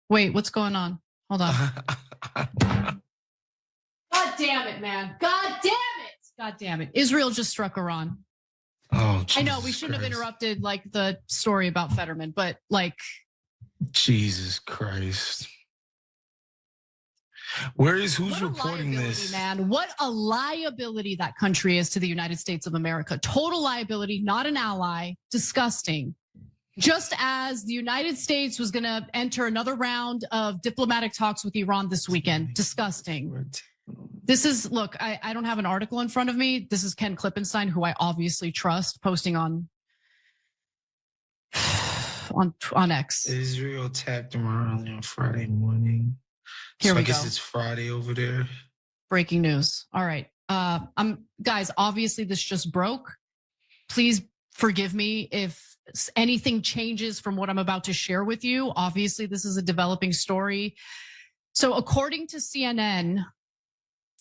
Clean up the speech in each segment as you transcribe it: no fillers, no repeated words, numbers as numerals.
Wait, what's going on? Hold on. God damn it, man. God damn it. God damn it. Israel just struck Iran. Oh, Jesus I know we shouldn't have interrupted like the story about Fetterman, but like. Jesus Christ. Who's reporting this? Man, what a liability that country is to the United States of America. Total liability, not an ally. Disgusting. Just as the United States was going to enter another round of diplomatic talks with Iran this weekend. Disgusting. This is, look, I don't have an article in front of me. This is Ken Klippenstein, who I obviously trust, posting on X. Israel attacked Iran on Friday morning. Here we go. I guess it's Friday over there. Breaking news. All right. Guys, obviously this just broke. Please forgive me if anything changes from what I'm about to share with you. Obviously, this is a developing story. So according to CNN,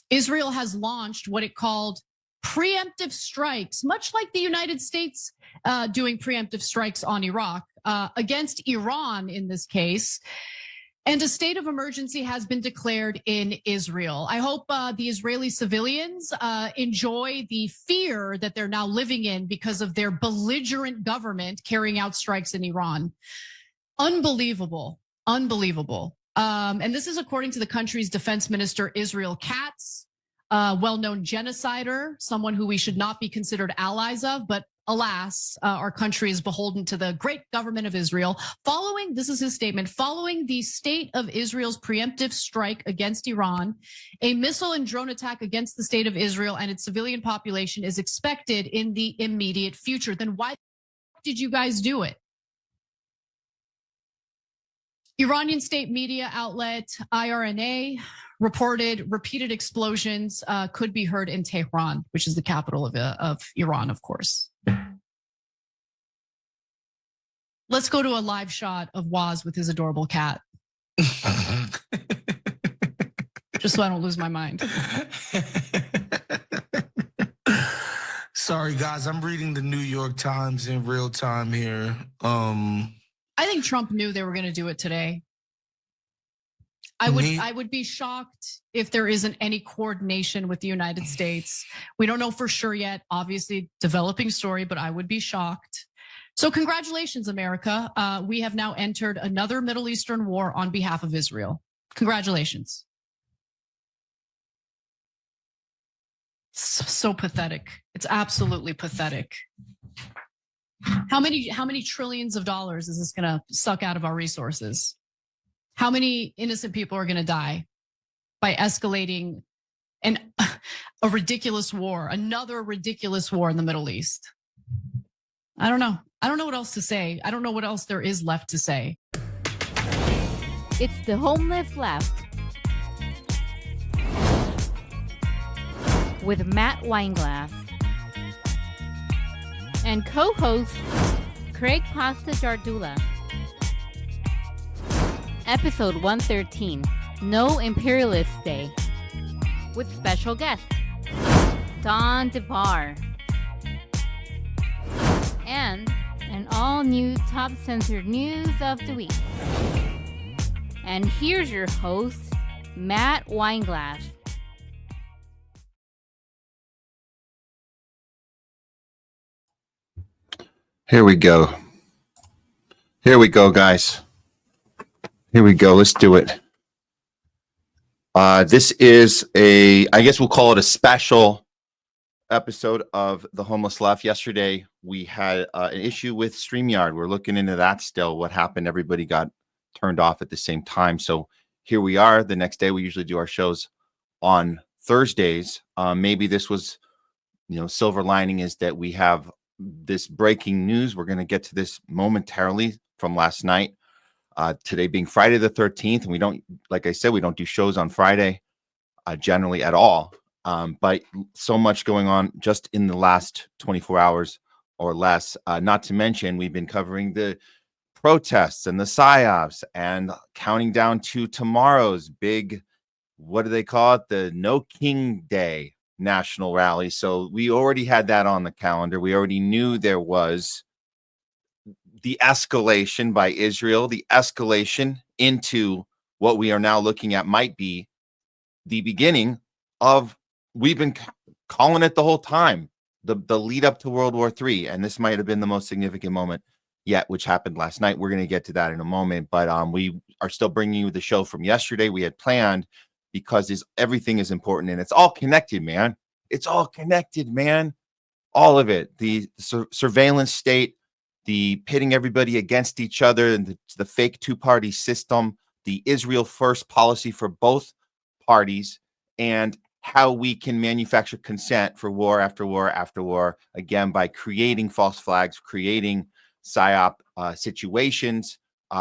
Israel has launched what it called preemptive strikes, much like the United States doing preemptive strikes on Iraq, against Iran in this case. And a state of emergency has been declared in Israel. I hope the Israeli civilians enjoy the fear that they're now living in because of their belligerent government carrying out strikes in Iran. Unbelievable, unbelievable. And this is according to the country's defense minister, Israel Katz, well-known genocider, someone who we should not be considered allies of, but alas, our country is beholden to the great government of Israel. This is his statement, following the state of Israel's preemptive strike against Iran, a missile and drone attack against the state of Israel and its civilian population is expected in the immediate future. Then why did you guys do it? Iranian state media outlet IRNA reported repeated explosions could be heard in Tehran, which is the capital of Iran, of course. Let's go to a live shot of Waz with his adorable cat. Just so I don't lose my mind. Sorry, guys. I'm reading the New York Times in real time here. I think Trump knew they were going to do it today. I would be shocked if there isn't any coordination with the United States. We don't know for sure yet. Obviously, developing story, but I would be shocked. So congratulations, America. We have now entered another Middle Eastern war on behalf of Israel. Congratulations. So pathetic. It's absolutely pathetic. How many trillions of dollars is this going to suck out of our resources? How many innocent people are going to die by escalating a ridiculous war, another ridiculous war in the Middle East? I don't know. I don't know what else to say. I don't know what else there is left to say. It's the Homeless Left with Matt Weinglass and co-host Craig Pasta Jardula. Episode 113, No Imperialist Day, with special guest DeBar, and an all-new top-censored news of the week. And here's your host, Matt Weinglass. Here we go. Here we go, guys. Here we go. Let's do it. This is I guess we'll call it a special episode of The Homeless Left. Yesterday, we had an issue with StreamYard. We're looking into that still. What happened? Everybody got turned off at the same time. So here we are. The next day, we usually do our shows on Thursdays. Maybe this was, silver lining is that we have this breaking news. We're going to get to this momentarily from last night. Today being Friday the 13th, and we don't, like I said, we don't do shows on Friday generally at all. But so much going on just in the last 24 hours or less. Not to mention, we've been covering the protests and the Psyops and counting down to tomorrow's big, what do they call it? The No King Day national rally. So we already had that on the calendar. We already knew there was the escalation by Israel, the escalation into what we are now looking at might be the beginning of, we've been calling it the whole time, the lead up to World War III. And this might have been the most significant moment yet, which happened last night. We're going to get to that in a moment, but we are still bringing you the show from yesterday we had planned, because everything is important and it's all connected, man. It's all connected, man. All of it, the surveillance state, the pitting everybody against each other, and the fake two-party system, the Israel first policy for both parties, and how we can manufacture consent for war after war after war, again, by creating false flags, creating Psyop situations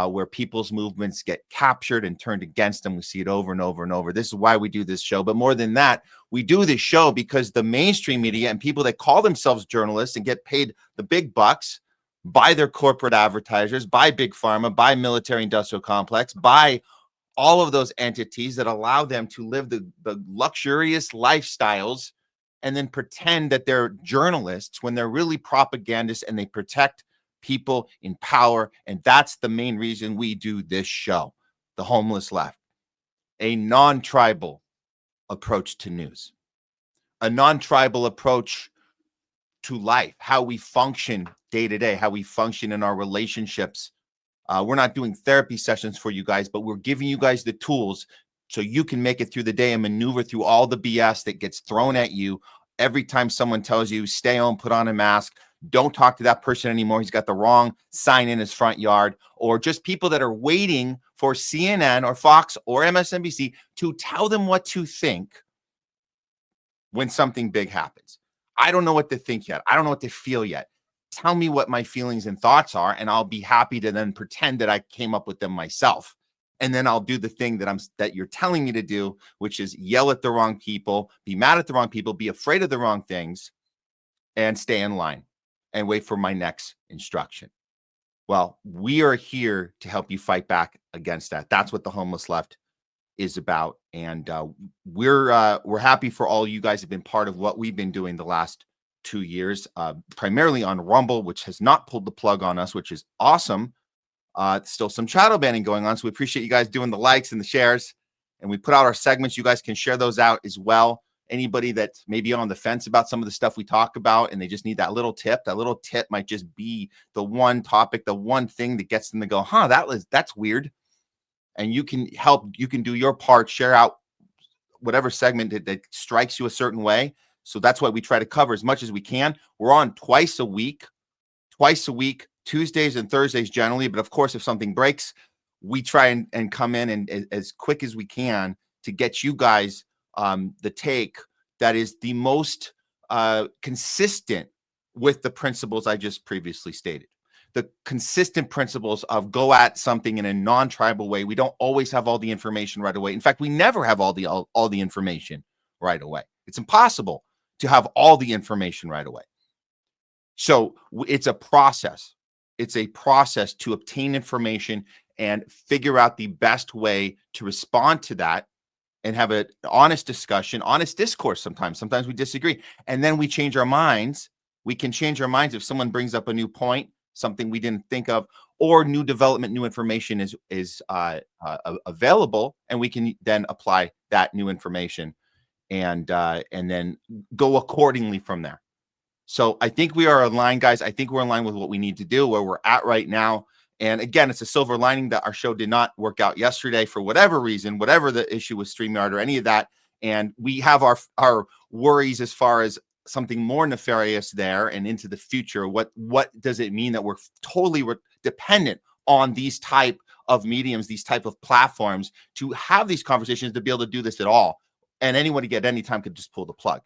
where people's movements get captured and turned against them. We see it over and over and over. This is why we do this show. But more than that, we do this show because the mainstream media and people that call themselves journalists and get paid the big bucks by their corporate advertisers, by Big Pharma, by military industrial complex, by all of those entities that allow them to live the luxurious lifestyles and then pretend that they're journalists when they're really propagandists, and they protect people in power. And that's the main reason we do this show, The Homeless Left, a non-tribal approach to news, a non-tribal approach to life, how we function day to day, how we function in our relationships. We're not doing therapy sessions for you guys, but we're giving you guys the tools so you can make it through the day and maneuver through all the BS that gets thrown at you every time someone tells you, stay home, put on a mask, don't talk to that person anymore, he's got the wrong sign in his front yard, or just people that are waiting for CNN or Fox or MSNBC to tell them what to think when something big happens. I don't know what to think yet. I don't know what to feel yet. Tell me what my feelings and thoughts are, and I'll be happy to then pretend that I came up with them myself. And then I'll do the thing that you're telling me to do, which is yell at the wrong people, be mad at the wrong people, be afraid of the wrong things, and stay in line and wait for my next instruction. Well, we are here to help you fight back against that. That's what the Homeless Left is about. And we're happy for all you guys have been part of what we've been doing the last 2 years, primarily on Rumble, which has not pulled the plug on us, which is awesome. Still some shadow banning going on, so we appreciate you guys doing the likes and the shares. And we put out our segments. You guys can share those out as well. Anybody that's maybe on the fence about some of the stuff we talk about and they just need that little tip might just be the one topic, the one thing that gets them to go, that's weird. And you can help, you can do your part, share out whatever segment that strikes you a certain way. So that's what we try to cover as much as we can. We're on twice a week, Tuesdays and Thursdays generally. But of course, if something breaks, we try and come in and as quick as we can to get you guys the take that is the most consistent with the principles I just previously stated. The consistent principles of go at something in a non-tribal way. We don't always have all the information right away. In fact, we never have all the information right away. It's impossible to have all the information right away. So it's a process. It's a process to obtain information and figure out the best way to respond to that and have an honest discussion, honest discourse sometimes. Sometimes we disagree. And then we change our minds. We can change our minds if someone brings up a new point, something we didn't think of, or new development, new information is available, and we can then apply that new information and then go accordingly from there. So I think we are in line, guys. I think we're in line with what we need to do, where we're at right now. And again, it's a silver lining that our show did not work out yesterday for whatever reason, whatever the issue with StreamYard or any of that. And we have our worries as far as something more nefarious there and into the future. What does it mean that we're totally dependent on these type of mediums, these type of platforms to have these conversations, to be able to do this at all? And anyone at any time could just pull the plug.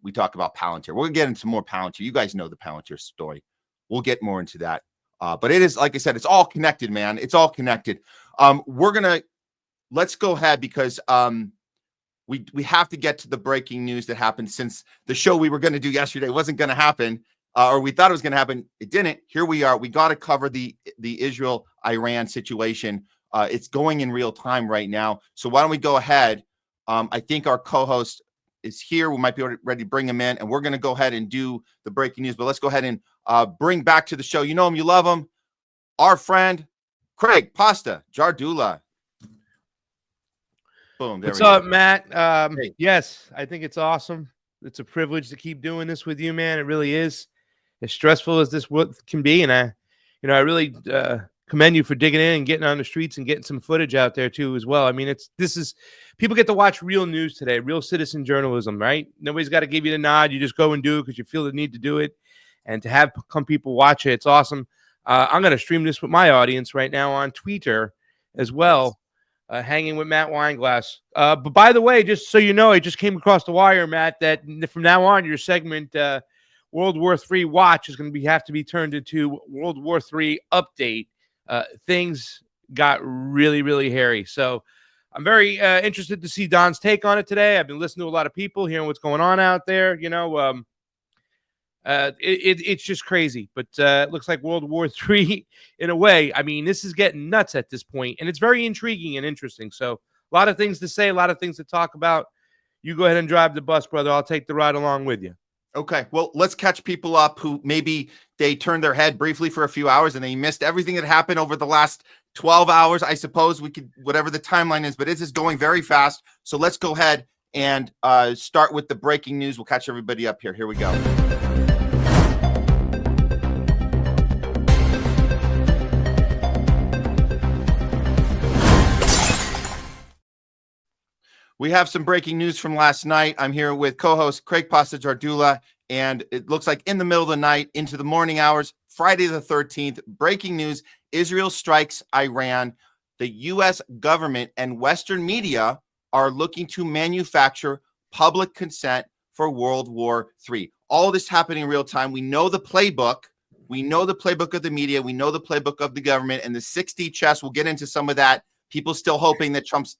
We talk about Palantir. We'll get into more Palantir. You guys know the Palantir story. We'll get more into that. But it is, like I said, it's all connected, man. It's all connected. Let's go ahead because we have to get to the breaking news that happened, since the show we were going to do yesterday wasn't going to happen, or we thought it was going to happen. It didn't. Here we are. We got to cover the Israel-Iran situation. It's going in real time right now. So why don't we go ahead? I think our co-host is here. We might be ready to bring him in, and we're going to go ahead and do the breaking news. But let's go ahead and bring back to the show. You know him, you love him. Our friend, Craig Pasta Jardula. Boom. What's up, Matt? Yes, I think it's awesome. It's a privilege to keep doing this with you, man. It really is. As stressful as this can be, and I really commend you for digging in and getting on the streets and getting some footage out there too as well. I mean, people get to watch real news today, real citizen journalism, right? Nobody's got to give you the nod. You just go and do it because you feel the need to do it, and to have people watch it, it's awesome. I'm going to stream this with my audience right now on Twitter as well. Hanging with Matt Weinglass. But by the way, just so you know, I just came across the wire, Matt, that from now on, your segment, World War III Watch, is going to have to be turned into World War III Update. Things got really, really hairy. So I'm very interested to see Don's take on it today. I've been listening to a lot of people, hearing what's going on out there. It's just crazy, but it looks like World War III in a way. I mean, this is getting nuts at this point, and it's very intriguing and interesting. So a lot of things to say, a lot of things to talk about. You go ahead and drive the bus, brother. I'll take the ride along with you. Okay. Well, let's catch people up who maybe they turned their head briefly for a few hours and they missed everything that happened over the last 12 hours. I suppose we could, whatever the timeline is, but it is going very fast. So let's go ahead and start with the breaking news. We'll catch everybody up here. Here we go. We have some breaking news from last night. I'm here with co-host Craig Pasta Jardula, and it looks like in the middle of the night into the morning hours, Friday the 13th, breaking news, Israel strikes Iran. The U.S. government and Western media are looking to manufacture public consent for World War III. All this happening in real time. We know the playbook. We know the playbook of the media. We know the playbook of the government and the 6D chess. We'll get into some of that. People still hoping that Trump's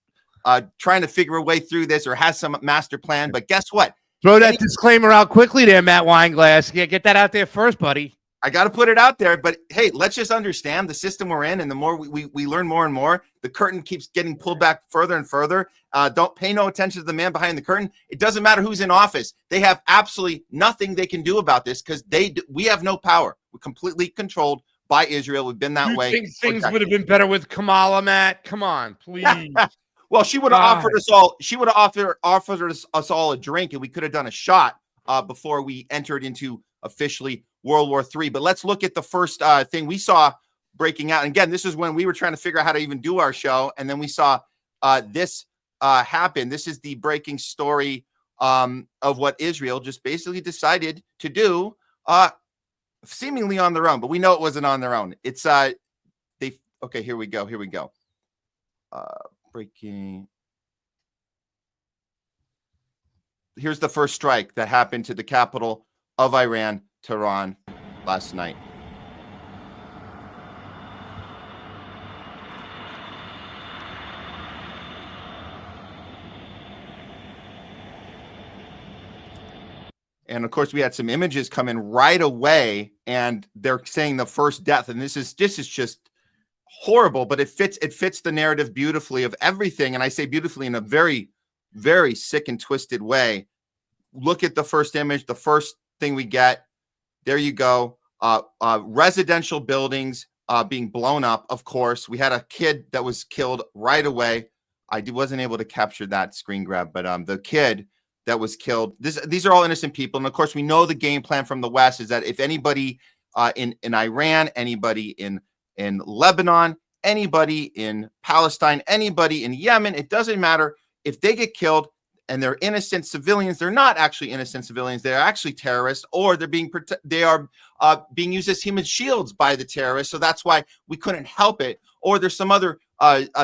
trying to figure a way through this or has some master plan. But guess what? Throw that disclaimer out quickly there, Matt Weinglass. Yeah, get that out there first, buddy. I got to put it out there. But hey, let's just understand the system we're in. And the more we learn more and more, the curtain keeps getting pulled back further and further. Don't pay no attention to the man behind the curtain. It doesn't matter who's in office. They have absolutely nothing they can do about this because we have no power. We're completely controlled by Israel. We've been that way. Think things would have been better with Kamala, Matt? Come on, please. Well, she would have offered us all. She would have offered us all a drink, and we could have done a shot before we entered into officially World War III. But let's look at the first thing we saw breaking out. And again, this is when we were trying to figure out how to even do our show, and then we saw this happen. This is the breaking story of what Israel just basically decided to do, seemingly on their own. But we know it wasn't on their own. It's okay. Here we go. Breaking. Here's the first strike that happened to the capital of Iran, Tehran, last night. And of course, we had some images come in right away, and they're saying the first death. And this is just horrible, but it fits the narrative beautifully of everything. And I say beautifully in a very, very sick and twisted way. Look at the first image, the first thing we get. There you go. Residential buildings being blown up. Of course, we had a kid that was killed right away. I wasn't able to capture that screen grab, but the kid that was killed. These are all innocent people. And of course, we know the game plan from the West is that if anybody in Iran, anybody in Lebanon, anybody in Palestine, anybody in Yemen, it doesn't matter if they get killed and they're innocent civilians. They're not actually innocent civilians. They're actually terrorists, or they are being used as human shields by the terrorists. So that's why we couldn't help it. Or there's some other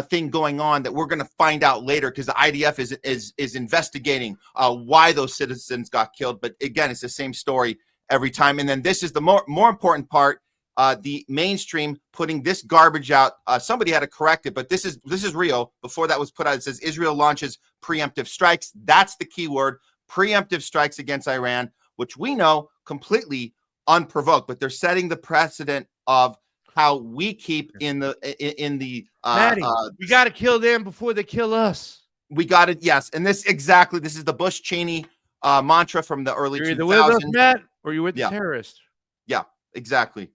thing going on that we're going to find out later because the IDF is investigating why those citizens got killed. But again, it's the same story every time. And then this is the more important part. The mainstream putting this garbage out. Somebody had to correct it, but this is real. Before that was put out, it says Israel launches preemptive strikes. That's the key word, preemptive strikes against Iran, which we know completely unprovoked. But they're setting the precedent of how we keep in the Maddie, we got to kill them before they kill us. We got it. Yes, and this is the Bush Cheney mantra from the early 2000s. You're either with us, Matt, or you're with the terrorists. Yeah. Exactly.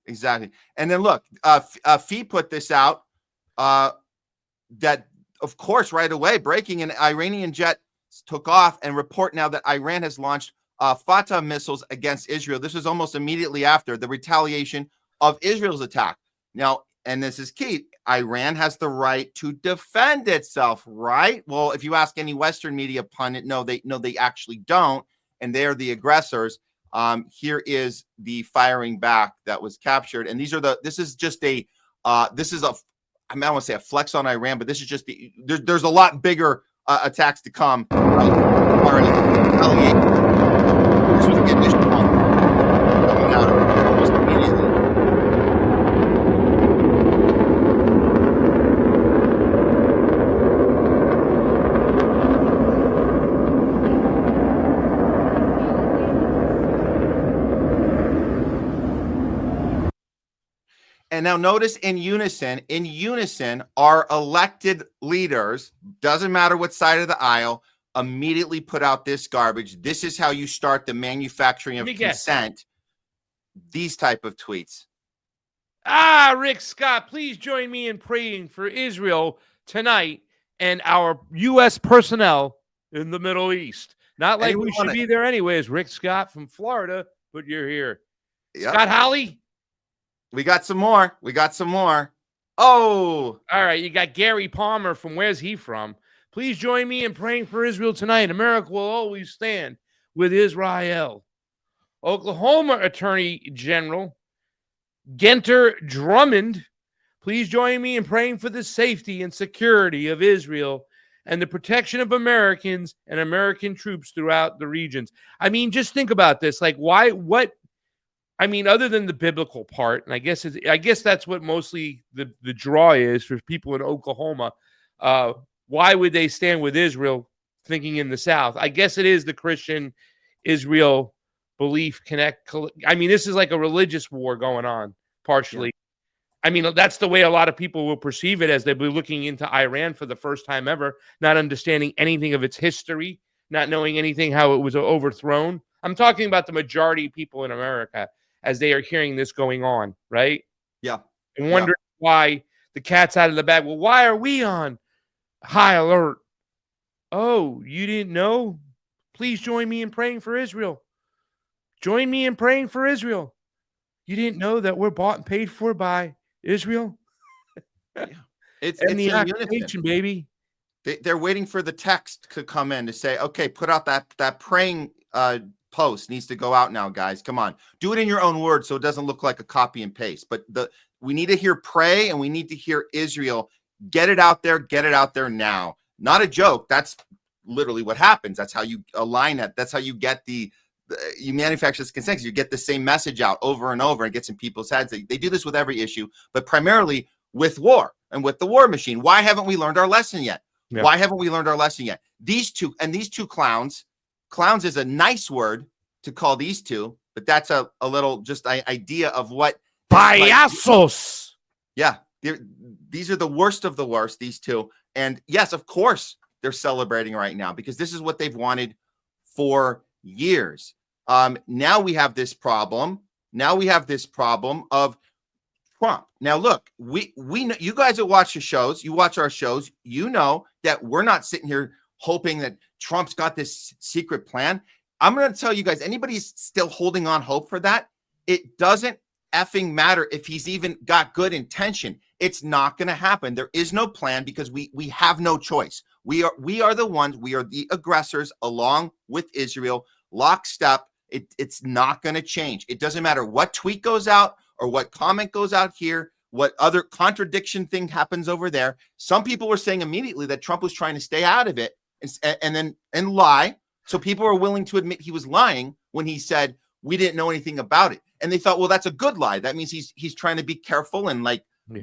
And then look, Fee put this out that, of course, right away, breaking an Iranian jet took off, and report now that Iran has launched Fatah missiles against Israel. This was almost immediately after the retaliation of Israel's attack. Now, and this is key, Iran has the right to defend itself, right? Well, if you ask any Western media pundit, no, they actually don't, and they are the aggressors. Here is the firing back that was captured, and this is I don't want to say a flex on Iran, but this is just there's a lot bigger attacks to come. This was the initial one coming out almost immediately. And now notice in unison, our elected leaders, doesn't matter what side of the aisle, immediately put out this garbage. This is how you start the manufacturing of consent. These type of tweets. Rick Scott, please join me in praying for Israel tonight and our U.S. personnel in the Middle East. Not like we should be there anyways. Rick Scott from Florida, but you're here. Yep. Scott Holly? We got some more. Oh. All right, you got Gary Palmer from, where's he from? Please join me in praying for Israel tonight. America will always stand with Israel. Oklahoma Attorney General Genter Drummond, please join me in praying for the safety and security of Israel and the protection of Americans and American troops throughout the regions. I mean, just think about this. Like, other than the biblical part, and I guess that's what mostly the draw is for people in Oklahoma. Why would they stand with Israel, thinking in the South? I guess it is the Christian Israel belief connect. This is like a religious war going on, partially. Yeah. That's the way a lot of people will perceive it, as they'll be looking into Iran for the first time ever, not understanding anything of its history, not knowing anything how it was overthrown. I'm talking about the majority of people in America as they are hearing this going on, right? Yeah. And wondering why the cat's out of the bag. Well, why are we on high alert? Oh, you didn't know? Please join me in praying for Israel. Join me in praying for Israel. You didn't know that we're bought and paid for by Israel? Yeah. It's the occupation, baby. They're waiting for the text to come in to say, okay, put out that praying post needs to go out now, guys. Come on, do it in your own words so it doesn't look like a copy and paste. But we need to hear pray, and we need to hear Israel. Get it out there now. Not a joke. That's literally what happens. That's how you align it. That's how you get you manufacture this consensus. You get the same message out over and over and gets in people's heads. They do this with every issue, but primarily with war and with the war machine. Why haven't we learned our lesson yet? Yeah. Why haven't we learned our lesson yet? These two clowns is a nice word to call these two, but that's a little just idea of what payasos. Yeah. These are the worst of the worst, these two. And yes, of course, they're celebrating right now because this is what they've wanted for years. Now we have this problem. Of Trump. Now, look, we know, you guys that watch the shows, you watch our shows, you know that we're not sitting here hoping that Trump's got this secret plan. I'm going to tell you guys, anybody's still holding on hope for that, it doesn't effing matter if he's even got good intention. It's not going to happen. There is no plan because we have no choice. We are the ones, we are the aggressors along with Israel, lockstep. It's not going to change. It doesn't matter what tweet goes out or what comment goes out here, what other contradiction thing happens over there. Some people were saying immediately that Trump was trying to stay out of it and lie. So people are willing to admit he was lying when he said we didn't know anything about it. And they thought, well, that's a good lie. That means he's trying to be careful and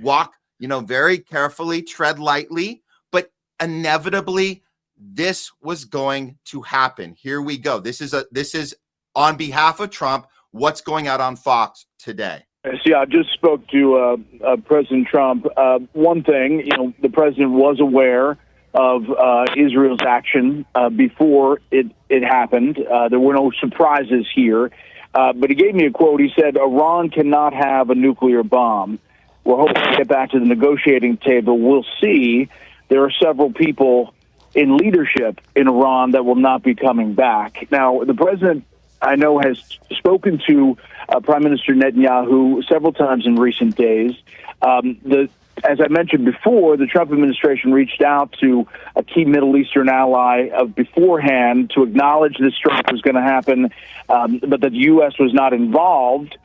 walk, very carefully, tread lightly. But inevitably, this was going to happen. Here we go. This is on behalf of Trump. What's going out on Fox today? See, I just spoke to President Trump. One thing, the president was aware of Israel's action before it happened. There were no surprises here. But he gave me a quote. He said, Iran cannot have a nuclear bomb. We're hoping to get back to the negotiating table. We'll see. There are several people in leadership in Iran that will not be coming back. Now, the president, I know, has spoken to Prime Minister Netanyahu several times in recent days. As I mentioned before, the Trump administration reached out to a key Middle Eastern ally beforehand to acknowledge this strike was going to happen, but that the U.S. was not involved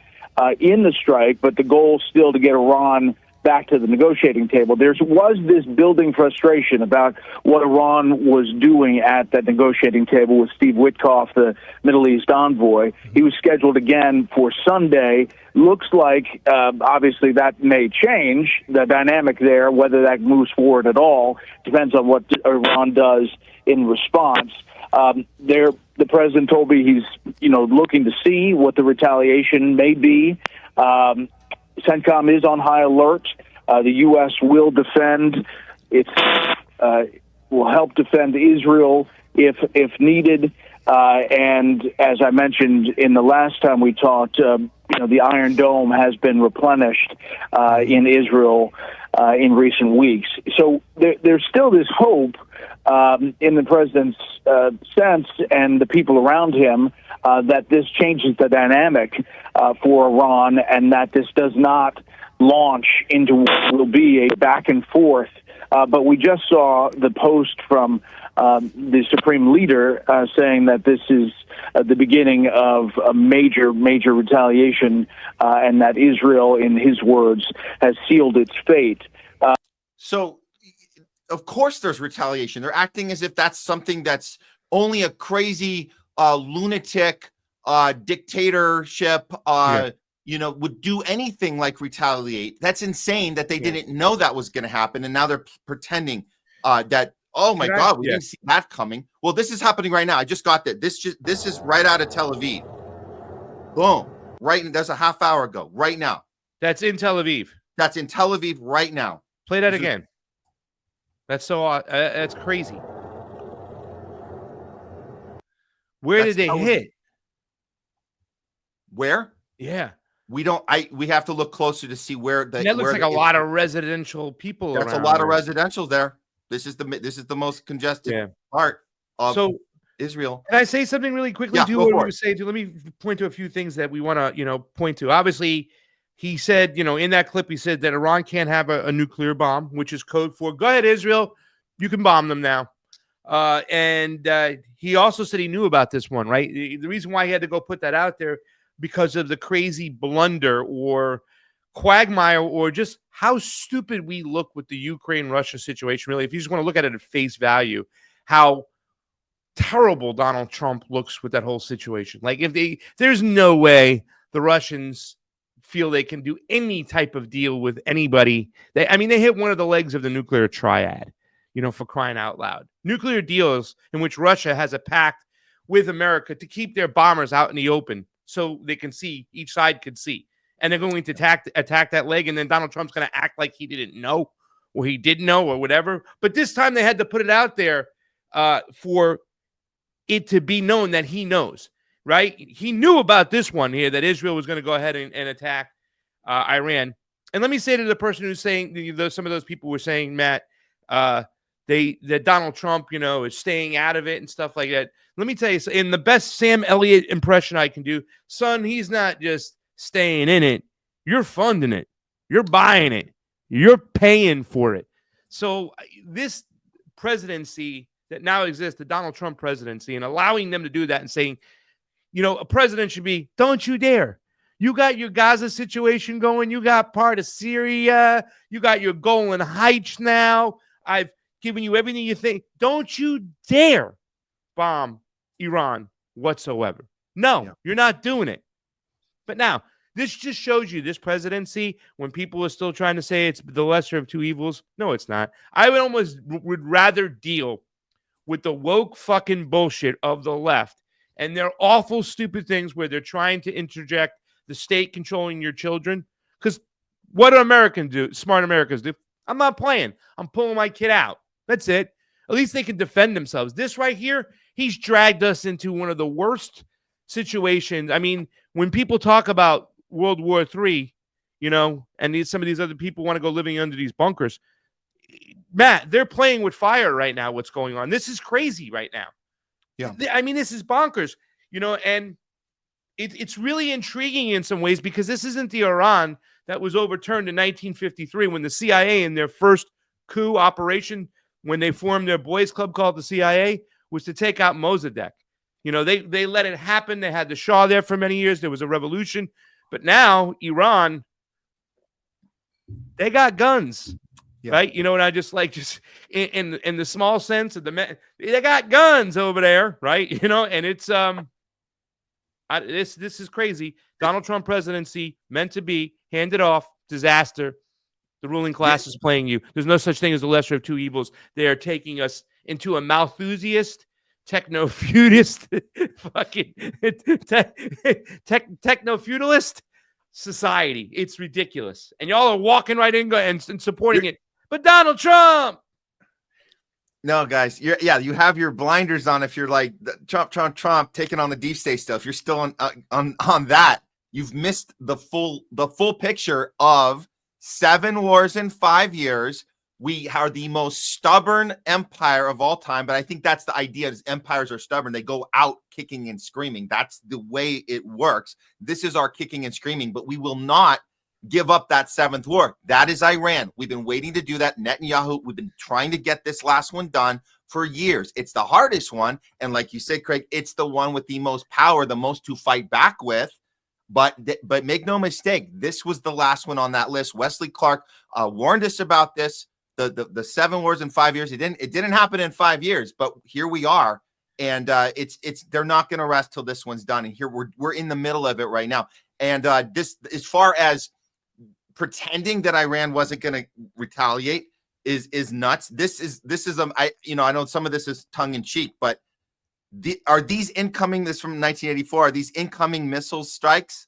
in the strike, but the goal still to get Iran back to the negotiating table. There was this building frustration about what Iran was doing at that negotiating table with Steve Witkoff, the Middle East envoy. He was scheduled again for Sunday. Looks like, obviously, that may change the dynamic there. Whether that moves forward at all depends on what Iran does in response. The president told me he's, looking to see what the retaliation may be. CENTCOM is on high alert. The U.S. will defend will help defend Israel if needed. And as I mentioned in the last time we talked, the Iron Dome has been replenished in Israel in recent weeks. So there's still this hope in the president's sense and the people around him that this changes the dynamic for Iran, and that this does not launch into what will be a back and forth. But we just saw the post from the supreme leader saying that this is the beginning of a major, major retaliation, and that Israel, in his words, has sealed its fate. So, of course, there's retaliation. They're acting as if that's something that's only a crazy lunatic dictatorship would do anything like retaliate. That's insane that they didn't know that was going to happen, and now they're pretending that, oh my God, we didn't see that coming. Well, this is happening right now. I just got that. This is right out of Tel Aviv. Boom. Right. That's a half hour ago. Right now. That's in Tel Aviv. That's in Tel Aviv right now. Play that again. That's so that's crazy. Where did they hit? Where? Yeah. We have to look closer to see where that looks like a lot of residential people. That's a lot of residential there. This is the most congested part of Israel. Can I say something really quickly too? What we were saying too. Let me point to a few things that we want to point to. Obviously, he said in that clip he said that Iran can't have a nuclear bomb, which is code for go ahead Israel, you can bomb them now. And he also said he knew about this one, right? The reason why he had to go put that out there because of the crazy blunder or quagmire or just how stupid we look with the Ukraine-Russia situation. Really, if you just want to look at it at face value, how terrible Donald Trump looks with that whole situation. Like there's no way the Russians feel they can do any type of deal with anybody. They hit one of the legs of the nuclear triad, for crying out loud. Nuclear deals in which Russia has a pact with America to keep their bombers out in the open so they can see, each side can see. And they're going to attack that leg, and then Donald Trump's going to act like he didn't know or he did know or whatever. But this time they had to put it out there for it to be known that he knows, right? He knew about this one here, that Israel was going to go ahead and attack Iran. And let me say to the person who's saying, some of those people were saying, Matt, that Donald Trump, is staying out of it and stuff like that. Let me tell you, in the best Sam Elliott impression I can do, son, he's not just staying in it. You're funding it. You're buying it. You're paying for it. So this presidency that now exists, the Donald Trump presidency, and allowing them to do that and saying, a president should be, don't you dare. You got your Gaza situation going. You got part of Syria. You got your Golan Heights now. I've given you everything you think. Don't you dare bomb Iran whatsoever. No, You're not doing it. But now, this just shows you this presidency, when people are still trying to say it's the lesser of two evils. No, it's not. I would rather deal with the woke fucking bullshit of the left and their awful, stupid things where they're trying to interject the state controlling your children. Because what do Americans do? Smart Americans do. I'm not playing. I'm pulling my kid out. That's it. At least they can defend themselves. This right here, he's dragged us into one of the worst situations. I mean, when people talk about World War III, and some of these other people want to go living under these bunkers, Matt, they're playing with fire right now. What's going on? This is crazy right now. Yeah. I mean, this is bonkers, and it's really intriguing in some ways because this isn't the Iran that was overturned in 1953 when the CIA in their first coup operation, when they formed their boys club called the CIA, was to take out Mossadegh. They let it happen. They had the Shah there for many years. There was a revolution. But now Iran, they got guns. Yeah. Right, and I just in the small sense of they got guns over there, right? And it's this is crazy. Donald Trump presidency meant to be, handed off, disaster. The ruling class is playing you. There's no such thing as the lesser of two evils. They are taking us into a Malthusiast, techno-feudist, fucking techno-feudalist society. It's ridiculous, and y'all are walking right in and supporting it. But Donald Trump. No, guys, you have your blinders on. If you're like Trump taking on the deep state stuff, you're still on that. You've missed the full picture of 7 wars in 5 years. We are the most stubborn empire of all time, but I think that's the idea: is empires are stubborn. They go out kicking and screaming. That's the way it works. This is our kicking and screaming, but we will not give up that 7th war. That is Iran. We've been waiting to do that. Netanyahu, we've been trying to get this last one done for years. It's the hardest one. And like you said, Craig, it's the one with the most power, the most to fight back with. But make no mistake, this was the last one on that list. Wesley Clark warned us about this. The 7 wars in 5 years. It didn't happen in 5 years, but here we are. And they're not going to rest till this one's done. And here we're in the middle of it right now. And this, as far as pretending that Iran wasn't going to retaliate, is nuts. This is I know some of this is tongue in cheek, but are these incoming? This from 1984. Are these incoming missile strikes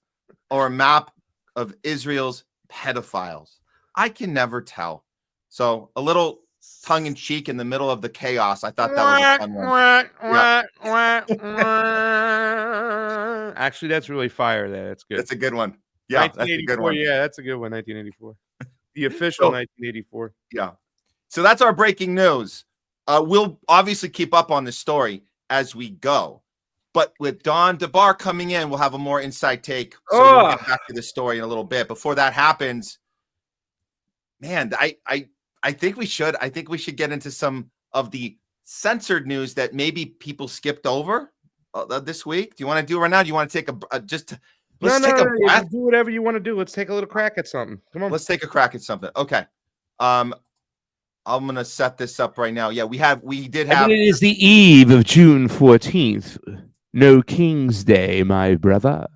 or a map of Israel's pedophiles? I can never tell. So a little tongue in cheek in the middle of the chaos. I thought that was a fun one. Actually, that's really fire there. That's good. That's a good one. Yeah, that's a good one. Yeah, that's a good one. 1984. The official 1984. Yeah. So that's our breaking news. We'll obviously keep up on this story as we go. But with Don DeBar coming in, we'll have a more inside take. So we'll get back to the story in a little bit. Before that happens, man, I think we should get into some of the censored news that maybe people skipped over this week. Do you want to do it right now? Do you want to take Let's take a breath. Do whatever you want to do. Let's take a little crack at something. Come on. Let's take a crack at something. Okay. I'm gonna set this up right now. Yeah, we did have. It is the eve of June 14th. No King's Day, my brother.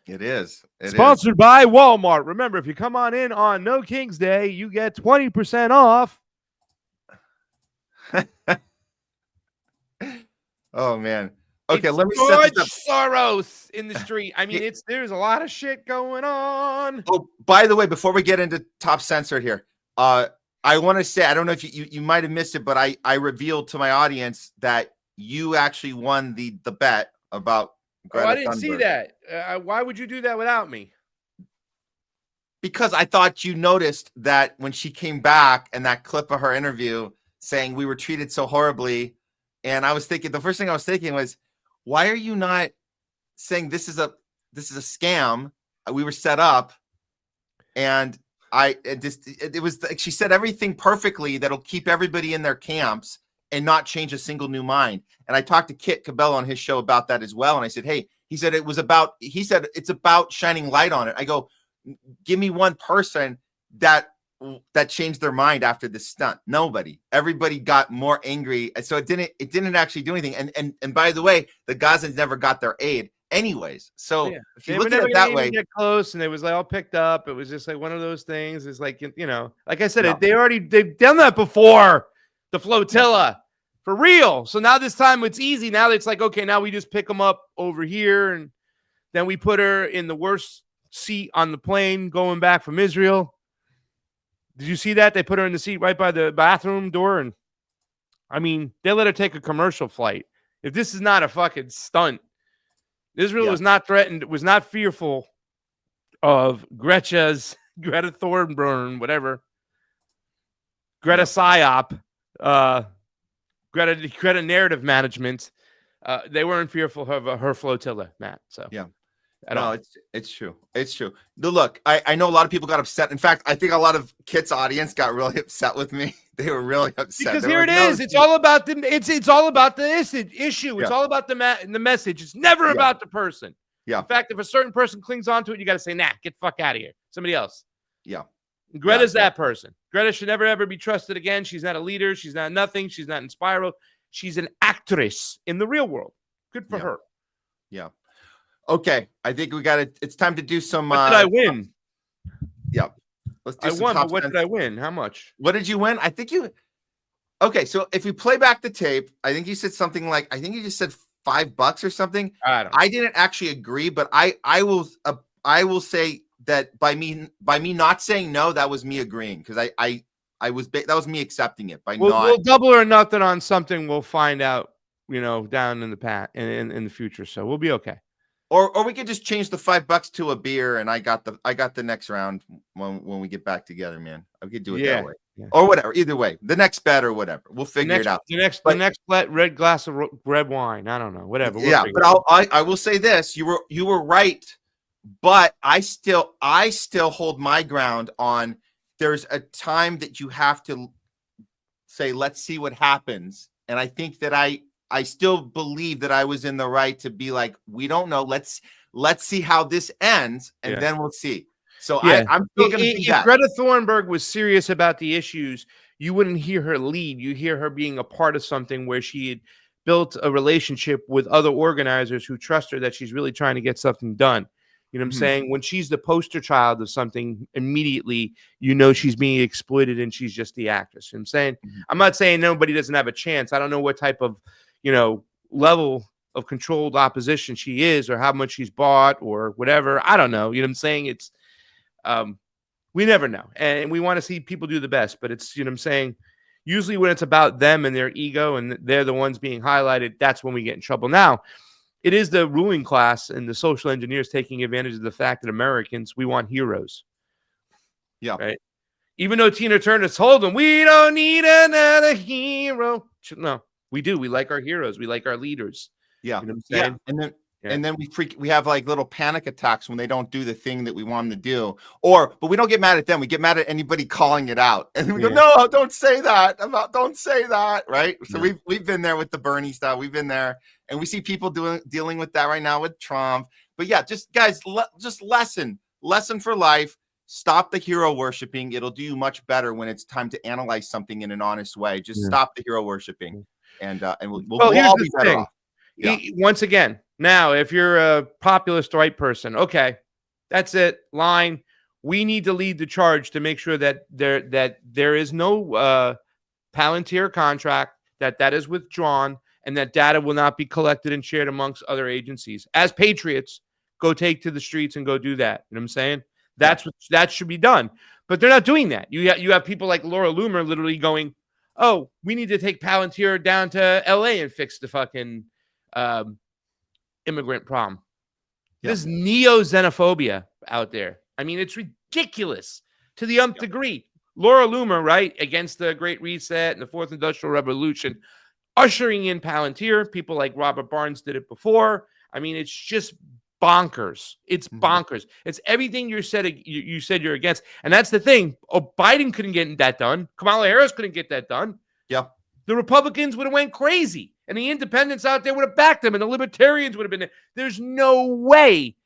It is. Sponsored by Walmart. Remember, if you come on in on No King's Day, you get 20% off. Oh man. Okay, it's let me set this up. Soros in the street. I mean, there's a lot of shit going on. Oh, by the way, before we get into top censored here, I want to say, I don't know if you might have missed it, but I revealed to my audience that you actually won the bet about Greta I didn't Thunberg. see that. Why would you do that without me? Because I thought you noticed that when she came back and that clip of her interview saying we were treated so horribly, and I was thinking, the first thing I was thinking was, why are you not saying this is a scam? We were set up, and it was she said everything perfectly that'll keep everybody in their camps and not change a single new mind. And I talked to Kit Cabello on his show about that as well. And I said, hey, he said it's about shining light on it. I go, give me one person that changed their mind after this stunt. Nobody. Everybody got more angry. So it didn't actually do anything. And by the way, the Gazans never got their aid anyways. So if you look at it that way, get close, and it was like all picked up. It was just like one of those things. It's like, like I said, they've done that before. The flotilla for real. So now this time it's easy. Now it's like, okay, now we just pick them up over here, and then we put her in the worst seat on the plane going back from Israel. Did you see that? They put her in the seat right by the bathroom door, and I mean, they let her take a commercial flight. If this is not a fucking stunt, Israel was not threatened, was not fearful of Greta Thornburn, whatever, Greta Psyop, Greta narrative management. They weren't fearful of her flotilla, Matt. So it's true. It's true. Look, I know a lot of people got upset. In fact, I think a lot of Kit's audience got really upset with me. They were really upset because here it is. It's all about the. It's all about the issue. It's all about the message. It's never about the person. Yeah. In fact, if a certain person clings onto it, you got to say, "Nah, get the fuck out of here." Somebody else. Yeah. Greta's that person. Greta should never ever be trusted again. She's not a leader. She's not nothing. She's not inspiral. She's an actress in the real world. Good for her. Yeah. Okay. I think we got it. It's time to do some. What did I win? Yeah. Let's do I some won, top but what 10. did I win? How much? What did you win? I think you. Okay. So if we play back the tape, I think you said something like, I think you just said $5 or something. I didn't actually agree, but I will say that by me not saying no, that was me agreeing, because that was me accepting it by We'll double or nothing on something. We'll find out, down in the in the future. So we'll be okay. Or we could just change the $5 to a beer, and I got the next round when we get back together, man. I could do it that way. Yeah. Or whatever. Either way, the next bet or whatever. We'll figure it out. The next red glass of red wine. I don't know. Whatever. But I will say this: you were right, but I still hold my ground on. There's a time that you have to say, let's see what happens, and I think that I still believe that I was in the right to be like, we don't know. Let's see how this ends, and then we'll see. So I'm still going to do that. If Greta Thunberg was serious about the issues, you wouldn't hear her lead. You hear her being a part of something where she had built a relationship with other organizers who trust her that she's really trying to get something done. You know what I'm saying? When she's the poster child of something, immediately she's being exploited and she's just the actress. You know what I'm saying? I'm not saying nobody doesn't have a chance. I don't know what type of level of controlled opposition she is, or how much she's bought, or whatever. I don't know. You know what I'm saying? It's we never know, and we want to see people do the best, but it's what I'm saying, usually when it's about them and their ego and they're the ones being highlighted, that's when we get in trouble. Now it is the ruling class and the social engineers taking advantage of the fact that Americans, we want heroes. Yeah. Right. Even though Tina Turner told them, we don't need another hero. No, we do. We like our heroes. We like our leaders. Yeah. You know what I'm saying? Yeah. And then we have like little panic attacks when they don't do the thing that we want them to do. But we don't get mad at them. We get mad at anybody calling it out. And we go, no, don't say that. Don't say that. Right. So we've been there with the Bernie stuff. We've been there, and we see people dealing with that right now with Trump. But yeah, just guys, just lesson for life. Stop the hero worshiping. It'll do you much better when it's time to analyze something in an honest way. Just stop the hero worshiping, and we'll all be better off. Yeah. Once again, now if you're a populist right person, okay, that's it. Line. We need to lead the charge to make sure that there is no Palantir contract, that is withdrawn, and that data will not be collected and shared amongst other agencies. As patriots, go take to the streets and go do that. You know what I'm saying? That should be done. But they're not doing that. You have people like Laura Loomer literally going, oh, we need to take Palantir down to LA and fix the fucking immigrant problem. This neo-xenophobia out there. I mean, it's ridiculous to the nth degree. Laura Loomer, right, against the Great Reset and the Fourth Industrial Revolution, ushering in Palantir. People like Robert Barnes did it before. I mean, it's just bonkers. It's bonkers. It's everything you said you're against. And that's the thing. Oh, Biden couldn't get that done. Kamala Harris couldn't get that done. Yeah. The Republicans would have went crazy. And the independents out there would have backed them. And the libertarians would have been there. There's no way.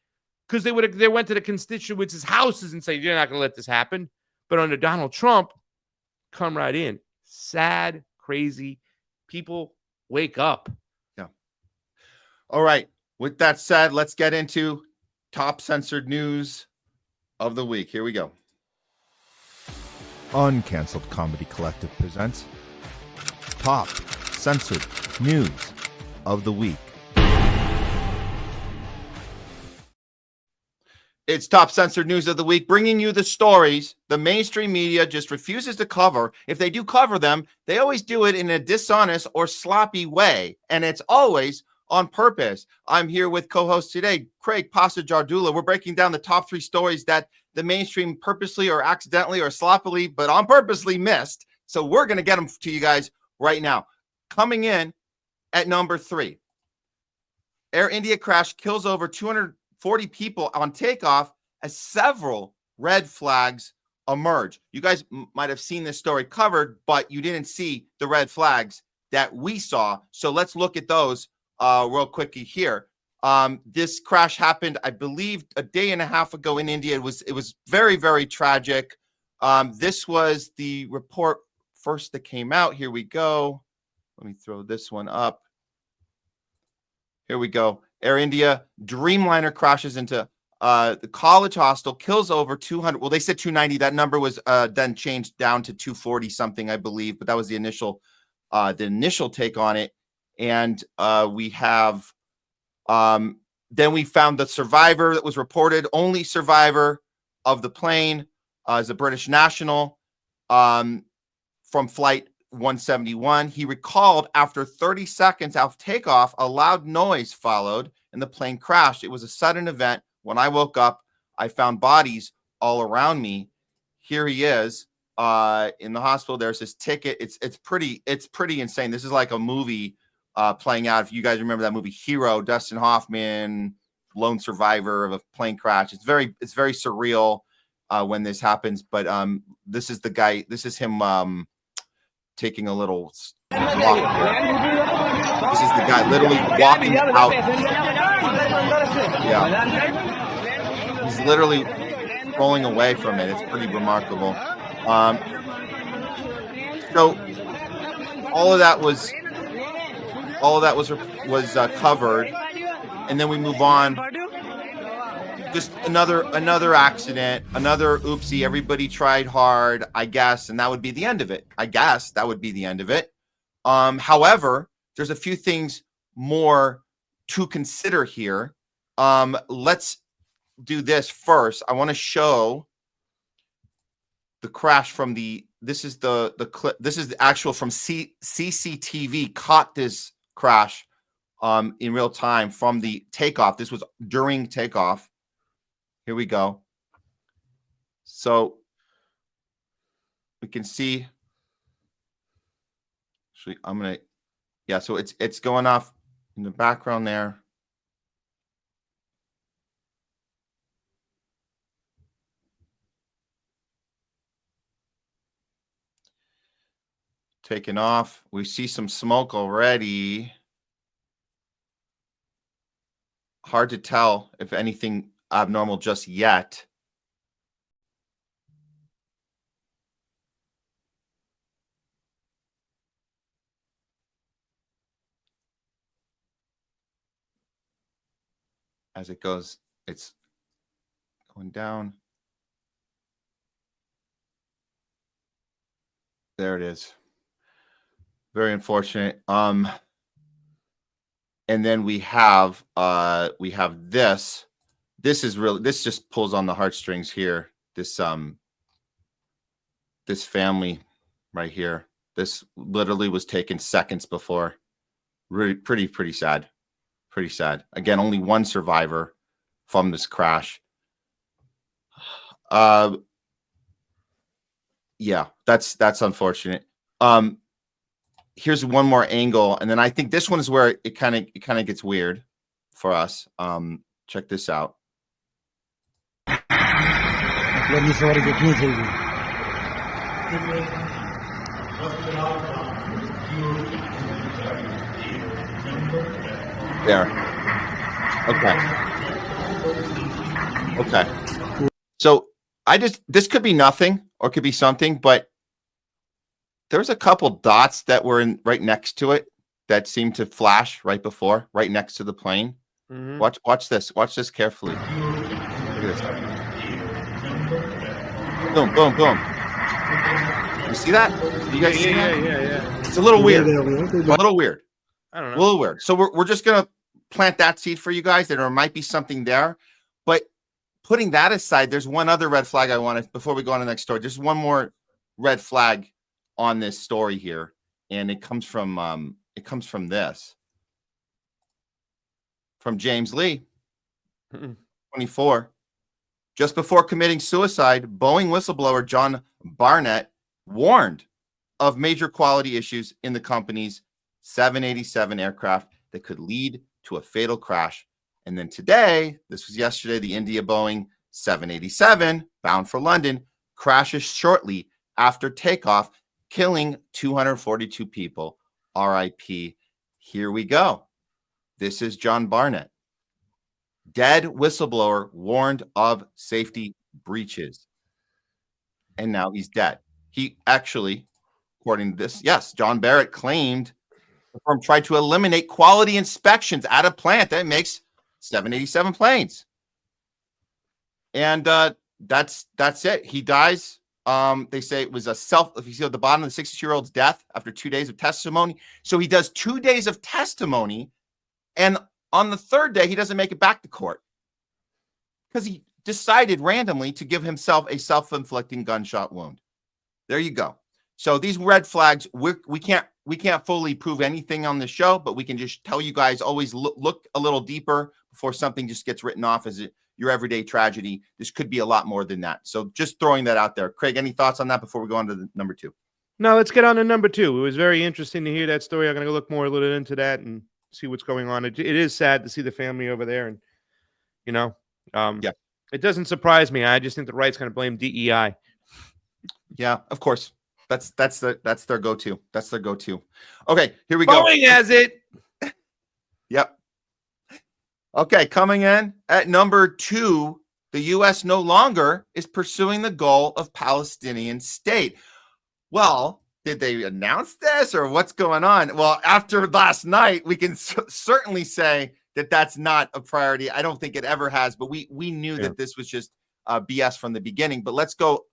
Because they went to the constituents' houses and say, you're not going to let this happen. But under Donald Trump, come right in. Sad, crazy. People, wake up. Yeah. All right. With that said, let's get into top censored news of the week. Here we go. Uncanceled Comedy Collective presents Top Censored News of the Week. It's Top Censored News of the Week, bringing you the stories the mainstream media just refuses to cover. If they do cover them, they always do it in a dishonest or sloppy way. And it's always on purpose. I'm here with co-host today, Craig Pasta Jardula. We're breaking down the top 3 stories that the mainstream purposely or accidentally or sloppily, but on purposely missed. So we're going to get them to you guys right now. Coming in at number 3, Air India crash kills over 240 people on takeoff as several red flags emerge. You guys might have seen this story covered, but you didn't see the red flags that we saw. So let's look at those real quickly here. This crash happened, I believe, a day and a half ago in India. It was very, very tragic. This was the report first that came out. Here we go. Let me throw this one up. Here we go. Air India Dreamliner crashes into the college hostel, kills over 200. Well, they said 290. That number was then changed down to 240 something, I believe. But that was the initial take on it. And we have then we found the survivor that was reported, only survivor of the plane is a British national from flight 171. He recalled after 30 seconds after takeoff, a loud noise followed and the plane crashed. It was a sudden event. When I woke up, I found bodies all around me. Here he is in the hospital. There's his ticket. It's pretty insane. This is like a movie playing out. If you guys remember that movie Hero, Dustin Hoffman, lone survivor of a plane crash. It's very surreal when this happens. But this is the guy. This is him taking a little walk. This is the guy literally walking out. Yeah, he's literally rolling away from it. It's pretty remarkable. So all of that was covered, and then we move on. Just another accident, another oopsie. Everybody tried hard, I guess, and that would be the end of it. However, there's a few things more to consider here. Let's do this first. I want to show the crash from this is the clip. This is the actual from CCTV caught this crash in real time from the takeoff. This was during takeoff. Here we go. So we can see. Actually, so it's going off in the background there. Taking off. We see some smoke already. Hard to tell if anything abnormal just yet. As it goes, it's going down. There it is. Very unfortunate. And then we have this. This just pulls on the heartstrings here. This family right here. This literally was taken seconds before. Really pretty sad. Pretty sad. Again, only one survivor from this crash. Yeah, that's unfortunate. Here's one more angle, and then I think this one is where it kind of gets weird for us. Check this out. There. Okay. So this could be nothing or could be something, but there's a couple dots that were right next to it that seemed to flash right next to the plane. Mm-hmm. Watch this. Watch this carefully. Look at this. Boom, boom, boom. You see that? You guys see that? Yeah. It's a little weird. A little weird. I don't know. A little weird. So we're just gonna plant that seed for you guys that there might be something there. But putting that aside, there's one other red flag I wanted before we go on to the next story. There's one more red flag on this story here, and it comes from this. from James Lee, 24. Just before committing suicide, Boeing whistleblower John Barnett warned of major quality issues in the company's 787 aircraft that could lead to a fatal crash. And then today, this was yesterday, the India Boeing 787 bound for London crashes shortly after takeoff, killing 242 people. RIP. Here we go. This is John Barnett. Dead whistleblower warned of safety breaches. And now he's dead. He actually, according to this, yes, John Barrett claimed the firm tried to eliminate quality inspections at a plant that makes 787 planes. And that's it. He dies. They say it was if you see at the bottom of the 62-year-old's death after 2 days of testimony. So he does 2 days of testimony, and on the third day, he doesn't make it back to court because he decided randomly to give himself a self-inflicting gunshot wound. There you go. So these red flags, we can't fully prove anything on the show, but we can just tell you guys always look a little deeper before something just gets written off as your everyday tragedy. This could be a lot more than that. So just throwing that out there. Craig, any thoughts on that before we go on to the number 2? No, let's get on to number 2. It was very interesting to hear that story. I'm going to look more a little into that and see what's going on. It is sad to see the family over there, and it doesn't surprise me. I just think the right's going to blame DEI. Yeah, of course. That's their go-to. That's their go-to. Okay, here we go. Boeing has it. Yep. Okay, coming in at number 2, the U.S. no longer is pursuing the goal of Palestinian state. Well, did they announce this or what's going on? Well, after last night, we can certainly say that that's not a priority. I don't think it ever has, but we knew that this was just BS from the beginning. But let's go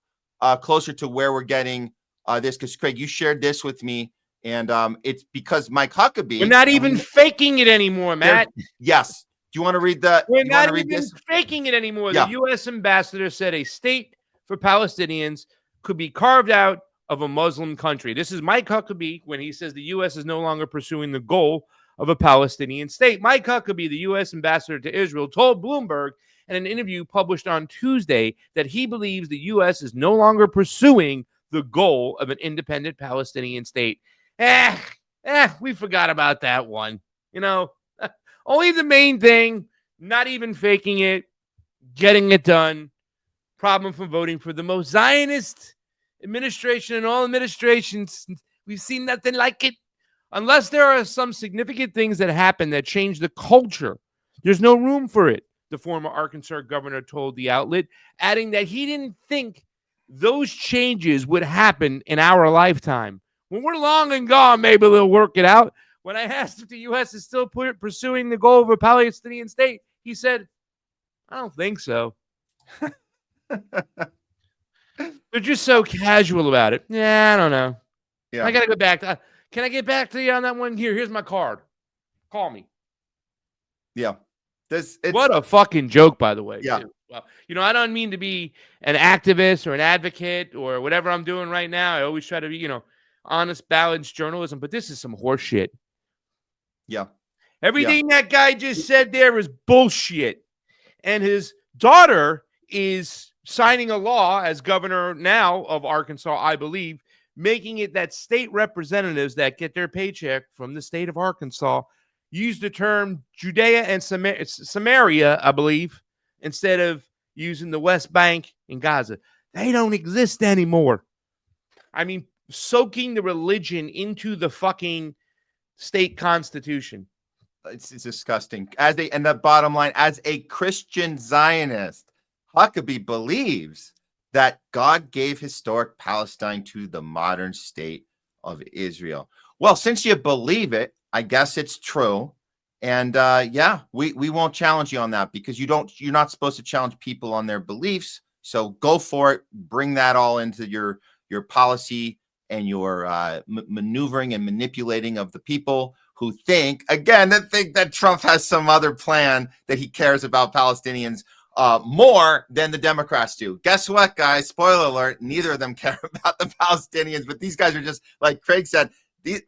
closer to where we're getting this, because Craig, you shared this with me, and it's because Mike Huckabee. We're not even faking it anymore, Matt. Yes. Do you want to read that? We're not even faking it anymore. Yeah. The U.S. ambassador said a state for Palestinians could be carved out of a Muslim country. This is Mike Huckabee when he says the U.S. is no longer pursuing the goal of a Palestinian state. Mike Huckabee, the U.S. ambassador to Israel, told Bloomberg in an interview published on Tuesday that he believes the U.S. is no longer pursuing the goal of an independent Palestinian state. We forgot about that one. Only the main thing, not even faking it, getting it done. Problem from voting for the most Zionist administration in all administrations. We've seen nothing like it. Unless there are some significant things that happen that change the culture, there's no room for it, the former Arkansas governor told the outlet, adding that he didn't think those changes would happen in our lifetime. When we're long and gone, maybe they'll work it out. When I asked if the U.S. is still pursuing the goal of a Palestinian state, he said, I don't think so. They're just so casual about it. Yeah, I don't know. Yeah, I got to go back. Can I get back to you on that one? Here's my card. Call me. Yeah. What a fucking joke, by the way. Yeah. Well, I don't mean to be an activist or an advocate or whatever I'm doing right now. I always try to be, honest, balanced journalism, but this is some horse shit. Yeah. Everything that guy just said there is bullshit. And his daughter is signing a law as governor now of Arkansas, I believe, making it that state representatives that get their paycheck from the state of Arkansas use the term Judea and Samaria, I believe, instead of using the West Bank and Gaza. They don't exist anymore. I mean, soaking the religion into the fucking state constitution. It's disgusting. And the bottom line, as a Christian Zionist, Huckabee believes that God gave historic Palestine to the modern state of Israel. Well, since you believe it, I guess it's true. And we won't challenge you on that because you're not supposed to challenge people on their beliefs. So go for it. Bring that all into your policy and your maneuvering and manipulating of the people who think that Trump has some other plan, that he cares about Palestinians more than the Democrats do. Guess what, guys? Spoiler alert, neither of them care about the Palestinians, but these guys are just, like Craig said,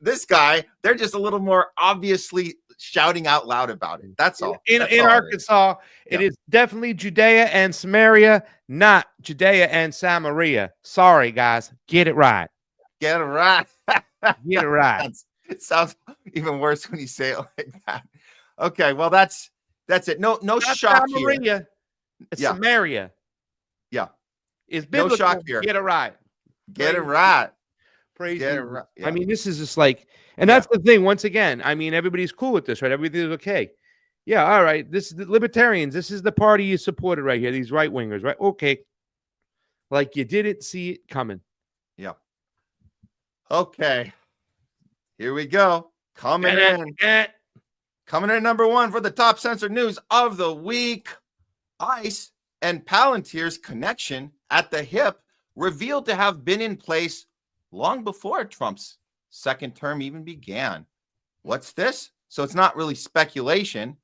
this guy, they're just a little more obviously shouting out loud about it. That's all. In That's all Arkansas, it is definitely Judea and Samaria, not Judea and Samaria. Sorry, guys. Get it right. Get it right. Get it right. It sounds even worse when you say it like that. Okay, well, that's it. No Not shock Samaria, here. it's Yeah. Samaria. Yeah. It's biblical. No shock here. Get it right. Get it right. Praise Get it you. right. I Yeah. mean, this is just like, and that's the thing. Once again, I mean, everybody's cool with this, right? Everything's okay. Yeah, all right. This is the libertarians. This is the party you supported right here. These right wingers, right? Okay. Like you didn't see it coming. Yeah. Okay. Here we go. Coming in. Coming in at number one for the top censored news of the week. ICE and Palantir's connection at the hip revealed to have been in place long before Trump's second term even began. What's this? So it's not really speculation.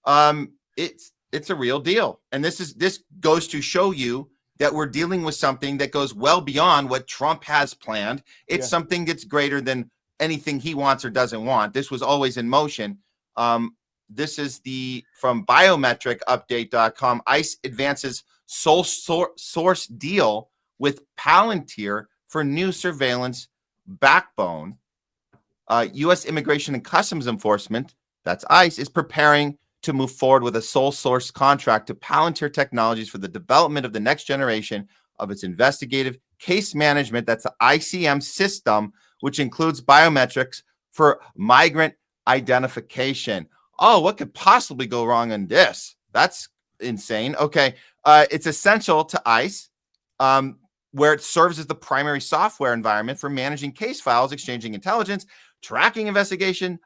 It's a real deal. And this goes to show you that we're dealing with something that goes well beyond what Trump has planned. It's something that's greater than anything he wants or doesn't want. This was always in motion. This is from biometricupdate.com. ICE advances sole source deal with Palantir for new surveillance backbone. U.S. Immigration and Customs Enforcement, that's ICE, is preparing to move forward with a sole source contract to Palantir Technologies for the development of the next generation of its investigative case management, that's the ICM system, which includes biometrics for migrant identification. Oh, what could possibly go wrong in this? That's insane. Okay. It's essential to ICE, where it serves as the primary software environment for managing case files, exchanging intelligence, tracking investigative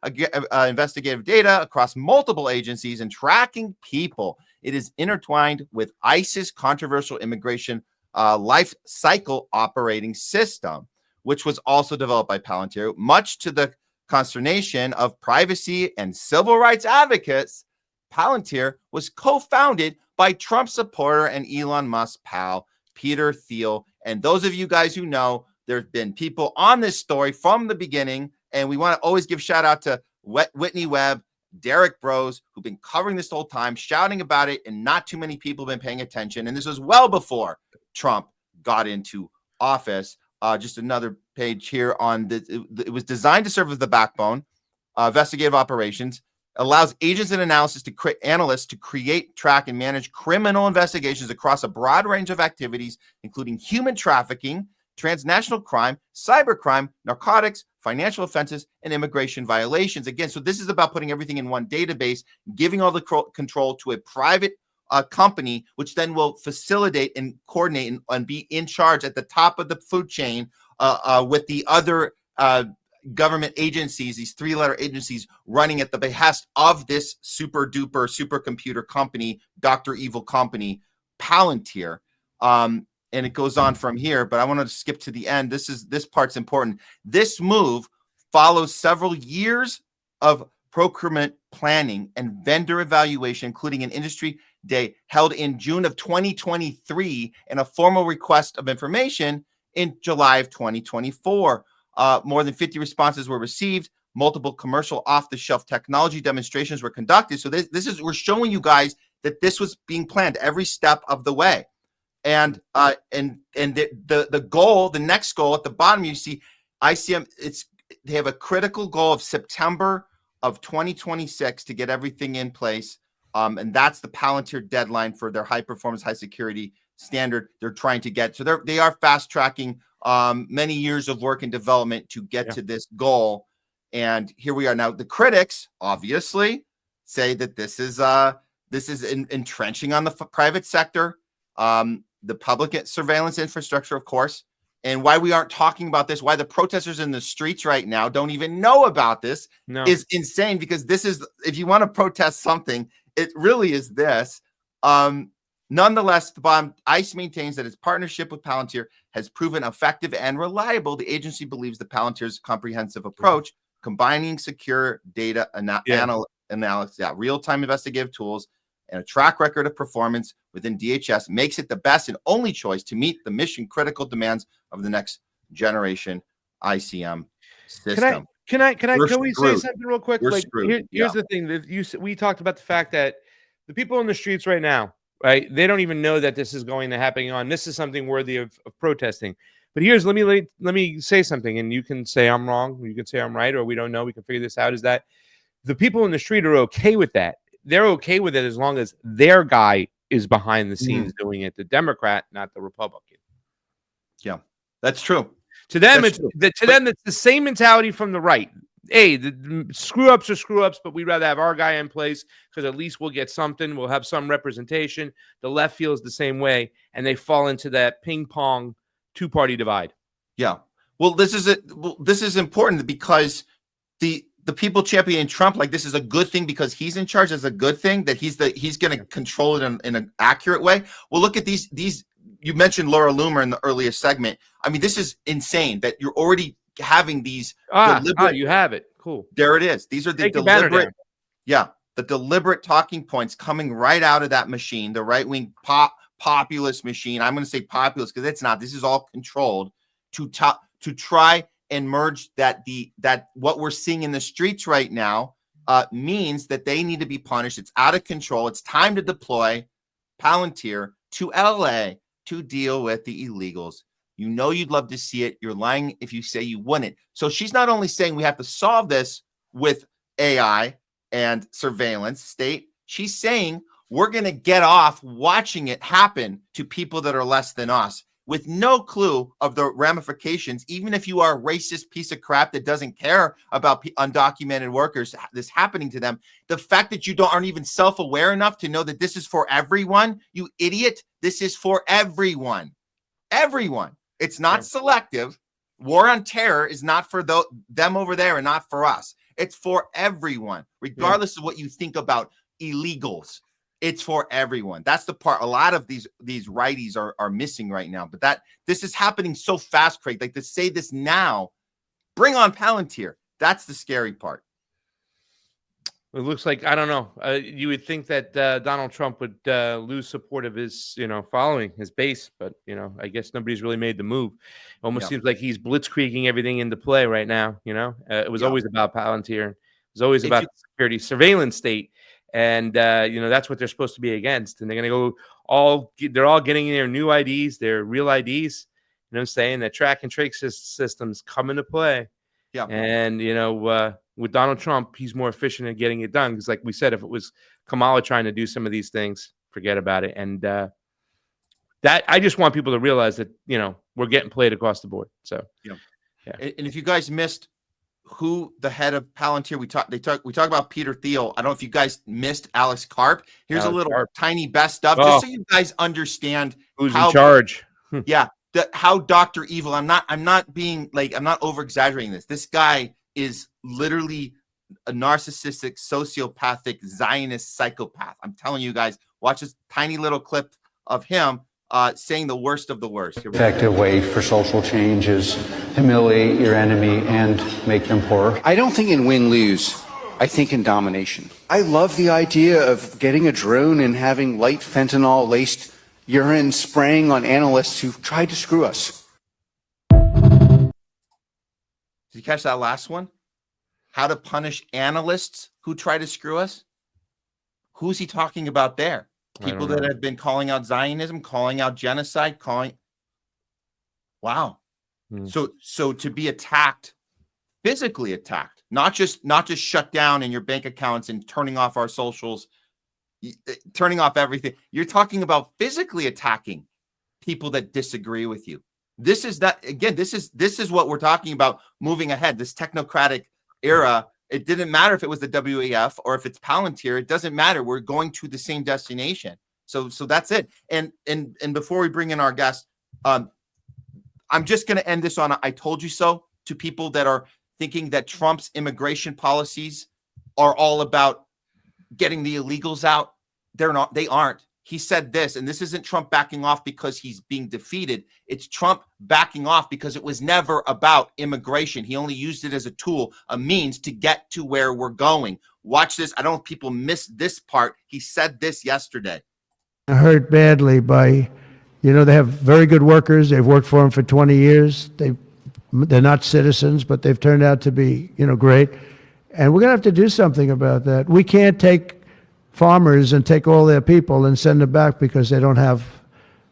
data across multiple agencies, and tracking people. It is intertwined with ICE's controversial immigration life cycle operating system, which was also developed by Palantir, much to the consternation of privacy and civil rights advocates. Palantir was co-founded by Trump supporter and Elon Musk pal, Peter Thiel. And those of you guys who know, there's been people on this story from the beginning, and we want to always give shout out to Whitney Webb, Derek Bros, who've been covering this whole time, shouting about it, and not too many people have been paying attention. And this was well before Trump got into office. Just another page here on it was designed to serve as the backbone. Investigative operations allows agents and analysts to create, track, and manage criminal investigations across a broad range of activities, including human trafficking, transnational crime, cybercrime, narcotics, financial offenses, and immigration violations. Again, so this is about putting everything in one database, giving all the control to a private company, which then will facilitate and coordinate and be in charge at the top of the food chain with the other government agencies, these three-letter agencies running at the behest of this super duper supercomputer company, Dr. Evil company, Palantir. And it goes on from here, but I want to skip to the end. This part's important. This move follows several years of procurement planning and vendor evaluation, including an industry day held in June of 2023 and a formal request of information in July of 2024. More than 50 responses were received. Multiple commercial off-the-shelf technology demonstrations were conducted. So we're showing you guys that this was being planned every step of the way. And the goal, the next goal at the bottom, you see ICM. They have a critical goal of September of 2026 to get everything in place. And that's the Palantir deadline for their high performance, high security standard they're trying to get. So they are fast tracking many years of work and development to get to this goal. And here we are now. The critics obviously say that this is entrenching on the private sector, the public surveillance infrastructure, of course. And why we aren't talking about this, why the protesters in the streets right now don't even know about this is insane, because this is, if you want to protest something, it really is this. Nonetheless, the bottom, ICE maintains that its partnership with Palantir has proven effective and reliable. The agency believes that Palantir's comprehensive approach, combining secure data analysis, real-time investigative tools, and a track record of performance within DHS makes it the best and only choice to meet the mission-critical demands of the next generation ICM system. Can we say something real quick? We're Like, screwed. here's the thing that we talked about the fact that the people in the streets right now, right? They don't even know that this is going to happen on. This is something worthy of protesting. But let me say something, and you can say I'm wrong, you can say I'm right, or we don't know. We can figure this out. Is that the people in the street are okay with that? They're okay with it as long as their guy is behind the scenes doing it. The Democrat, not the Republican. Yeah, that's true. To them, it's the same mentality from the right. Hey, the screw ups are screw ups, but we'd rather have our guy in place because at least we'll get something. We'll have some representation. The left feels the same way, and they fall into that ping pong two-party divide. Yeah. Well, this is important because the people championing Trump, like, this is a good thing because he's in charge. Is a good thing that he's going to control it in an accurate way. Well, look at these. You mentioned Laura Loomer in the earlier segment. I mean, this is insane that you're already having these deliberate. You have it. Cool. There it is. These are the deliberate. Yeah, the deliberate talking points coming right out of that machine, the right-wing populist machine. I'm going to say populist because it's not. This is all controlled to try and merge that what we're seeing in the streets right now means that they need to be punished. It's out of control. It's time to deploy Palantir to LA to deal with the illegals. You know you'd love to see it. You're lying if you say you wouldn't. So she's not only saying we have to solve this with AI and surveillance state, she's saying we're going to get off watching it happen to people that are less than us with no clue of the ramifications. Even if you are a racist piece of crap that doesn't care about undocumented workers, this happening to them, the fact that you aren't even self-aware enough to know that this is for everyone, you idiot, this is for everyone. Everyone. It's not selective. War on terror is not for them over there and not for us. It's for everyone, regardless of what you think about illegals. It's for everyone. That's the part a lot of these righties are missing right now. But this is happening so fast, Craig. Like, to say this now, bring on Palantir. That's the scary part. It looks like, I don't know. You would think that Donald Trump would lose support of his, following, his base. But, I guess nobody's really made the move. It almost seems like he's blitzkrieging everything into play right now. It was always about Palantir. It was always about the security surveillance state. And, that's what they're supposed to be against. And they're going to go they're all getting their new IDs, their real IDs. You know what I'm saying? That track and trace systems come into play. Yeah. And, with Donald Trump, he's more efficient at getting it done. Because like we said, if it was Kamala trying to do some of these things, forget about it. And that I just want people to realize that, we're getting played across the board. So, yeah. And if you guys missed who the head of Palantir, we talk about Peter Thiel. I don't know if you guys missed Alex Karp. Here's a little tiny best stuff, just so you guys understand who's in charge. Yeah, how Dr. Evil. I'm not over exaggerating this. This guy is literally a narcissistic, sociopathic, Zionist psychopath. I'm telling you guys, watch this tiny little clip of him saying the worst of the worst. Effective way for social change is humiliate your enemy and make them poorer. I don't think in win-lose. I think in domination. I love the idea of getting a drone and having light fentanyl-laced urine spraying on analysts who tried to screw us. Did you catch that last one? How to punish analysts who try to screw us? Who's he talking about there? People that have been calling out Zionism, calling out genocide, wow. So to be attacked, physically attacked, not just shut down in your bank accounts and turning off our socials, turning off everything. You're talking about physically attacking people that disagree with you. This is what we're talking about moving ahead, this technocratic era. It didn't matter if it was the WEF or if it's Palantir. It doesn't matter. We're going to the same destination. So that's it. And before we bring in our guest, I'm just going to end this on I told you so to people that are thinking that Trump's immigration policies are all about getting the illegals out. They're not. They aren't. He said this, and this isn't Trump backing off because he's being defeated. It's Trump backing off because it was never about immigration. He only used it as a tool, a means to get to where we're going. Watch this. I don't know if people missed this part. He said this yesterday. Hurt badly by, they have very good workers. They've worked for him for 20 years. They They're not citizens, but they've turned out to be, great. And we're going to have to do something about that. We can't take farmers and take all their people and send them back because they don't have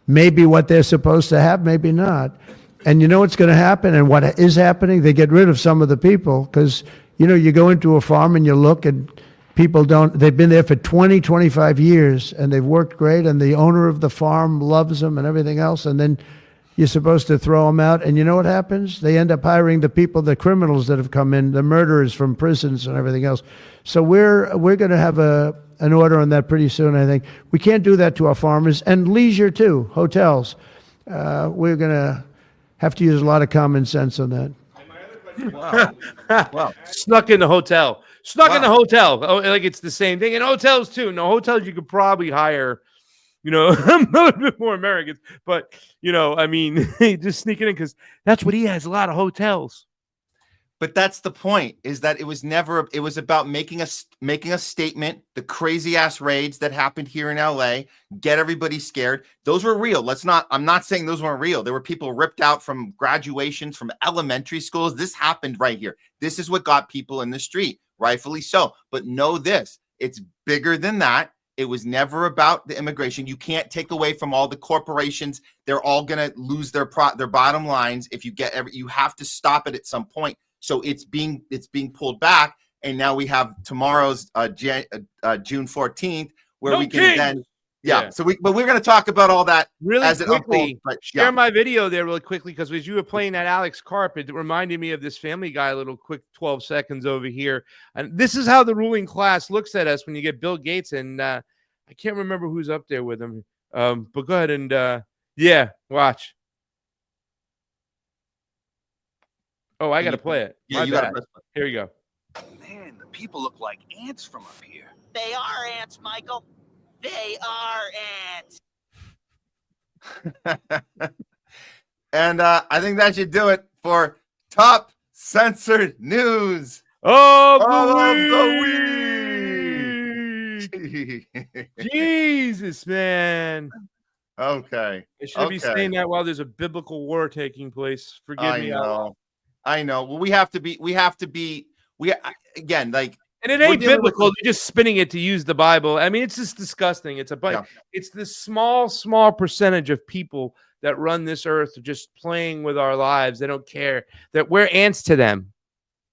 maybe what they're supposed to have, maybe not. And you know what's going to happen and what is happening? They get rid of some of the people because, you go into a farm and you look and people they've been there for 20, 25 years and they've worked great and the owner of the farm loves them and everything else. And then you're supposed to throw them out. And you know what happens? They end up hiring the people, the criminals that have come in, the murderers from prisons and everything else. So we're going to have an order on that pretty soon, I think. We can't do that to our farmers and leisure too, hotels. We're going to have to use a lot of common sense on that. Wow. Snuck in the hotel. In the hotel. Oh, like it's the same thing. And hotels too. No, hotels you could probably hire, a little bit more Americans. But, just sneaking in because that's what he has, a lot of hotels. But that's the point, is that it was about making a statement. The crazy ass raids that happened here in LA, get everybody scared. Those were real. I'm not saying those weren't real. There were people ripped out from graduations from elementary schools. This happened right here. This is what got people in the street, rightfully so. But know this, it's bigger than that. It was never about the immigration. You can't take away from all the corporations. They're all going to lose their bottom lines. If you you have to stop it at some point. So it's being pulled back, and now we have tomorrow's June 14th, where we can then So but we're going to talk about all that really as quickly. It unfolds, but, share my video there really quickly because as you were playing that Alex Karp, it reminded me of this Family Guy. A little quick 12 seconds over here, and this is how the ruling class looks at us when you get Bill Gates and I can't remember who's up there with him. But go ahead and watch. Oh, I got to play it. Yeah, you got to press it. Here you go. Man, the people look like ants from up here. They are ants, Michael. They are ants. And I think that should do it for Top Censored News of the week. Jesus, man. Okay. I should be saying that while there's a biblical war taking place. Forgive me. I know. Well, we have to be again, like, and it ain't biblical. They're just spinning it to use the Bible. I mean, it's just disgusting. It's it's this small percentage of people that run this earth just playing with our lives. They don't care that we're ants to them.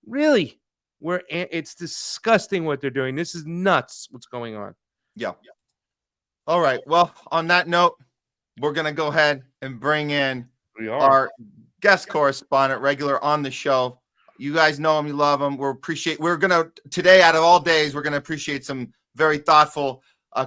Really, it's disgusting what they're doing. This is nuts. What's going on? Yeah. All right. Well, on that note, we're gonna go ahead and bring in our guest correspondent, regular on the show. You guys know him, you love him. Today, out of all days, we're gonna appreciate some very thoughtful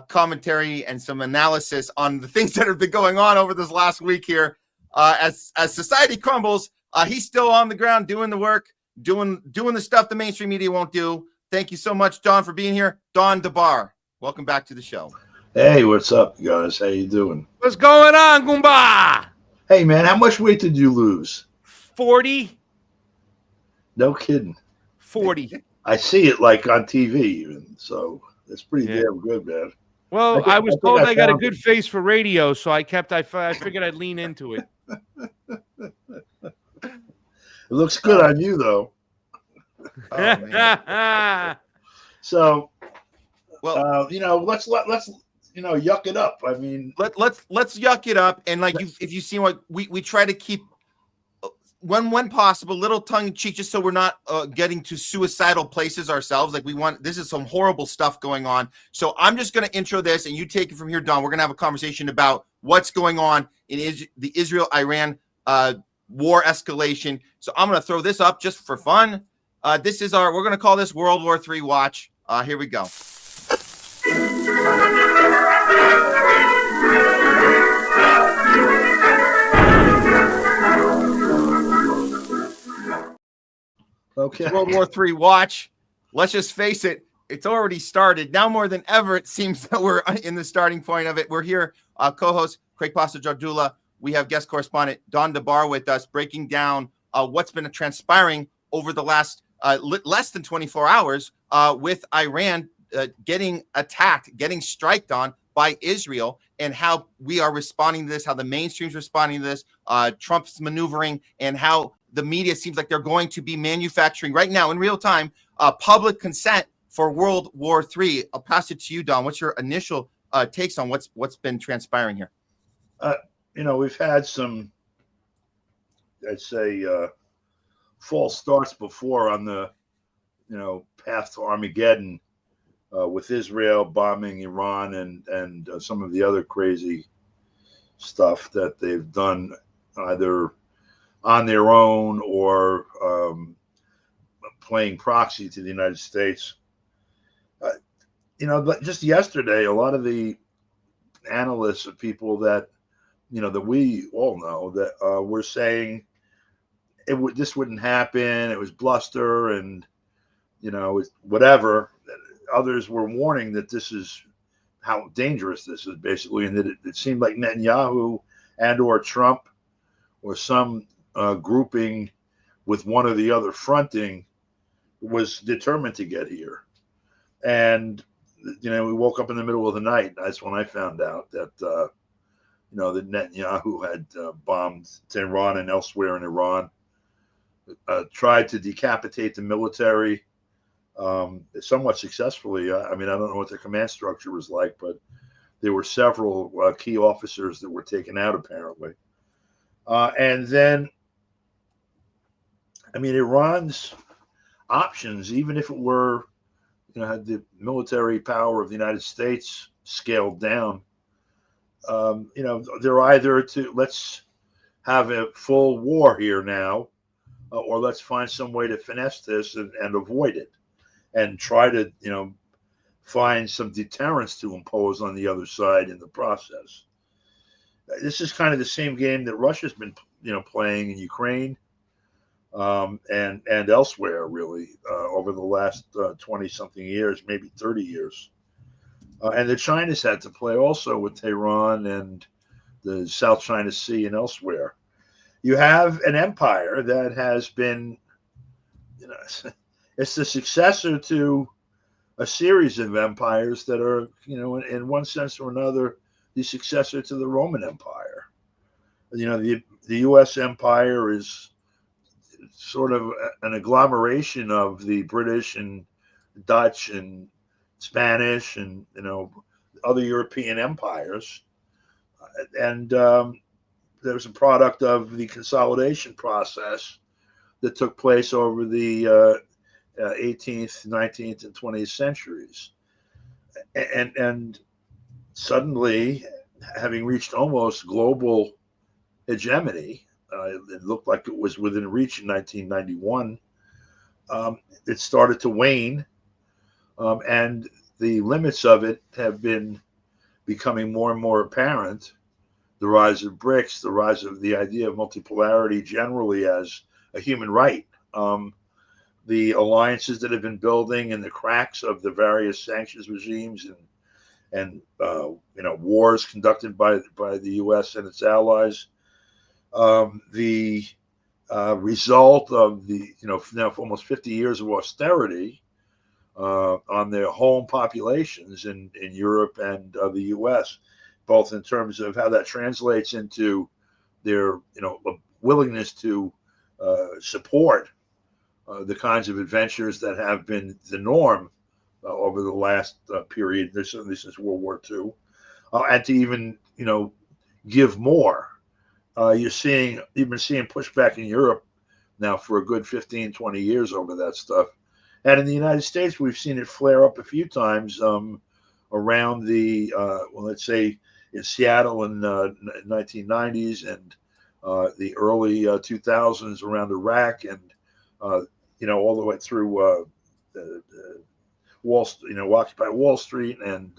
commentary and some analysis on the things that have been going on over this last week here. As society crumbles, he's still on the ground doing the work, doing the stuff the mainstream media won't do. Thank you so much, Don, for being here. Don DeBar, welcome back to the show. Hey, what's up, guys? How you doing? What's going on, Goomba? Hey, man, how much weight did you lose? 40. No kidding. 40. I see it like on TV, even, so it's pretty damn good, man. Well, I was told I got a good face for radio, so I figured I'd lean into it. It looks good on you, though. So, well, let's yuck it up. I mean, let's yuck it up, and like if you see what we try to keep when possible, little tongue in cheek, just so we're not getting to suicidal places ourselves. Like this is some horrible stuff going on. So I'm just going to intro this, and you take it from here, Don. We're going to have a conversation about what's going on in the Israel-Iran war escalation. So I'm going to throw this up just for fun. We're going to call this World War III Watch. Here we go. Okay. It's World War III Watch. Let's just face it, it's already started. Now more than ever, it seems that we're in the starting point of it. We're here, co-host Craig Pasta Jardula. We have guest correspondent Don DeBar with us, breaking down what's been transpiring over the last less than 24 hours with Iran getting attacked, getting striked on by Israel, and how we are responding to this, how the mainstream's responding to this, Trump's maneuvering, and how the media seems like they're going to be manufacturing right now in real time public consent for World War III. I'll pass it to you, Don. What's your initial takes on what's been transpiring here? We've had some, I'd say, false starts before on the, path to Armageddon with Israel bombing Iran and some of the other crazy stuff that they've done either on their own or playing proxy to the United States. Just yesterday, a lot of the analysts and people that, that we all know that were saying this wouldn't happen. It was bluster and, whatever. Others were warning that this is how dangerous this is, basically, and that it seemed like Netanyahu and or Trump or some grouping with one or the other fronting was determined to get here. And, we woke up in the middle of the night. That's when I found out that, that Netanyahu had bombed Tehran and elsewhere in Iran, tried to decapitate the military, somewhat successfully. I don't know what the command structure was like, but there were several key officers that were taken out, apparently. And then, Iran's options, even if it were, had the military power of the United States scaled down, they're either to let's have a full war here now, or let's find some way to finesse this and avoid it and try to, find some deterrence to impose on the other side in the process. This is kind of the same game that Russia's been, playing in Ukraine and elsewhere, really, over the last 20-something years, maybe 30 years. And the China's had to play also with Tehran and the South China Sea and elsewhere. You have an empire that has been, it's the successor to a series of empires that are, in one sense or another, the successor to the Roman Empire. The U.S. Empire is sort of an agglomeration of the British and Dutch and Spanish and, other European empires. And there's a product of the consolidation process that took place over the 18th, 19th, and 20th centuries. And suddenly, having reached almost global hegemony, it looked like it was within reach in 1991. It started to wane, and the limits of it have been becoming more and more apparent. The rise of BRICS, the rise of the idea of multipolarity generally as a human right, the alliances that have been building and the cracks of the various sanctions regimes and wars conducted by the U.S. and its allies. The result of the now for almost 50 years of austerity on their home populations in Europe and the U.S., both in terms of how that translates into their willingness to support the kinds of adventures that have been the norm over the last period, certainly since World War II, and to even give more. You've been seeing pushback in Europe now for a good 15, 20 years over that stuff. And in the United States, we've seen it flare up a few times around the, let's say in Seattle in the 1990s and the early 2000s around Iraq and, all the way through Occupy Wall Street and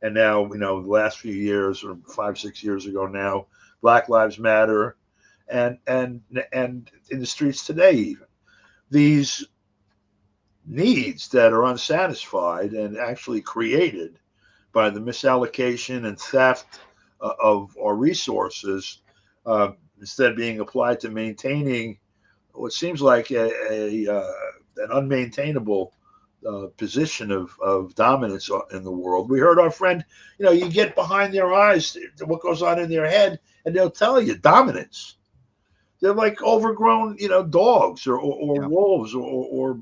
now, the last few years or 5-6 years ago now, Black Lives Matter, and in the streets today, even these needs that are unsatisfied and actually created by the misallocation and theft of our resources, instead of being applied to maintaining what seems like an unmaintainable position of dominance in the world. We heard our friend, you get behind their eyes, what goes on in their head, and they'll tell you dominance. They're like overgrown, dogs or wolves or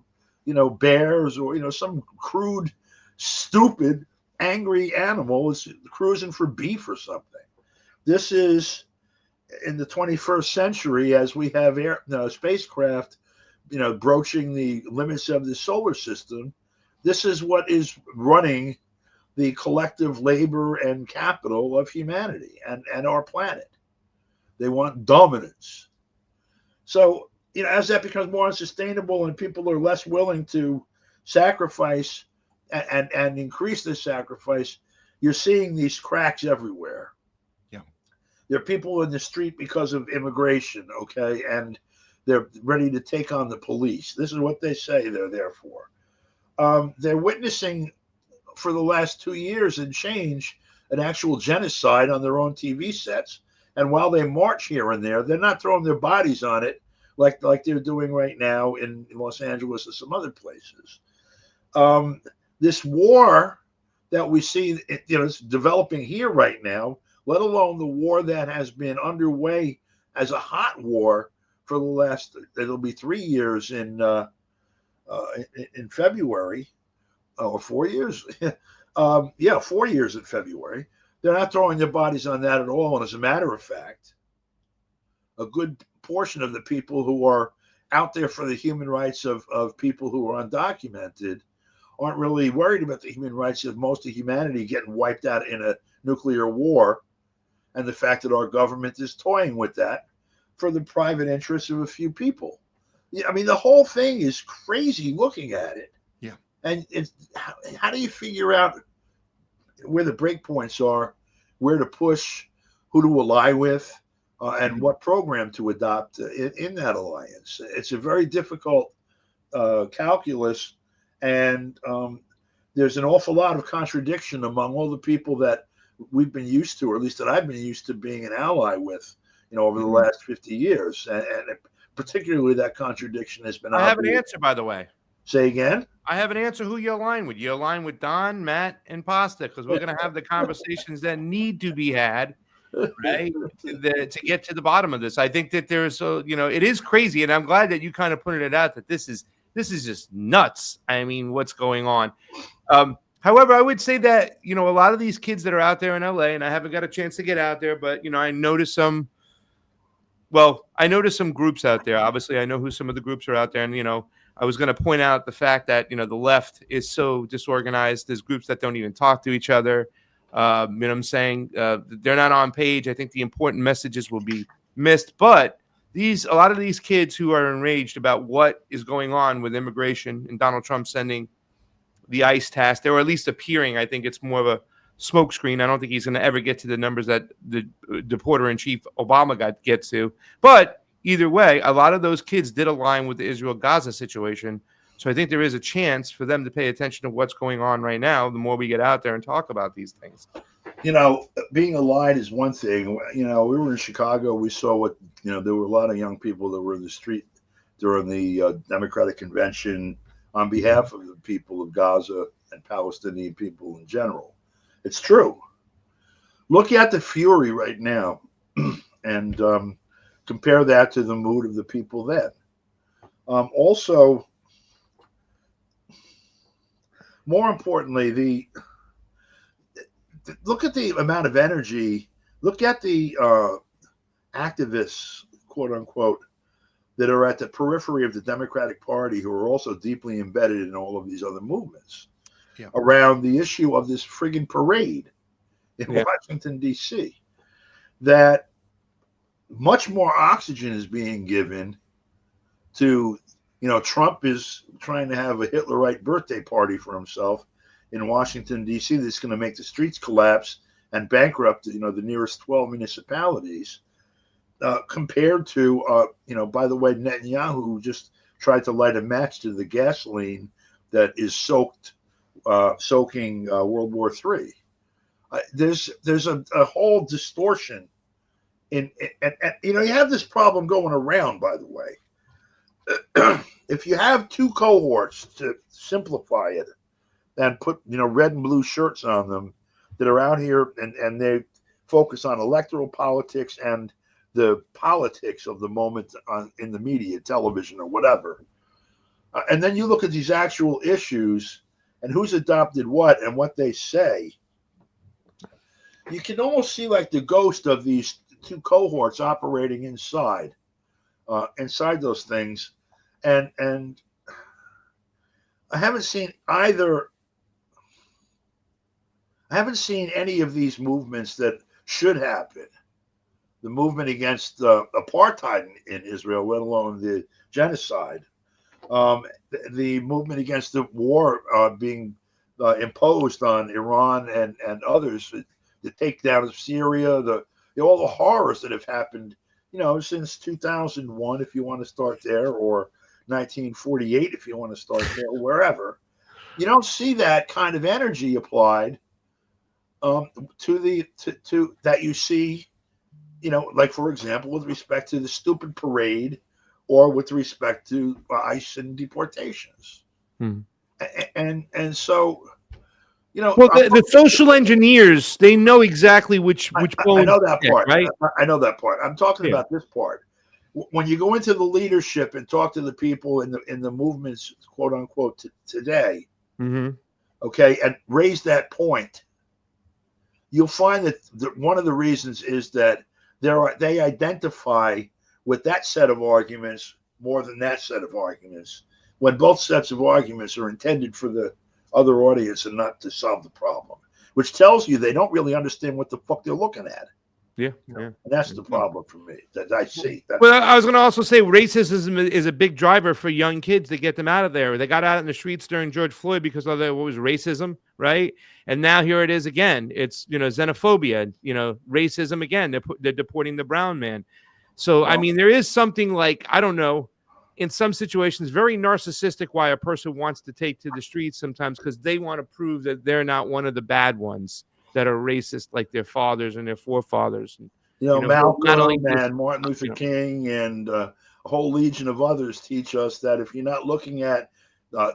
bears or some crude, stupid, angry animal is cruising for beef or something. This is in the 21st century, as we have spacecraft, broaching the limits of the solar system. This is what is running the collective labor and capital of humanity and our planet. They want dominance. So, as that becomes more unsustainable and people are less willing to sacrifice and increase the sacrifice, you're seeing these cracks everywhere. Yeah. There are people in the street because of immigration, okay? And they're ready to take on the police. This is what they say they're there for. They're witnessing for the last 2 years and change an actual genocide on their own TV sets. And while they march here and there, they're not throwing their bodies on it like they're doing right now in Los Angeles and some other places. This war that we see, it's developing here right now, let alone the war that has been underway as a hot war for the last, it'll be 3 years in February, or 4 years. 4 years in February. They're not throwing their bodies on that at all. And as a matter of fact, a good portion of the people who are out there for the human rights of people who are undocumented aren't really worried about the human rights of most of humanity getting wiped out in a nuclear war, and the fact that our government is toying with that for the private interests of a few people. Yeah, I mean, the whole thing is crazy looking at it. Yeah. And how do you figure out where the breakpoints are, where to push, who to ally with, and what program to adopt in that alliance? It's a very difficult calculus, and there's an awful lot of contradiction among all the people that we've been used to, or at least that I've been used to being an ally with, over the last 50 years. And particularly that contradiction has been. I have an answer, by the way. Say again? I have an answer who you align with. You align with Don, Matt, and Pasta, because we're going to have the conversations that need to be had, right, to get to the bottom of this. I think that there's it is crazy, and I'm glad that you kind of pointed it out that this is just nuts. I mean, what's going on? However, I would say that, a lot of these kids that are out there in LA, and I haven't got a chance to get out there, but, I noticed some groups out there. Obviously, I know who some of the groups are out there. And, I was going to point out the fact that, the left is so disorganized. There's groups that don't even talk to each other. What I'm saying? They're not on page. I think the important messages will be missed. But a lot of these kids who are enraged about what is going on with immigration and Donald Trump sending the ICE task, or at least appearing, I think it's more of a smokescreen. I don't think he's going to ever get to the numbers that the Deporter-in-Chief Obama gets to. But either way, a lot of those kids did align with the Israel-Gaza situation. So I think there is a chance for them to pay attention to what's going on right now the more we get out there and talk about these things. Being allied is one thing. We were in Chicago. We saw what, there were a lot of young people that were in the street during the Democratic convention on behalf of the people of Gaza and Palestinian people in general. It's true. Look at the fury right now and compare that to the mood of the people then. Also, more importantly, look at the amount of energy. Look at the activists, quote unquote, that are at the periphery of the Democratic Party who are also deeply embedded in all of these other movements around the issue of this friggin' parade in Washington, D.C. That much more oxygen is being given to, Trump is trying to have a Hitlerite birthday party for himself in Washington, D.C. that's going to make the streets collapse and bankrupt, the nearest 12 municipalities. Compared to, by the way, Netanyahu just tried to light a match to the gasoline that is soaking World War III. There's a whole distortion and you have this problem going around, by the way. If you have two cohorts, to simplify it, and put red and blue shirts on them that are out here and they focus on electoral politics and the politics of the moment in the media, television, or whatever. And then you look at these actual issues and who's adopted what and what they say. You can almost see like the ghost of these two cohorts operating inside those things. And I haven't seen any of these movements that should happen. The movement against apartheid in Israel, let alone the genocide. The movement against the war being imposed on Iran and others, the takedown of Syria, all the horrors that have happened, since 2001, if you want to start there, or 1948, if you want to start there, wherever. You don't see that kind of energy applied to that you see, like, for example, with respect to the stupid parade, or with respect to ICE and deportations. And so, well, the social engineers, they know exactly which I know that part, right? I know that part. I'm talking about this part. When you go into the leadership and talk to the people in the movements, quote unquote, today, okay, and raise that point, you'll find that one of the reasons is that they identify with that set of arguments more than that set of arguments, when both sets of arguments are intended for the other audience and not to solve the problem, which tells you they don't really understand what the fuck they're looking at. Yeah. And that's the problem for me that I see. Well, I was going to also say racism is a big driver for young kids to get them out of there. They got out in the streets during George Floyd because of what was racism, right? And now here it is again. It's, xenophobia, racism again. They're deporting the brown man. So, I mean, there is something like, I don't know, in some situations, very narcissistic why a person wants to take to the streets sometimes, because they want to prove that they're not one of the bad ones that are racist like their fathers and their forefathers. And, Malcolm and Martin Luther King and a whole legion of others teach us that if you're not looking at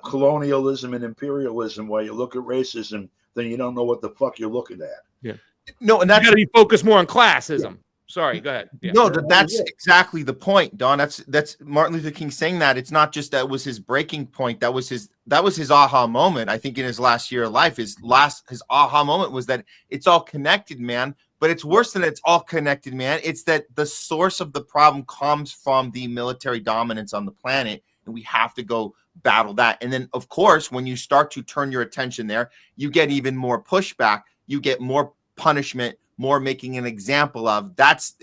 colonialism and imperialism while you look at racism, then you don't know what the fuck you're looking at. Yeah. No, and that's got to be focused more on classism. Yeah. Sorry, go ahead. Yeah. No, that's exactly the point, Don. That's Martin Luther King saying that. It's not just that was his breaking point. That was his aha moment. I think in his last year of life, his aha moment was that it's all connected, man. But it's worse than it's all connected, man. It's that the source of the problem comes from the military dominance on the planet, and we have to go battle that. And then, of course, when you start to turn your attention there, you get even more pushback. You get more punishment, more making an example of.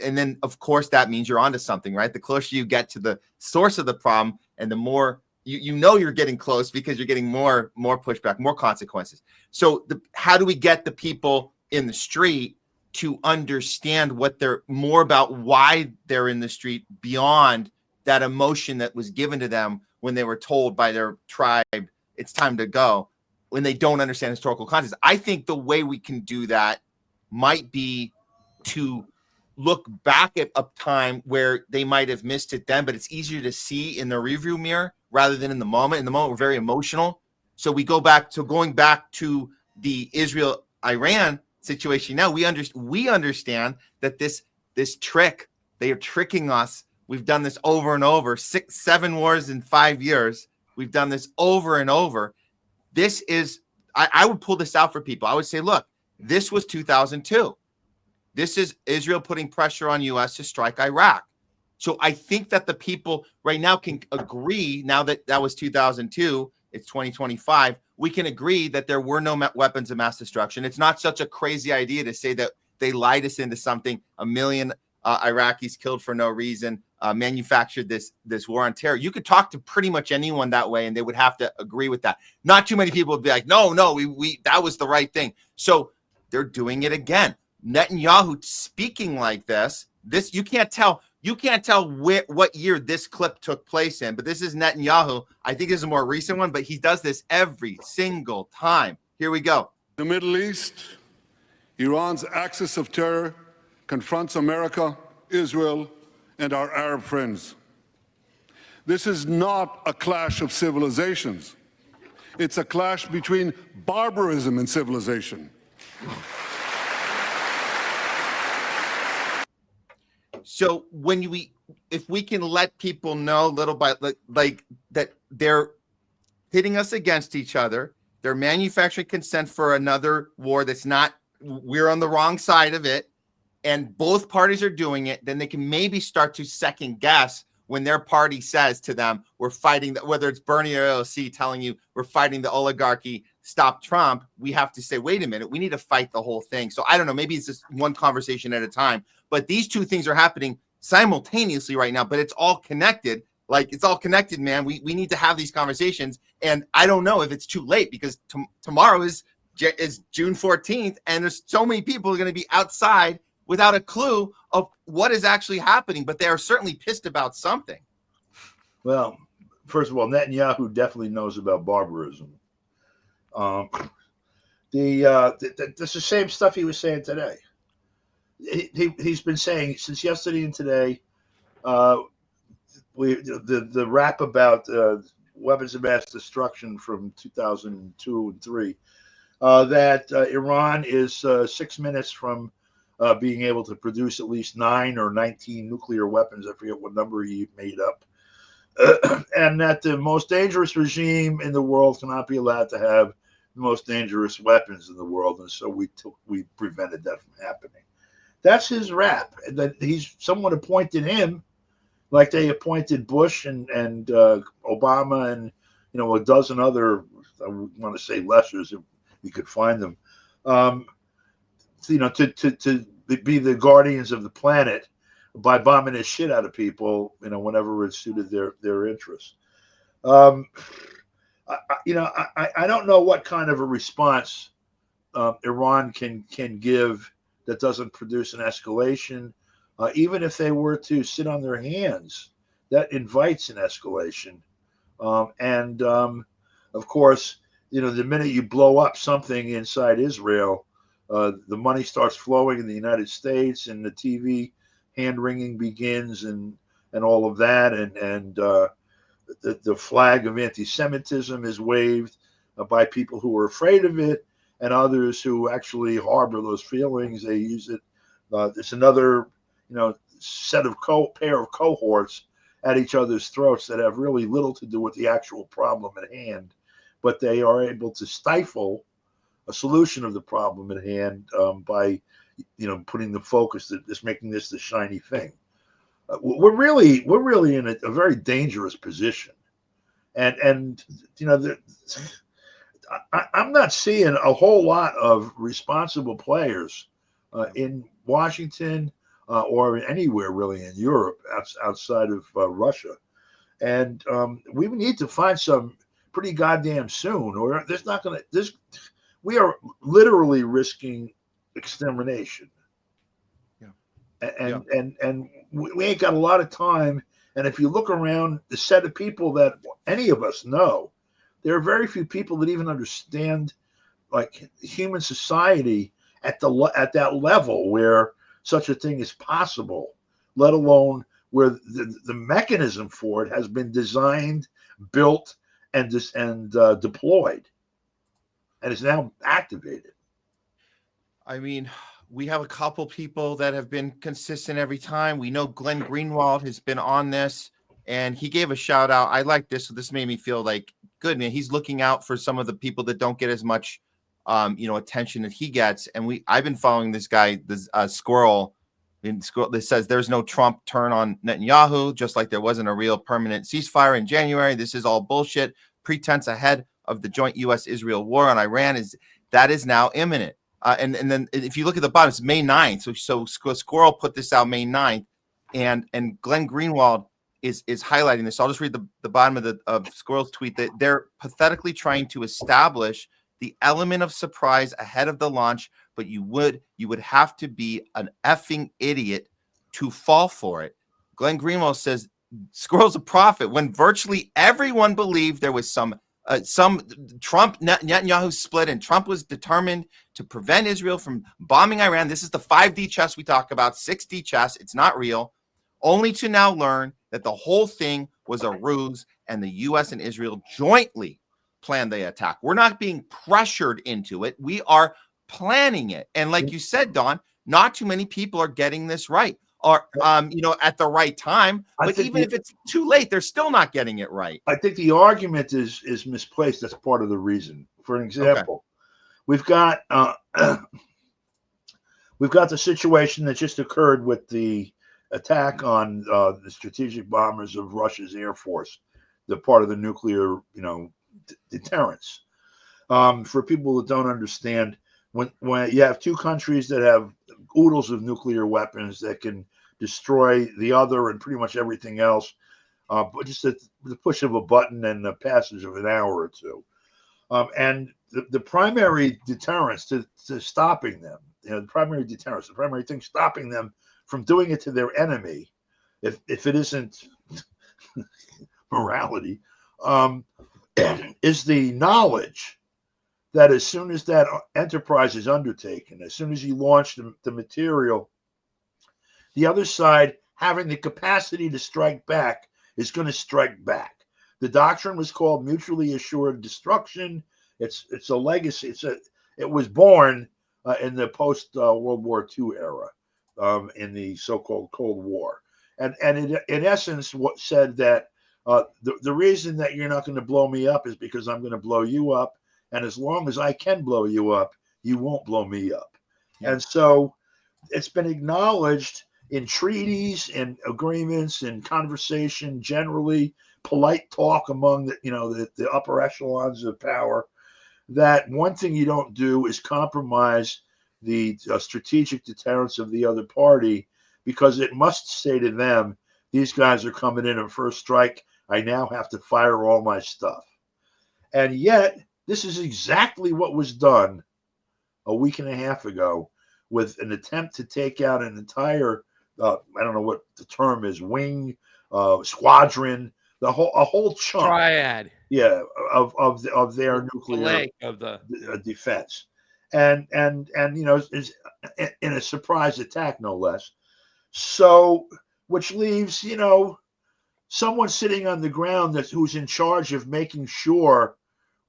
And then, of course, that means you're onto something, right? The closer you get to the source of the problem, and the more you're getting close, because you're getting more pushback, more consequences. So how do we get the people in the street to understand what they're more about, why they're in the street, beyond that emotion that was given to them when they were told by their tribe, it's time to go, when they don't understand historical context? I think the way we can do that might be to look back at a time where they might have missed it then, but it's easier to see in the rearview mirror rather than in the moment. In the moment, we're very emotional. So going back to the Israel-Iran situation now, we understand that this trick, they are tricking us. We've done this over and over, 6-7 wars in 5 years. We've done this over and over. This is, I would pull this out for people. I would say, look, this was 2002. This is Israel putting pressure on U.S. to strike Iraq. So I think that the people right now can agree, now that was 2002, it's 2025, we can agree that there were no weapons of mass destruction. It's not such a crazy idea to say that they lied us into something. 1 million Iraqis killed for no reason, manufactured this war on terror. You could talk to pretty much anyone that way, and they would have to agree with that. Not too many people would be like, no, we that was the right thing. So they're doing it again. Netanyahu speaking like this you can't tell what year this clip took place in, but this is Netanyahu. I think this is a more recent one, but he does this every single time. Here we go. The Middle East, Iran's axis of terror confronts America, Israel, and our Arab friends. This is not a clash of civilizations. It's a clash between barbarism and civilization. So if we can let people know little by like that they're hitting us against each other, they're manufacturing consent for another war that's not, we're on the wrong side of it, and both parties are doing it, then they can maybe start to second guess when their party says to them, we're fighting, whether it's Bernie or AOC telling you we're fighting the oligarchy, stop Trump, we have to say, wait a minute, we need to fight the whole thing. So I don't know, maybe it's just one conversation at a time, but these two things are happening simultaneously right now, but it's all connected. Like, it's all connected, man. We need to have these conversations. And I don't know if it's too late, because tomorrow is June 14th, and there's so many people who are going to be outside without a clue of what is actually happening, but they are certainly pissed about something. Well, first of all, Netanyahu definitely knows about barbarism. That's the same stuff he was saying today. He's been saying since yesterday and today, the rap about weapons of mass destruction from 2002 and 3, that Iran is 6 minutes from being able to produce at least 9 or 19 nuclear weapons. I forget what number he made up. And that the most dangerous regime in the world cannot be allowed to have the most dangerous weapons in the world. And so we prevented that from happening. That's his rap. That someone appointed him, like they appointed Bush and Obama and a dozen other, I want to say lessers if you could find them, to be the guardians of the planet by bombing the shit out of people, whenever it suited their interests. I don't know what kind of a response Iran can give that doesn't produce an escalation. Even if they were to sit on their hands, that invites an escalation. Of course, the minute you blow up something inside Israel, the money starts flowing in the United States, and the TV hand-wringing begins, and all of that, and the flag of anti-Semitism is waved by people who are afraid of it, and others who actually harbor those feelings. They use it. It's another, pair of cohorts at each other's throats that have really little to do with the actual problem at hand, but they are able to stifle a solution of the problem at hand by, putting the focus, just making this the shiny thing. We're really in a very dangerous position, and I'm not seeing a whole lot of responsible players in Washington or anywhere really in Europe outside of Russia, and we need to find some pretty goddamn soon, or there's not going to. We are literally risking extermination. Yeah. And we ain't got a lot of time. And if you look around the set of people that any of us know, there are very few people that even understand like human society at that level where such a thing is possible, let alone where the mechanism for it has been designed, built, and deployed, and is now activated. I mean, we have a couple people that have been consistent every time. We know Glenn Greenwald has been on this, and he gave a shout out. I like this, so this made me feel like good, man. He's looking out for some of the people that don't get as much, attention that he gets. And I've been following this guy, this Squirrel that says there's no Trump turn on Netanyahu, just like there wasn't a real permanent ceasefire in January. This is all bullshit. Pretense ahead of the joint U.S.-Israel war on Iran is now imminent. And then if you look at the bottom, it's May 9th. So Squirrel put this out May 9th, and Glenn Greenwald is highlighting this. So I'll just read the bottom of Squirrel's tweet that they're pathetically trying to establish the element of surprise ahead of the launch, but you would have to be an effing idiot to fall for it. Glenn Greenwald says Squirrel's a prophet when virtually everyone believed there was some Trump Netanyahu split, and Trump was determined to prevent Israel from bombing Iran. This is the 5D chess we talk about, 6D chess. It's not real. Only to now learn that the whole thing was a ruse, and the U.S. and Israel jointly planned the attack. We're not being pressured into it. We are planning it. And like you said, Don, not too many people are getting this right. or at the right time. But even if it's too late, they're still not getting it right. I think the argument is misplaced. That's part of the reason. For an example, we've got the situation that just occurred with the attack on the strategic bombers of Russia's Air Force, the part of the nuclear, deterrence. For people that don't understand, when you have two countries that have oodles of nuclear weapons that can destroy the other and pretty much everything else, but just the push of a button and the passage of an hour or two. And the primary deterrence to stopping them, the primary thing stopping them from doing it to their enemy, if it isn't morality, is the knowledge that as soon as that enterprise is undertaken, as soon as you launch the material, the other side, having the capacity to strike back, is going to strike back. The doctrine was called mutually assured destruction. It's a legacy. It was born in the post World War II era, in the so-called Cold War, and in essence, what said that the reason that you're not going to blow me up is because I'm going to blow you up, and as long as I can blow you up, you won't blow me up. And so it's been acknowledged in treaties and agreements and conversation, generally polite talk among the upper echelons of power, that one thing you don't do is compromise the strategic deterrence of the other party, because it must say to them, these guys are coming in first strike. I now have to fire all my stuff. And yet, this is exactly what was done a week and a half ago with an attempt to take out an entire, I don't know what the term is, wing, squadron, a whole chunk. Triad. Yeah, of their nuclear defense. And is in a surprise attack, no less. So, which leaves, someone sitting on the ground who's in charge of making sure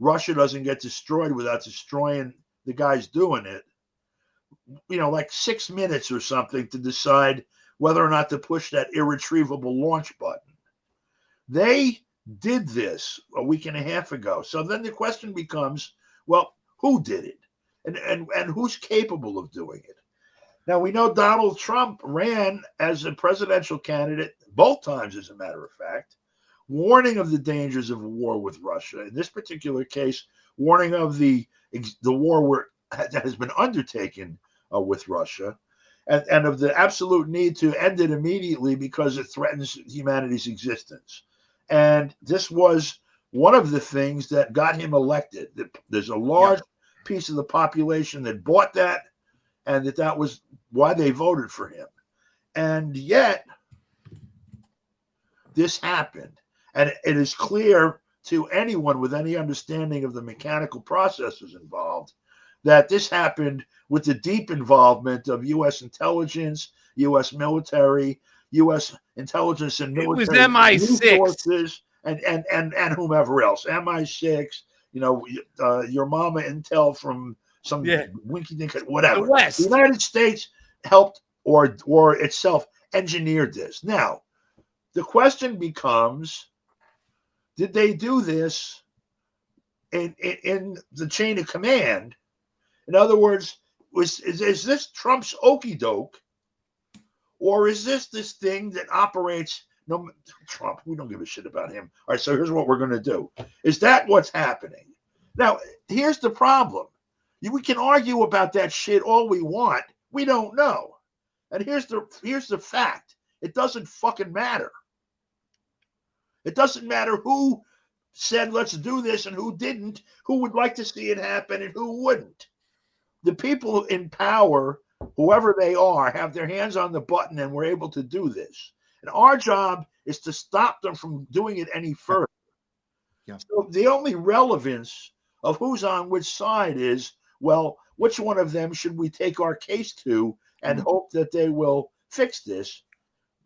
Russia doesn't get destroyed without destroying the guys doing it, like 6 minutes or something to decide whether or not to push that irretrievable launch button. They did this a week and a half ago. So then the question becomes, well, who did it? And who's capable of doing it? Now, we know Donald Trump ran as a presidential candidate both times, as a matter of fact, warning of the dangers of war with Russia. In this particular case, warning of the war that has been undertaken with Russia, and of the absolute need to end it immediately because it threatens humanity's existence. And this was one of the things that got him elected. There's a large piece of the population that bought that, and that was why they voted for him. And yet, this happened. And it is clear to anyone with any understanding of the mechanical processes involved that this happened with the deep involvement of U.S. intelligence, U.S. military, U.S. intelligence and military resources, and whomever else, MI6, your mama intel from some winky dink, whatever. The West. The United States helped or itself engineered this. Now, the question becomes, did they do this in the chain of command? In other words, is this Trump's okey doke, or is this thing that operates? No, Trump, we don't give a shit about him. All right, so here's what we're going to do. Is that what's happening? Now, here's the problem. We can argue about that shit all we want. We don't know. And here's the fact. It doesn't fucking matter. It doesn't matter who said, let's do this, and who didn't, who would like to see it happen and who wouldn't. The people in power, whoever they are, have their hands on the button and we're able to do this. And our job is to stop them from doing it any further. Yeah. So the only relevance of who's on which side is, well, which one of them should we take our case to and hope that they will fix this,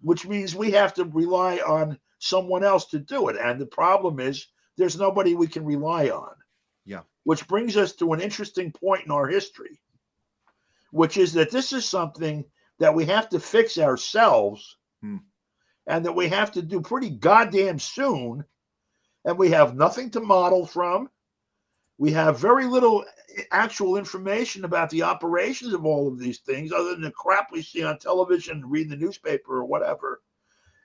which means we have to rely on someone else to do it. And the problem is there's nobody we can rely on. Yeah. Which brings us to an interesting point in our history, which is that this is something that we have to fix ourselves and that we have to do pretty goddamn soon. And we have nothing to model from. We have very little actual information about the operations of all of these things other than the crap we see on television, read the newspaper or whatever.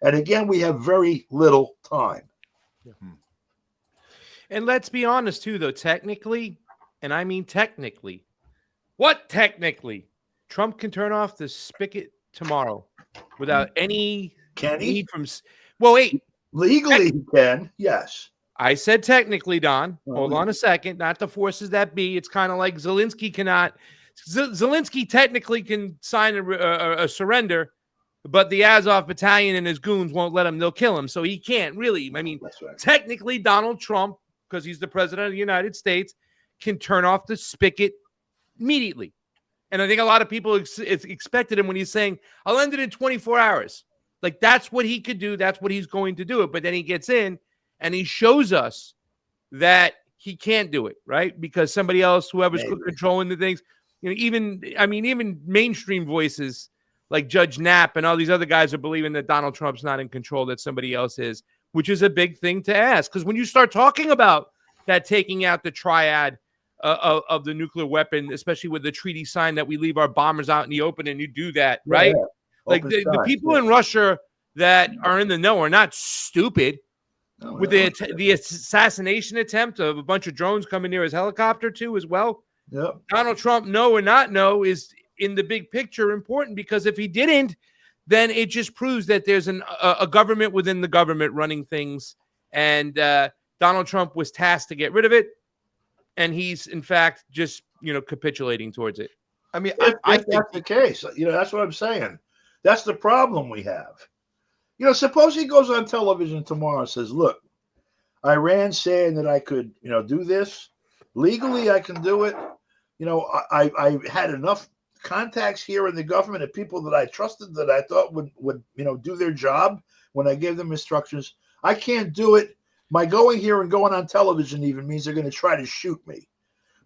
And again, we have very little time. And let's be honest, too, though, technically, and I mean technically, what technically? Trump can turn off the spigot tomorrow without any need from. Well, wait. Legally, he can, yes. I said technically, Don. Hold on a second. Not the forces that be. It's kind of like Zelensky cannot. Zelensky technically can sign a surrender, but the Azov battalion and his goons won't let him. They'll kill him. So he can't really. I mean, technically, Donald Trump, because he's the president of the United States, can turn off the spigot immediately. And I think a lot of people expected him when he's saying, I'll end it in 24 hours. Like, that's what he could do. That's what he's going to do it. But then he gets in and he shows us that he can't do it, right? Because somebody else, whoever's controlling the things, you know, even mainstream voices like Judge Knapp and all these other guys are believing that Donald Trump's not in control, that somebody else is, which is a big thing to ask. Because when you start talking about that taking out the triad of the nuclear weapon, especially with the treaty sign that we leave our bombers out in the open, and you do that, right? Yeah. Like the people in Russia that are in the know are not stupid. With the assassination attempt of a bunch of drones coming near his helicopter too, as well. Yep. Donald Trump, know or not know, is in the big picture important, because if he didn't, then it just proves that there's a government within the government running things, and Donald Trump was tasked to get rid of it, and he's in fact just capitulating towards it. I mean, I think that's the case. That's what I'm saying. That's the problem we have. Suppose he goes on television tomorrow and says, look, Iran's saying that I could, do this. Legally, I can do it. I had enough contacts here in the government of people that I trusted that I thought would do their job when I gave them instructions. I can't do it. My going here and going on television even means they're going to try to shoot me.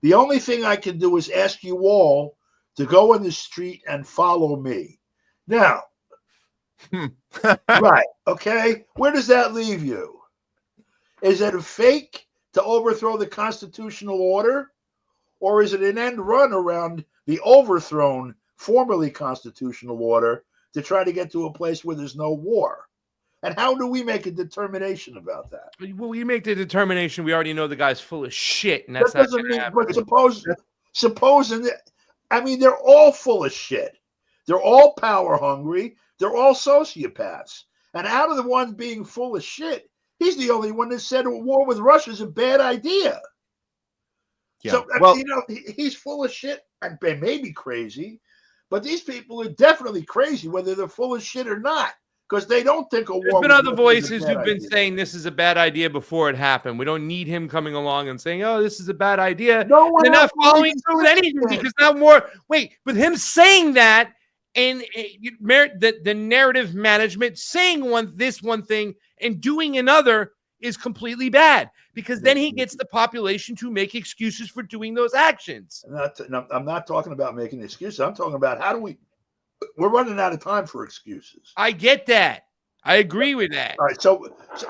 The only thing I can do is ask you all to go in the street and follow me. Now, right. Okay. Where does that leave you? Is it a fake to overthrow the constitutional order? Or is it an end run around the overthrown, formerly constitutional order to try to get to a place where there's no war? And how do we make a determination about that? Well, we make the determination. We already know the guy's full of shit, and that's that doesn't mean. But supposing, I mean, they're all full of shit. They're all power hungry. They're all sociopaths. And out of the ones being full of shit, he's the only one that said a war with Russia is a bad idea. Yeah. So, well, he's full of shit. And they may be crazy, but these people are definitely crazy, whether they're full of shit or not, because they don't think a war. There's been other voices who've been saying this is a bad idea before it happened. We don't need him coming along and saying, oh, this is a bad idea. No one. They're not following through with anything, because now more. Wait, but him saying that, and the narrative management saying this one thing and doing another is completely bad, because then he gets the population to make excuses for doing those actions. I'm not talking about making excuses. I'm talking about we're running out of time for excuses. I get that. I agree with that.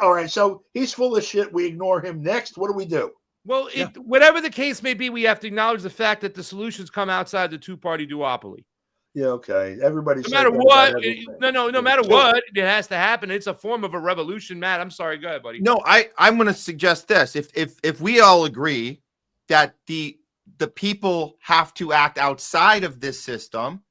All right. So he's full of shit. We ignore him. Next, what do we do? Well, whatever the case may be, we have to acknowledge the fact that the solutions come outside the two-party duopoly. Yeah, okay. Everybody. No matter what, no matter what, it has to happen. It's a form of a revolution, Matt. I'm sorry, go ahead, buddy. No, I'm going to suggest this. If we all agree that the people have to act outside of this system,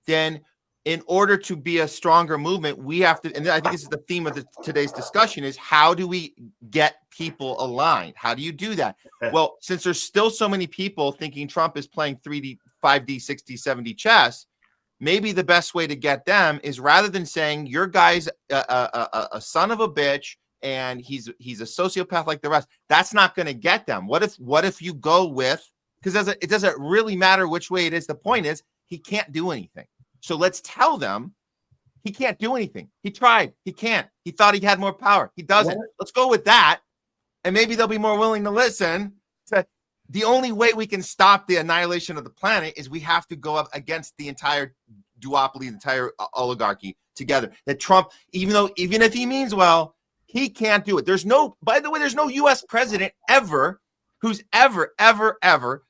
then in order to be a stronger movement, we have to. And I think this is the theme of today's discussion: is how do we get people aligned? How do you do that? Well, since there's still so many people thinking Trump is playing 3D, 5D, 6D, 7D chess. Maybe the best way to get them is, rather than saying your guy's a son of a bitch and he's a sociopath like the rest, that's not going to get them. What if you go with, because it doesn't really matter which way it is. The point is he can't do anything. So let's tell them he can't do anything. He tried. He can't. He thought he had more power. He doesn't. What? Let's go with that. And maybe they'll be more willing to listen. The only way we can stop the annihilation of the planet is we have to go up against the entire duopoly, the entire oligarchy together. That Trump, even if he means well, he can't do it. By the way, there's no U.S. president ever who's ever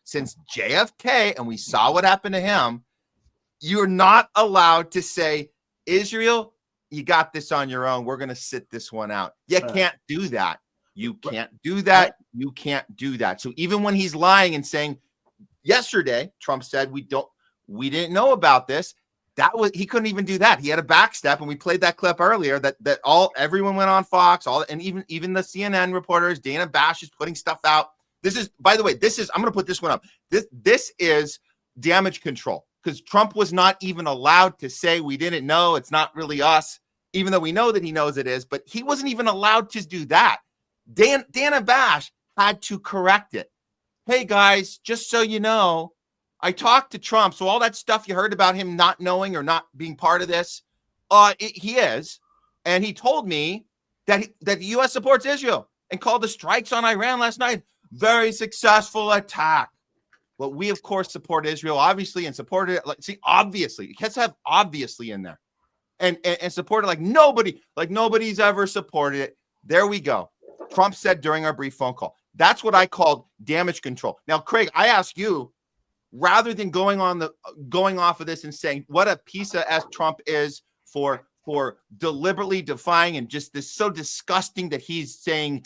since JFK, and we saw what happened to him. You're not allowed to say, Israel, you got this on your own. We're going to sit this one out. You can't do that. You can't do that. You can't do that. So even when he's lying and saying yesterday, Trump said we didn't know about this. He couldn't even do that. He had a backstep, and we played that clip earlier that everyone went on Fox, and even the CNN reporters, Dana Bash is putting stuff out. This is, by the way, I'm going to put this one up. This is damage control, because Trump was not even allowed to say we didn't know. It's not really us, even though we know that he knows it is, but he wasn't even allowed to do that. Dana Bash had to correct it. Hey guys, just so you know, I talked to Trump. So all that stuff you heard about him not knowing or not being part of this, he is. And he told me that the U.S. supports Israel and called the strikes on Iran last night very successful attack. Well, we, of course, support Israel, obviously, and supported it. Obviously. It has to have obviously in there. And support it like nobody's ever supported it. There we go. Trump said during our brief phone call. That's what I called damage control. Now, Craig, I ask you, rather than going off of this and saying what a piece of ass Trump is for deliberately defying and just this so disgusting that he's saying,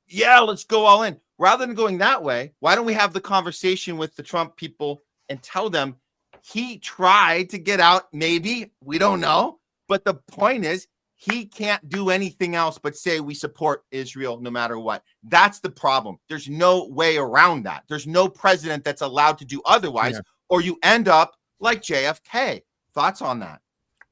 yeah, let's go all in. Rather than going that way, why don't we have the conversation with the Trump people and tell them he tried to get out? Maybe, we don't know. But the point is, he can't do anything else but say we support Israel no matter what. That's the problem. There's no way around that. There's no president that's allowed to do otherwise, or you end up like JFK. Thoughts on that?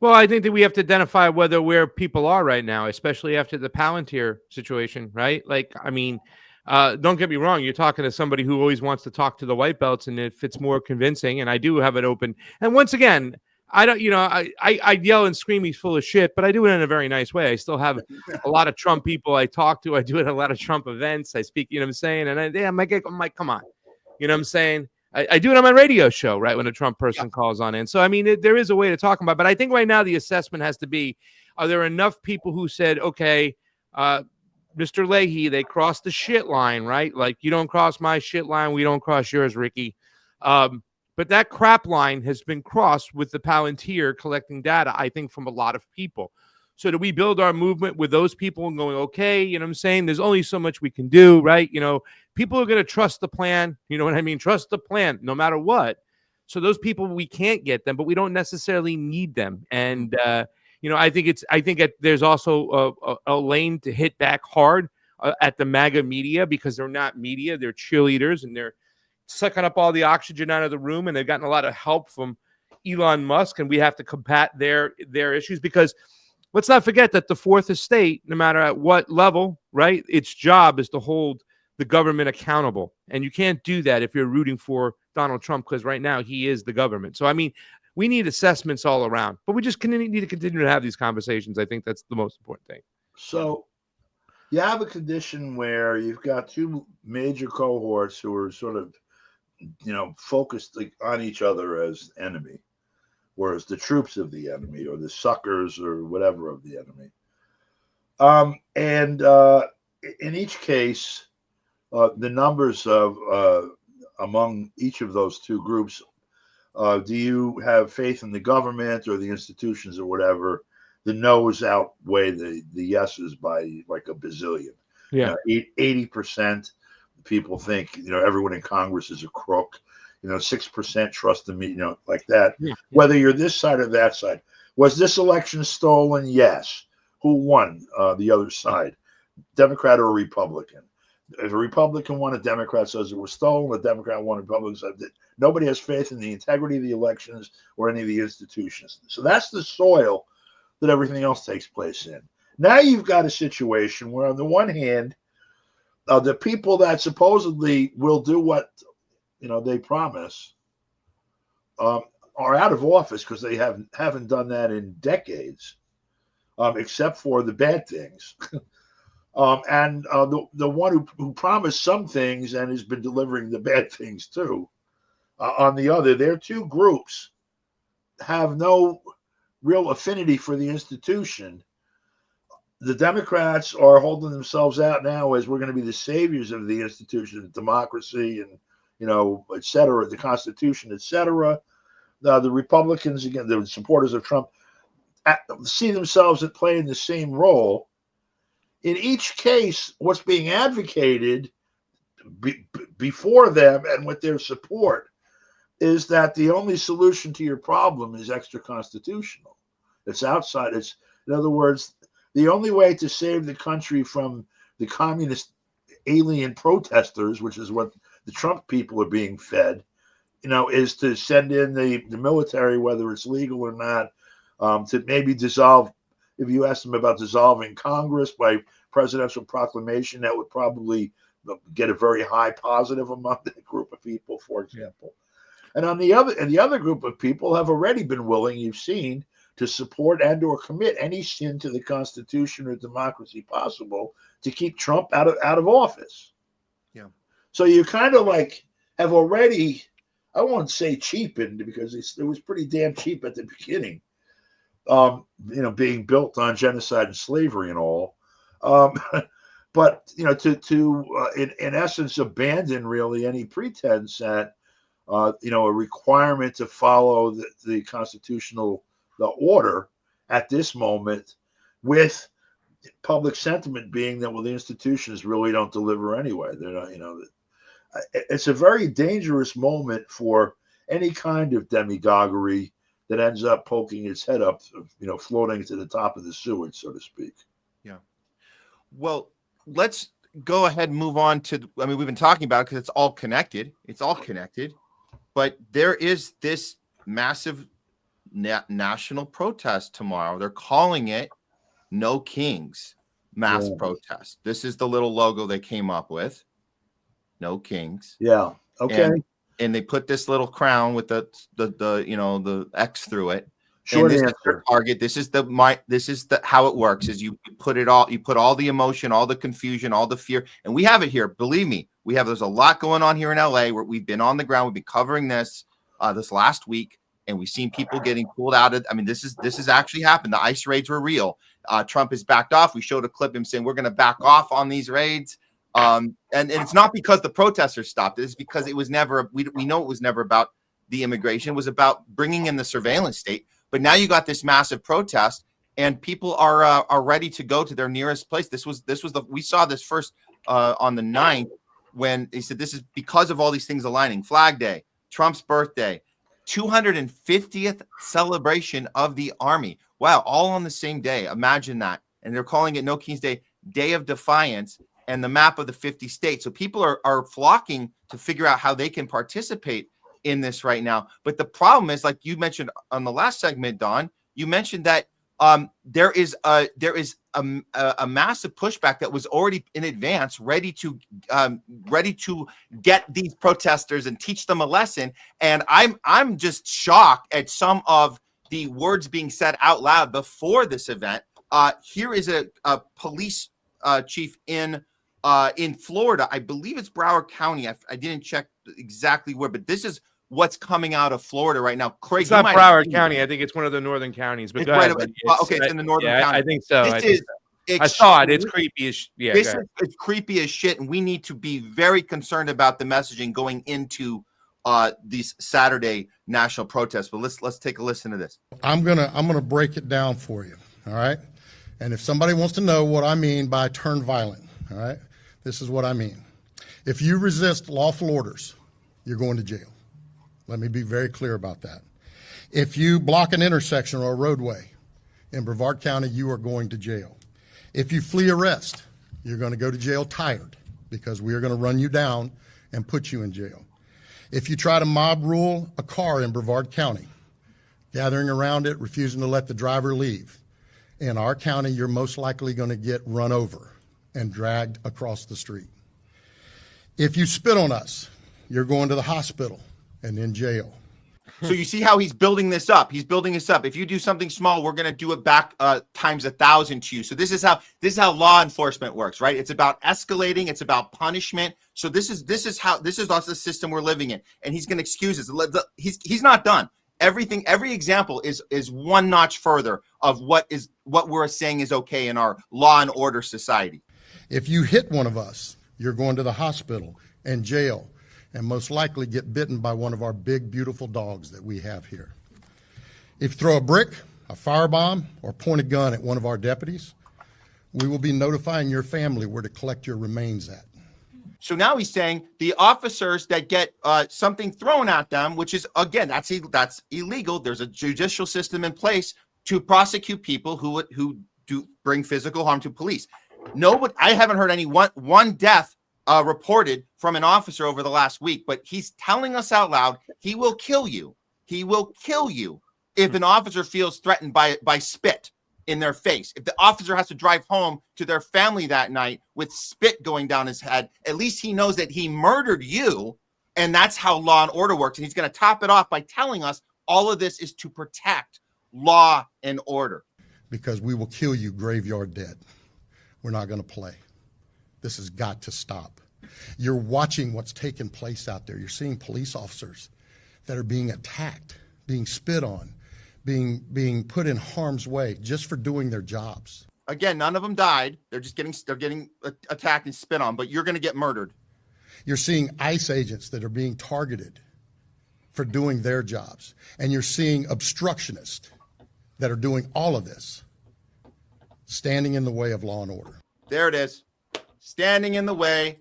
Well, I think that we have to identify where people are right now, especially after the Palantir situation, right? Like, I mean, don't get me wrong. You're talking to somebody who always wants to talk to the white belts, and if it's more convincing, and I do have it open. And once again, I don't, I yell and scream he's full of shit, but I do it in a very nice way. I still have a lot of Trump people I talk to. I do it at a lot of Trump events. I speak, you know what I'm saying? And I'm like, come on. You know what I'm saying? I do it on my radio show, right, when a Trump person calls on in. So, I mean, there is a way to talk about it. But I think right now the assessment has to be, are there enough people who said, okay, Mr. Leahy, they crossed the shit line, right? Like, you don't cross my shit line, we don't cross yours, Ricky. But that crap line has been crossed with the Palantir collecting data, I think, from a lot of people. So do we build our movement with those people and going, okay, you know what I'm saying? There's only so much we can do, right? You know, people are going to trust the plan. You know what I mean? Trust the plan no matter what. So those people, we can't get them, but we don't necessarily need them. And, I think there's also a lane to hit back hard at the MAGA media, because they're not media. They're cheerleaders, and they're sucking up all the oxygen out of the room, and they've gotten a lot of help from Elon Musk, and we have to combat their issues, because let's not forget that the fourth estate, no matter at what level, right, its job is to hold the government accountable. And you can't do that if you're rooting for Donald Trump, because right now he is the government. So, I mean, we need assessments all around, but we just need to continue to have these conversations. I think that's the most important thing. So you have a condition where you've got two major cohorts who are sort of, focused on each other as enemy, whereas the troops of the enemy, or the suckers, or whatever of the enemy. And in each case, the numbers of among each of those two groups, do you have faith in the government or the institutions or whatever? The no's outweigh the yeses by like a bazillion. Yeah, 80%. People think, everyone in Congress is a crook. 6% trust the media, like that. Yeah. Whether you're this side or that side. Was this election stolen? Yes. Who won the other side? Democrat or Republican? If a Republican won, a Democrat says it was stolen. A Democrat won, a Republican said that. Nobody has faith in the integrity of the elections or any of the institutions. So that's the soil that everything else takes place in. Now you've got a situation where, on the one hand, the people that supposedly will do what they promise are out of office because they haven't done that in decades, except for the bad things. And the one who promised some things and has been delivering the bad things too. On the other, there are two groups have no real affinity for the institution. The Democrats are holding themselves out now as we're going to be the saviors of the institution, of democracy, and et cetera, the Constitution, et cetera. The Republicans, again, the supporters of Trump, see themselves at playing the same role. In each case, what's being advocated before them and with their support is that the only solution to your problem is extra constitutional. It's outside. It's, in other words, the only way to save the country from the communist alien protesters, which is what the Trump people are being fed, is to send in the military, whether it's legal or not, to maybe dissolve. If you ask them about dissolving Congress by presidential proclamation, that would probably get a very high positive among that group of people, for example. And the other group of people have already been willing, you've seen, to support and or commit any sin to the Constitution or democracy possible to keep Trump out of office. Yeah. So you kind of like have already, I won't say cheapened, because it was pretty damn cheap at the beginning, being built on genocide and slavery and all. But to in essence abandon really any pretense at a requirement to follow the constitutional order at this moment, with public sentiment being that, well, the institutions really don't deliver anyway. They're not, it's a very dangerous moment for any kind of demagoguery that ends up poking its head up, floating to the top of the sewage, so to speak. Yeah. Well, let's go ahead and move on to, we've been talking about it because it's all connected. It's all connected. But there is this massive national protest tomorrow. They're calling it No Kings mass protest. This is the little logo they came up with. No Kings. Yeah. Okay. And they put this little crown with the X through it. Short and this answer. Is the target. This is the how it works is you put all the emotion, all the confusion, all the fear, and we have it here. Believe me, there's a lot going on here in LA where we've been on the ground. We've been covering this last week, and we've seen people getting pulled out of. This has actually happened. The ICE raids were real. Trump has backed off. We showed a clip him saying we're going to back off on these raids. And it's not because the protesters stopped. It's because it was never. We know it was never about the immigration. It was about bringing in the surveillance state. But now you got this massive protest, and people are ready to go to their nearest place. We saw this first on the 9th when they said this is because of all these things aligning. Flag Day, Trump's birthday, 250th celebration of the Army. Wow, all on the same day. Imagine that. And they're calling it No Kings Day, Day of Defiance, and the map of the 50 states. So people are flocking to figure out how they can participate in this right now. But the problem is, like you mentioned on the last segment, Don, you mentioned that there is a massive pushback that was already in advance ready to get these protesters and teach them a lesson. And I'm just shocked at some of the words being said out loud before this event. Here is a police chief in Florida. I believe it's Broward County. I didn't check exactly where, but this is what's coming out of Florida right now. Craig, it's not Broward County. I think it's one of the northern counties. But it's in the northern county. I think so. I saw it. It's creepy as shit. It's creepy as shit, and we need to be very concerned about the messaging going into these Saturday national protests. But let's take a listen to this. I'm gonna break it down for you. All right. And if somebody wants to know what I mean by turn violent, all right, this is what I mean. If you resist lawful orders, you're going to jail. Let me be very clear about that. If you block an intersection or a roadway in Brevard County, you are going to jail. If you flee arrest, you're going to go to jail tired, because we are going to run you down and put you in jail. If you try to mob rule a car in Brevard County, gathering around it, refusing to let the driver leave, in our county, you're most likely going to get run over and dragged across the street. If you spit on us, you're going to the hospital and in jail. So you see how he's building this up. He's building this up. If you do something small, we're going to do it back times 1,000 to you. So this is how law enforcement works, right? It's about escalating. It's about punishment. So this is also the system we're living in. And he's going to excuse us. He's not done. every example is one notch further of what we're saying is okay in our law and order society. If you hit one of us, you're going to the hospital and jail, and most likely get bitten by one of our big, beautiful dogs that we have here. If you throw a brick, a firebomb, or point a gun at one of our deputies, we will be notifying your family where to collect your remains at. So now he's saying the officers that get something thrown at them, which is, again, that's illegal. There's a judicial system in place to prosecute people who do bring physical harm to police. I haven't heard any one death reported from an officer over the last week, but he's telling us out loud, he will kill you. He will kill you if an officer feels threatened by spit in their face. If the officer has to drive home to their family that night with spit going down his head, at least he knows that he murdered you, and that's how law and order works. And he's going to top it off by telling us all of this is to protect law and order. Because we will kill you graveyard dead. We're not going to play. This has got to stop. You're watching what's taking place out there. You're seeing police officers that are being attacked, being spit on, being put in harm's way just for doing their jobs. Again, none of them died. They're getting attacked and spit on, but you're going to get murdered. You're seeing ICE agents that are being targeted for doing their jobs. And you're seeing obstructionists that are doing all of this, standing in the way of law and order. There it is. Standing in the way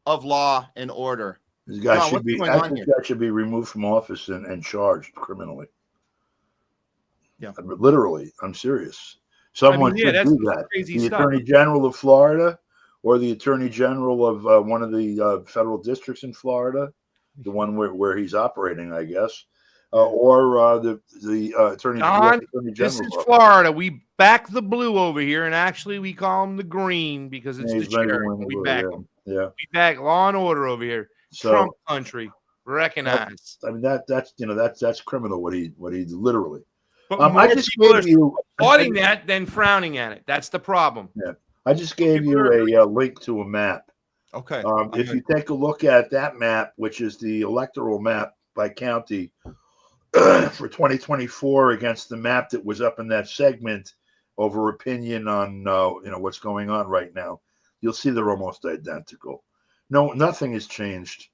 of law and order. This guy should be removed from office and charged criminally. Yeah, literally. I'm serious. Someone should do that. The Attorney General of Florida, or the Attorney General of one of the federal districts in Florida, the one where he's operating, I guess, or the Attorney General. This is Florida. We back the blue over here, and actually we call him the green because it's the sheriff. We back him. Yeah, we back law and order over here. So, Trump country, recognize. I mean that's criminal. What he literally. But more people are applauding that than frowning at it. That's the problem. Yeah, I just gave you a link to a map. Okay. If you take a look at that map, which is the electoral map by county for 2024 against the map that was up in that segment over opinion on what's going on right now, you'll see they're almost identical. No, nothing has changed.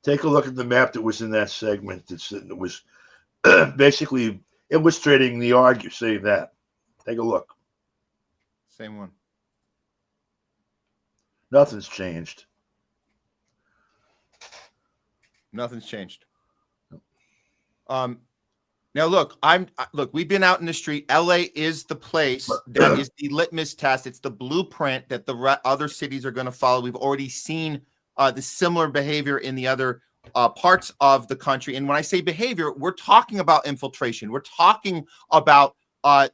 Take a look at the map that was in that segment. It was basically illustrating the argument. Say that. Take a look. Same one. Nothing's changed. Nothing's changed. Now look, we've been out in the street. LA is the place that is the litmus test. It's the blueprint that the other cities are going to follow. We've already seen the similar behavior in the other parts of the country. And when I say behavior, we're talking about infiltration. We're talking about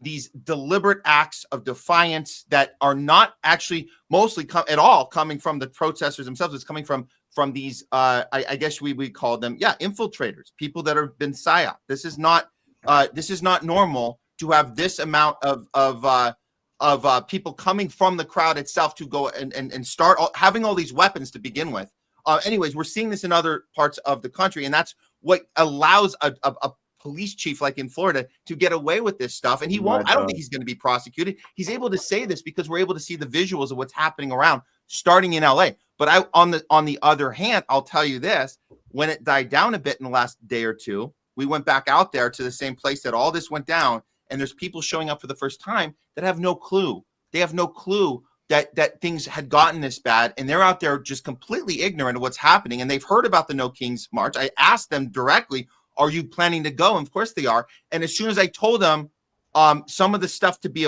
these deliberate acts of defiance that are not actually mostly coming from the protesters themselves. It's coming from these, I guess we call them, infiltrators, people that have been Psyop. This is not normal to have this amount of people coming from the crowd itself to go and start having all these weapons to begin with. Anyways, we're seeing this in other parts of the country, and that's what allows a police chief like in Florida to get away with this stuff. And he won't. I don't think he's going to be prosecuted. He's able to say this because we're able to see the visuals of what's happening around, starting in LA. But on the other hand, I'll tell you this: when it died down a bit in the last day or two, we went back out there to the same place that all this went down. And there's people showing up for the first time that have no clue. They have no clue that things had gotten this bad. And they're out there just completely ignorant of what's happening. And they've heard about the No Kings March. I asked them directly, are you planning to go? And of course they are. And as soon as I told them some of the stuff to be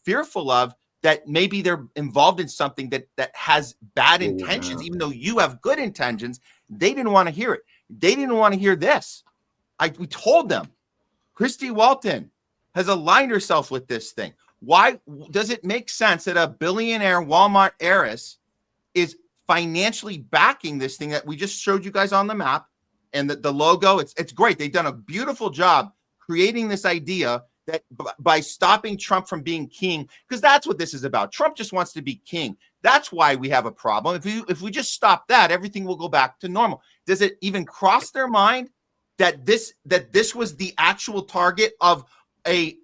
fearful of, that maybe they're involved in something that has bad intentions, even though you have good intentions, they didn't want to hear it. They didn't want to hear this. We told them. Christy Walton has aligned herself with this thing. Why does it make sense that a billionaire Walmart heiress is financially backing this thing that we just showed you guys on the map? And the logo, it's great. They've done a beautiful job creating this idea that by stopping Trump from being king, because that's what this is about. Trump just wants to be king. That's why we have a problem. If we just stop that, everything will go back to normal. Does it even cross their mind that this was the actual target of a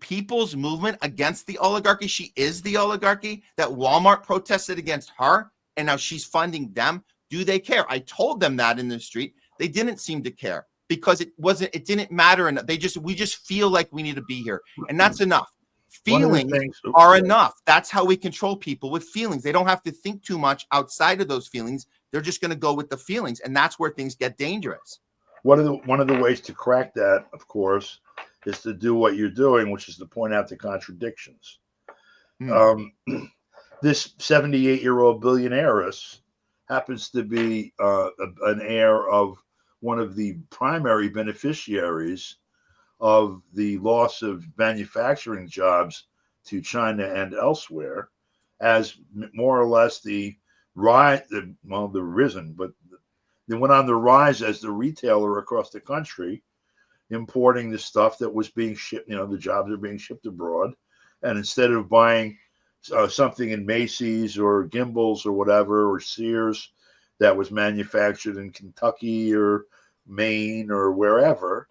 people's movement against the oligarchy? She is the oligarchy, that Walmart protested against her, and now she's funding them. Do they care? I told them that in the street. They didn't seem to care, because it didn't matter enough. We just feel like we need to be here, and that's enough. Feelings are enough. That's how we control people, with feelings. They don't have to think too much outside of those feelings. They're just going to go with the feelings, and that's where things get dangerous. One of the ways to crack that, of course, is to do what you're doing, which is to point out the contradictions. This 78-year-old billionairess happens to be an heir of one of the primary beneficiaries of the loss of manufacturing jobs to China and elsewhere, as more or less the risen, but they went on the rise as the retailer across the country, importing the stuff that was being shipped. The jobs are being shipped abroad, and instead of buying something in Macy's or Gimbel's or whatever, or Sears, that was manufactured in Kentucky or Maine or wherever,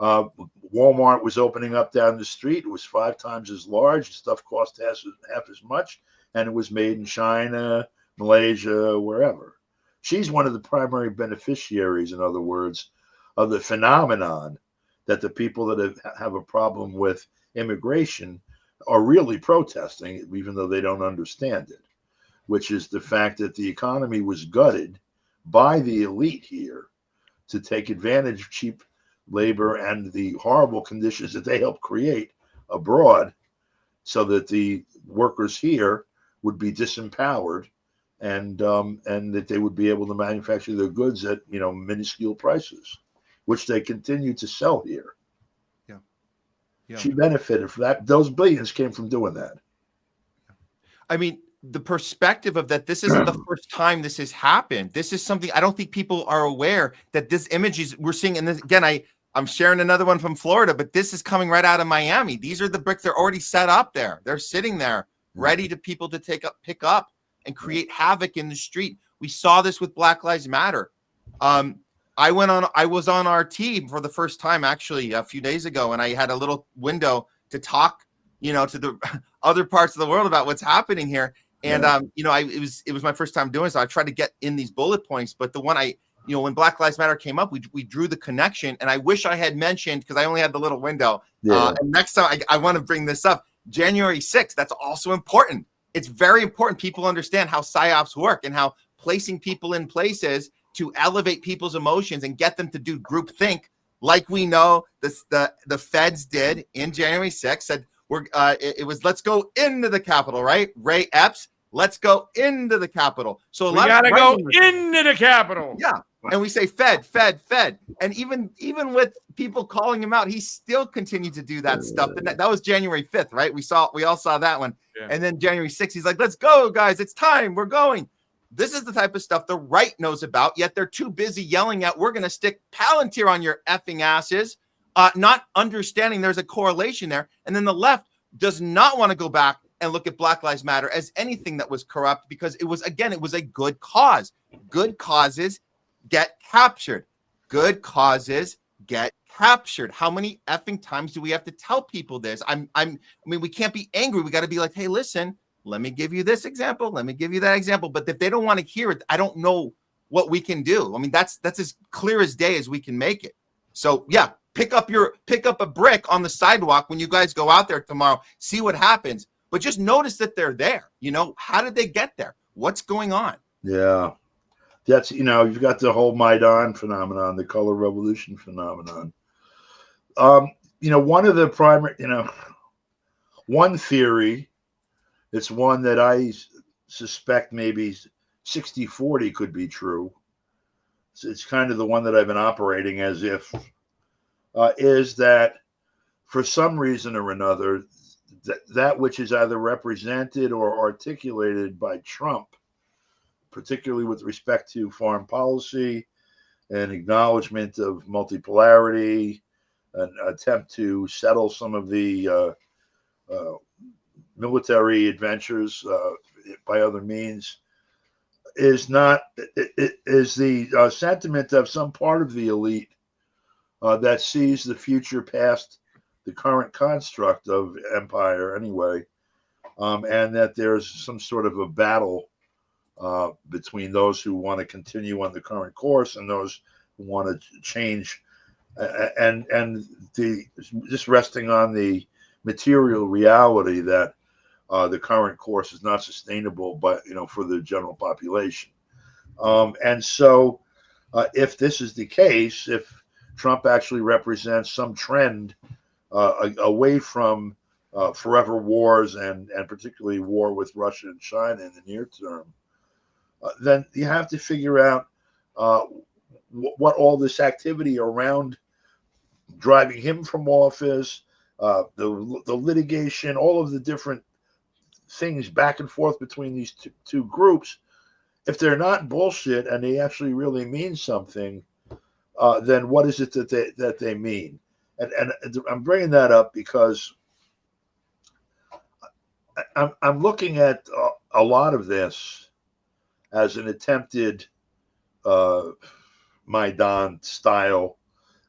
Walmart was opening up down the street. It was 5 times as large. The stuff cost half as much, and it was made in China, Malaysia, wherever. She's one of the primary beneficiaries, in other words, of the phenomenon that the people that have a problem with immigration are really protesting, even though they don't understand it, which is the fact that the economy was gutted by the elite here to take advantage of cheap labor and the horrible conditions that they helped create abroad, so that the workers here would be disempowered, and that they would be able to manufacture their goods at minuscule prices, which they continue to sell here. Yeah. She benefited from that. Those billions came from doing that. I mean, the perspective of that, this isn't the first time this has happened. This is something I don't think people are aware that this image we're seeing. And this, again, I'm sharing another one from Florida, but this is coming right out of Miami. These are the bricks. They're already set up there. They're sitting there ready to people to pick up and create havoc in the street. We saw this with Black Lives Matter. I was on RT for the first time, actually, a few days ago, and I had a little window to talk, to the other parts of the world about what's happening here. And, it was my first time doing it, so I tried to get in these bullet points. But the one when Black Lives Matter came up, we drew the connection, and I wish I had mentioned, because I only had the little window. And next time I want to bring this up, January 6th, that's also important. It's very important people understand how psyops work and how placing people in places to elevate people's emotions and get them to do groupthink, like we know the feds did in January 6th. Said it was let's go into the Capitol, right? Ray Epps, let's go into the Capitol. So we gotta go into the Capitol. Yeah, and we say Fed, and even with people calling him out, he still continued to do that stuff. And that was January 5th, right? We all saw that one. Yeah. And then January 6th, he's like, let's go, guys, it's time, we're going. This is the type of stuff the right knows about, yet they're too busy yelling at, we're going to stick Palantir on your effing asses, not understanding there's a correlation there. And then the left does not want to go back and look at Black Lives Matter as anything that was corrupt, because it was a good cause. Good causes get captured. Good causes get captured. How many effing times do we have to tell people this? I mean, we can't be angry. We got to be like, hey, listen, let me give you this example. Let me give you that example. But if they don't want to hear it, I don't know what we can do. I mean, that's as clear as day as we can make it. So yeah, pick up a brick on the sidewalk when you guys go out there tomorrow. See what happens. But just notice that they're there. How did they get there? What's going on? Yeah. That's, you've got the whole Maidan phenomenon, the color revolution phenomenon. One of the primary, one theory, it's one that I suspect maybe 60-40 could be true. So it's kind of the one that I've been operating as if, is that for some reason or another, that which is either represented or articulated by Trump, particularly with respect to foreign policy and acknowledgement of multipolarity, an attempt to settle some of the military adventures by other means is not is the sentiment of some part of the elite that sees the future past the current construct of empire anyway, and that there's some sort of a battle between those who want to continue on the current course and those who want to change, and the just resting on the material reality that the current course is not sustainable, but for the general population. And so, if this is the case, if Trump actually represents some trend away from forever wars and particularly war with Russia and China in the near term, then you have to figure out what all this activity around driving him from office, the litigation, all of the different things back and forth between these two groups, if they're not bullshit and they actually really mean something, then what is it that they mean? And I'm bringing that up because I'm looking at a lot of this as an attempted Maidan style,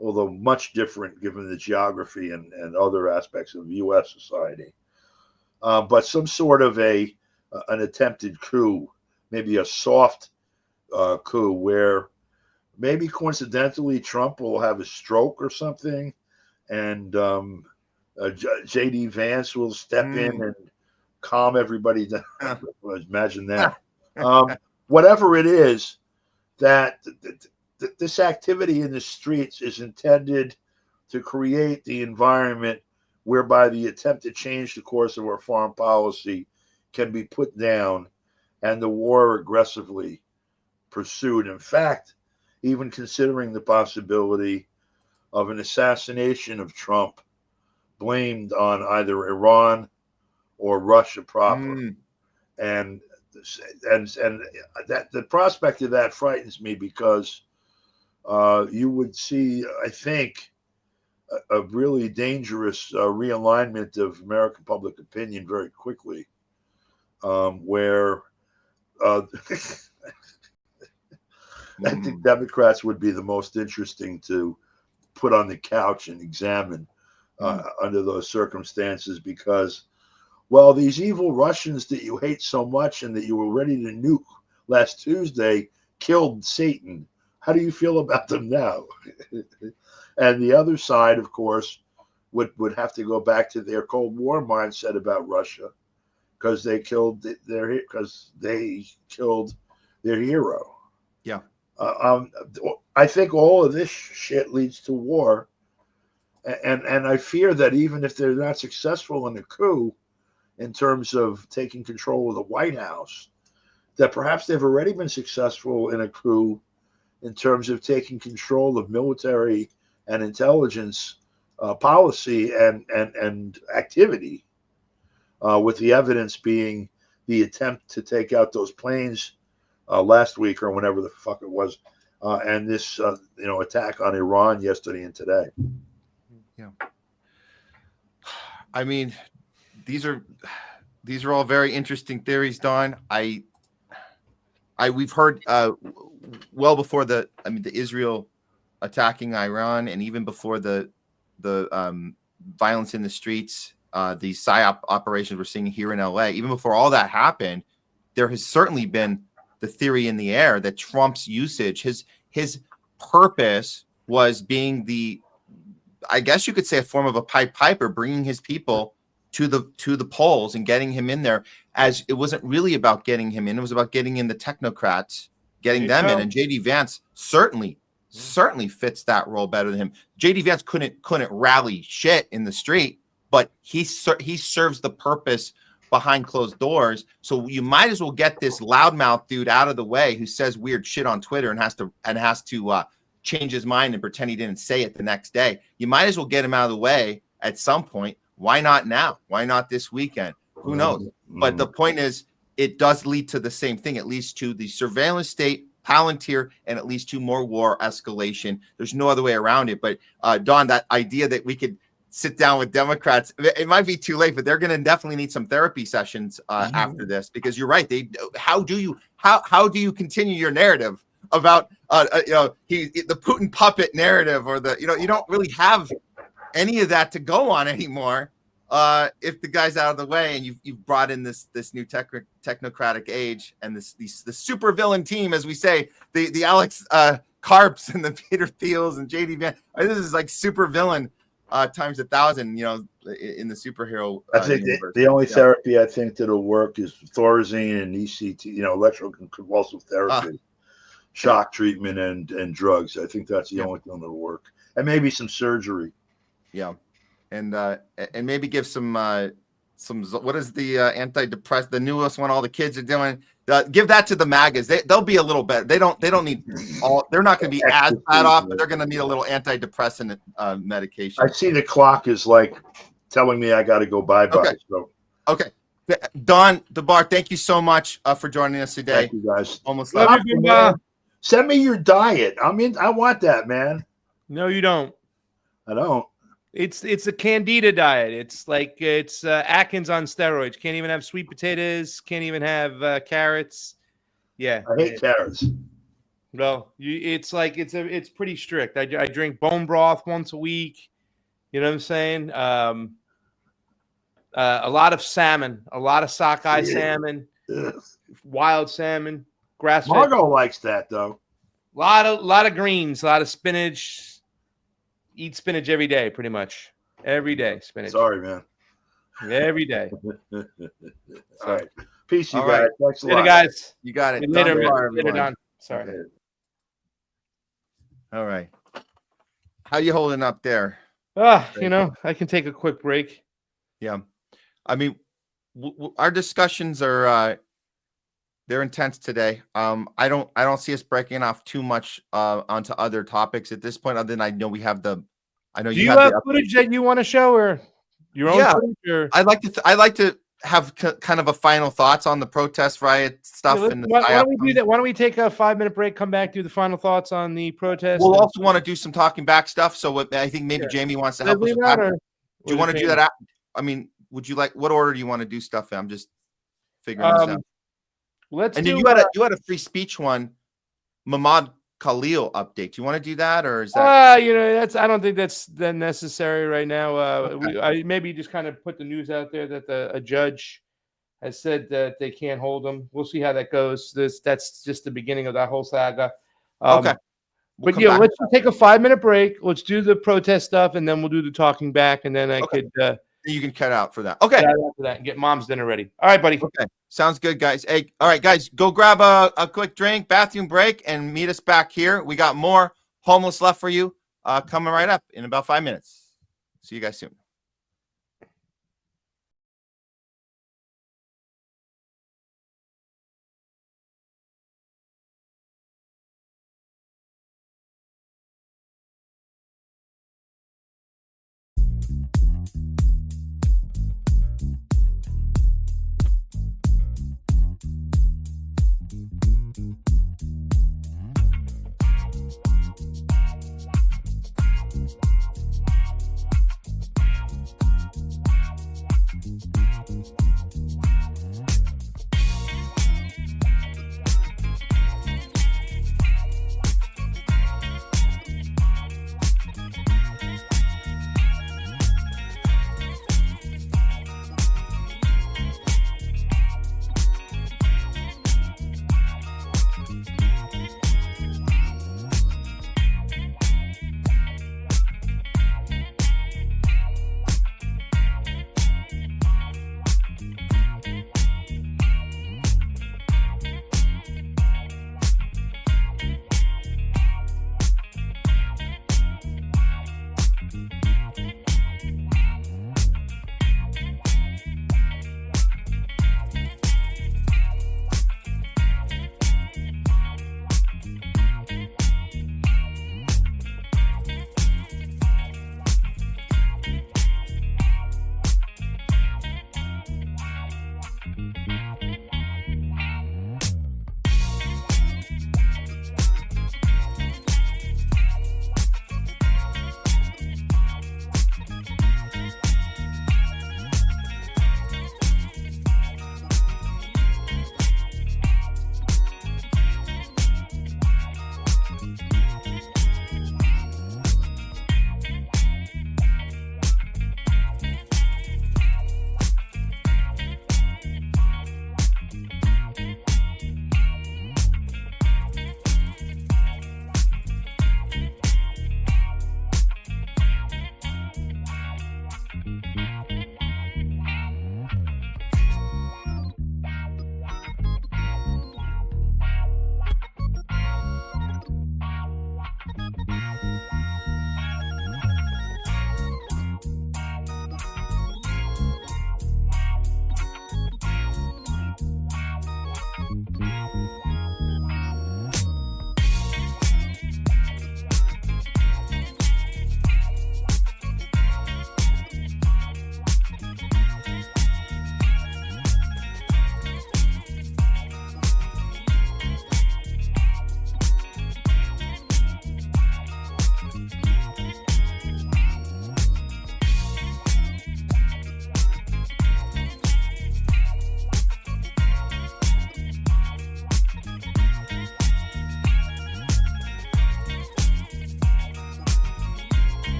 although much different given the geography and other aspects of U.S. society. But some sort of an attempted coup, maybe a soft coup where maybe coincidentally Trump will have a stroke or something, and J.D. Vance will step in and calm everybody down. Imagine that. Whatever it is, that this activity in the streets is intended to create the environment whereby the attempt to change the course of our foreign policy can be put down and the war aggressively pursued. In fact, even considering the possibility of an assassination of Trump blamed on either Iran or Russia proper. And that the prospect of that frightens me because you would see, I think, a really dangerous realignment of American public opinion very quickly, where I think Democrats would be the most interesting to put on the couch and examine under those circumstances, because, well, these evil Russians that you hate so much and that you were ready to nuke last Tuesday killed Satan. How do you feel about them now? And the other side, of course, would have to go back to their Cold War mindset about Russia, because they killed their hero. Yeah. I think all of this shit leads to war, and I fear that even if they're not successful in the coup, in terms of taking control of the White House, that perhaps they've already been successful in a coup in terms of taking control of military and intelligence policy and activity, with the evidence being the attempt to take out those planes last week or whenever the fuck it was, and this attack on Iran yesterday and today. Yeah. I mean, these are all very interesting theories, Don. We've heard well before the Israel attacking Iran, and even before the violence in the streets, the Psyop operations we're seeing here in LA, even before all that happened, there has certainly been the theory in the air that Trump's usage, his purpose was being I guess you could say, a form of a Pied Piper, bringing his people to the polls and getting him in there. As it wasn't really about getting him in, it was about getting in the technocrats, getting them in. And J.D. Vance certainly fits that role better than him. J.D. Vance couldn't rally shit in the street, but he serves the purpose behind closed doors. So you might as well get this loudmouth dude out of the way who says weird shit on Twitter and has to change his mind and pretend he didn't say it the next day. You might as well get him out of the way at some point. Why not now? Why not this weekend? Who knows? But the point is, it does lead to the same thing. It leads to the surveillance state Palantir and it leads to more war escalation. There's no other way around it. But Don, that idea that we could sit down with Democrats, it might be too late, but they're going to definitely need some therapy sessions after this, because you're right. How do you continue your narrative about the Putin puppet narrative, or you don't really have any of that to go on anymore if the guy's out of the way, and you've brought in this new technocratic age and the super villain team, as we say, the Alex Karps and the Peter Thiels and JD Van. This is like super villain times 1,000, in the superhero. I think the only therapy I think that'll work is Thorazine and ECT, electroconvulsive therapy, shock treatment, and drugs. I think that's the only thing that'll work, and maybe some surgery. Yeah, and maybe give some what is the antidepressant, the newest one all the kids are doing. Give that to the MAGAs. They'll be a little better. They don't need all. They're not going to be as bad off, but they're going to need a little antidepressant medication. I see the clock is like telling me I got to go bye-bye. Okay. So okay, Don, DeBar, thank you so much for joining us today. Thank you, guys. Almost love you, send me your diet. I want that, man. No, you don't. I don't. It's a Candida diet. It's like Atkins on steroids. Can't even have sweet potatoes. Can't even have carrots. Yeah, I hate carrots. Well, it's pretty strict. I drink bone broth once a week. You know what I'm saying? A lot of salmon, a lot of sockeye salmon, wild salmon, grass. Margot likes that though. A lot of greens, a lot of spinach. Eat spinach every day, pretty much. Every day, spinach. Sorry, man. Every day. All right. Peace, you All guys. right. Thanks a lot. Later, guys. You got it. Later, Don. Don. Sorry. All right. How you holding up there? I can take a quick break. Yeah. I mean, our discussions are they're intense today. I don't see us breaking off too much onto other topics at this point. Other than I know we have the. I know Do you have footage that you want to show, or your own footage? Or? I'd like to have kind of a final thoughts on the protest riot stuff. Yeah, why don't we do that? Why don't we take a 5-minute break? Come back, do the final thoughts on the protest. We'll also want to do some talking back stuff. So I think maybe Jamie wants to help us with that. Do you want to do that? I mean, would you like? What order do you want to do stuff in? I'm just figuring this out. You had a free speech one, Mahmoud Khalil update. Do you want to do that, or is that? I don't think that's necessary right now. I maybe just kind of put the news out there that a judge has said that they can't hold him. We'll see how that goes. That's just the beginning of that whole saga. Okay. But let's take a 5-minute break. Let's do the protest stuff, and then we'll do the talking back, and then you can cut out for that. Okay. After that, and get mom's dinner ready. All right, buddy. Okay. Sounds good, guys. Hey, all right, guys, go grab a quick drink, bathroom break, and meet us back here. We got more Homeless Left for you coming right up in about 5 minutes. See you guys soon.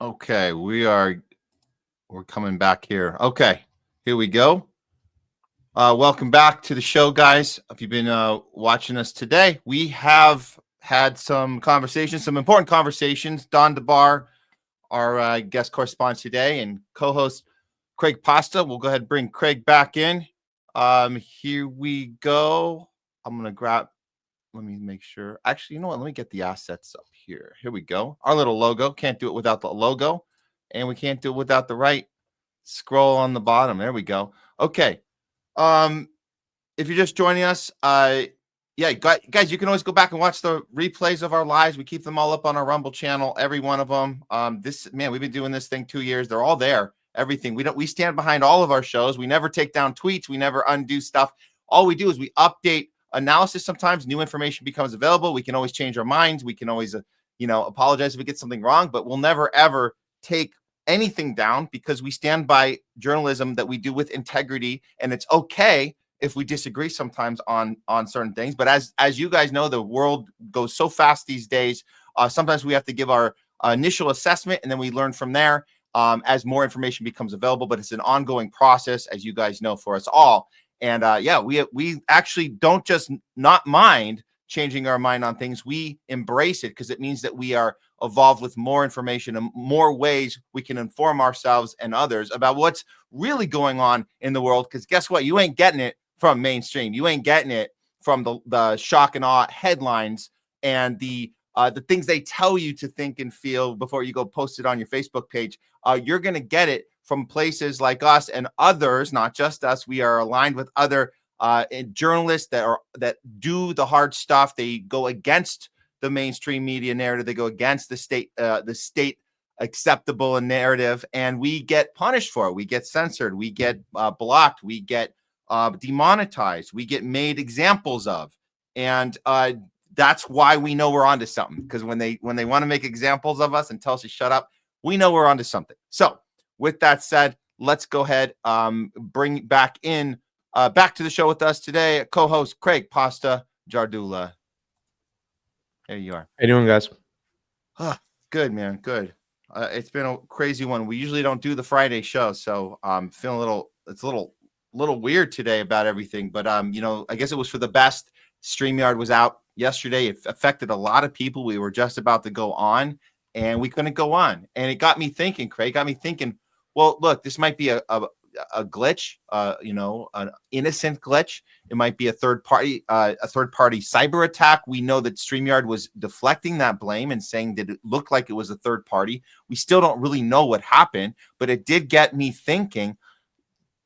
Okay, we're coming back here. Okay, here we go. Welcome back to the show, guys. If you've been watching us today, we have had some conversations, some important conversations. Don DeBar, our guest correspondent today, and co-host Craig Pasta. We'll go ahead and bring Craig back in. Here we go. I'm gonna grab. Let me make sure. Actually, you know what? Let me get the assets up here. Here we go. Our little logo. Can't do it without the logo, and we can't do it without the right scroll on the bottom. There we go. Okay. If you're just joining us, yeah, guys, you can always go back and watch the replays of our lives. We keep them all up on our Rumble channel, every one of them. We've been doing this thing 2 years. They're all there. Everything. We stand behind all of our shows. We never take down tweets. We never undo stuff. All we do is we update analysis. Sometimes new information becomes available. We can always change our minds. We can always, apologize if we get something wrong, but we'll never, ever take anything down because we stand by journalism that we do with integrity. And it's okay if we disagree sometimes on certain things. But as you guys know, the world goes so fast these days. Sometimes we have to give our initial assessment and then we learn from there as more information becomes available. But it's an ongoing process, as you guys know, for us all. And we actually don't just not mind changing our mind on things. We embrace it because it means that we are evolved with more information and more ways we can inform ourselves and others about what's really going on in the world. Because guess what? You ain't getting it from mainstream. You ain't getting it from the shock and awe headlines and the things they tell you to think and feel before you go post it on your Facebook page. You're going to get it from places like us and others, not just us. We are aligned with other journalists that do the hard stuff. They go against the mainstream media narrative. They go against the state acceptable narrative, and we get punished for it. We get censored. We get blocked. We get demonetized. We get made examples of, and that's why we know we're onto something. Because when they want to make examples of us and tell us to shut up, we know we're onto something. So, with that said, let's go ahead bring back to the show with us today, co-host Craig Pasta Jardula. There you are. How you doing, guys? Good, man. Good. It's been a crazy one. We usually don't do the Friday show, so I'm feeling a little weird today about everything. But I guess it was for the best. StreamYard was out yesterday. It affected a lot of people. We were just about to go on, and we couldn't go on. And it got me thinking, Craig. Got me thinking. Well, look, this might be a glitch, an innocent glitch. It might be a third party cyber attack. We know that StreamYard was deflecting that blame and saying that it looked like it was a third party. We still don't really know what happened, but it did get me thinking,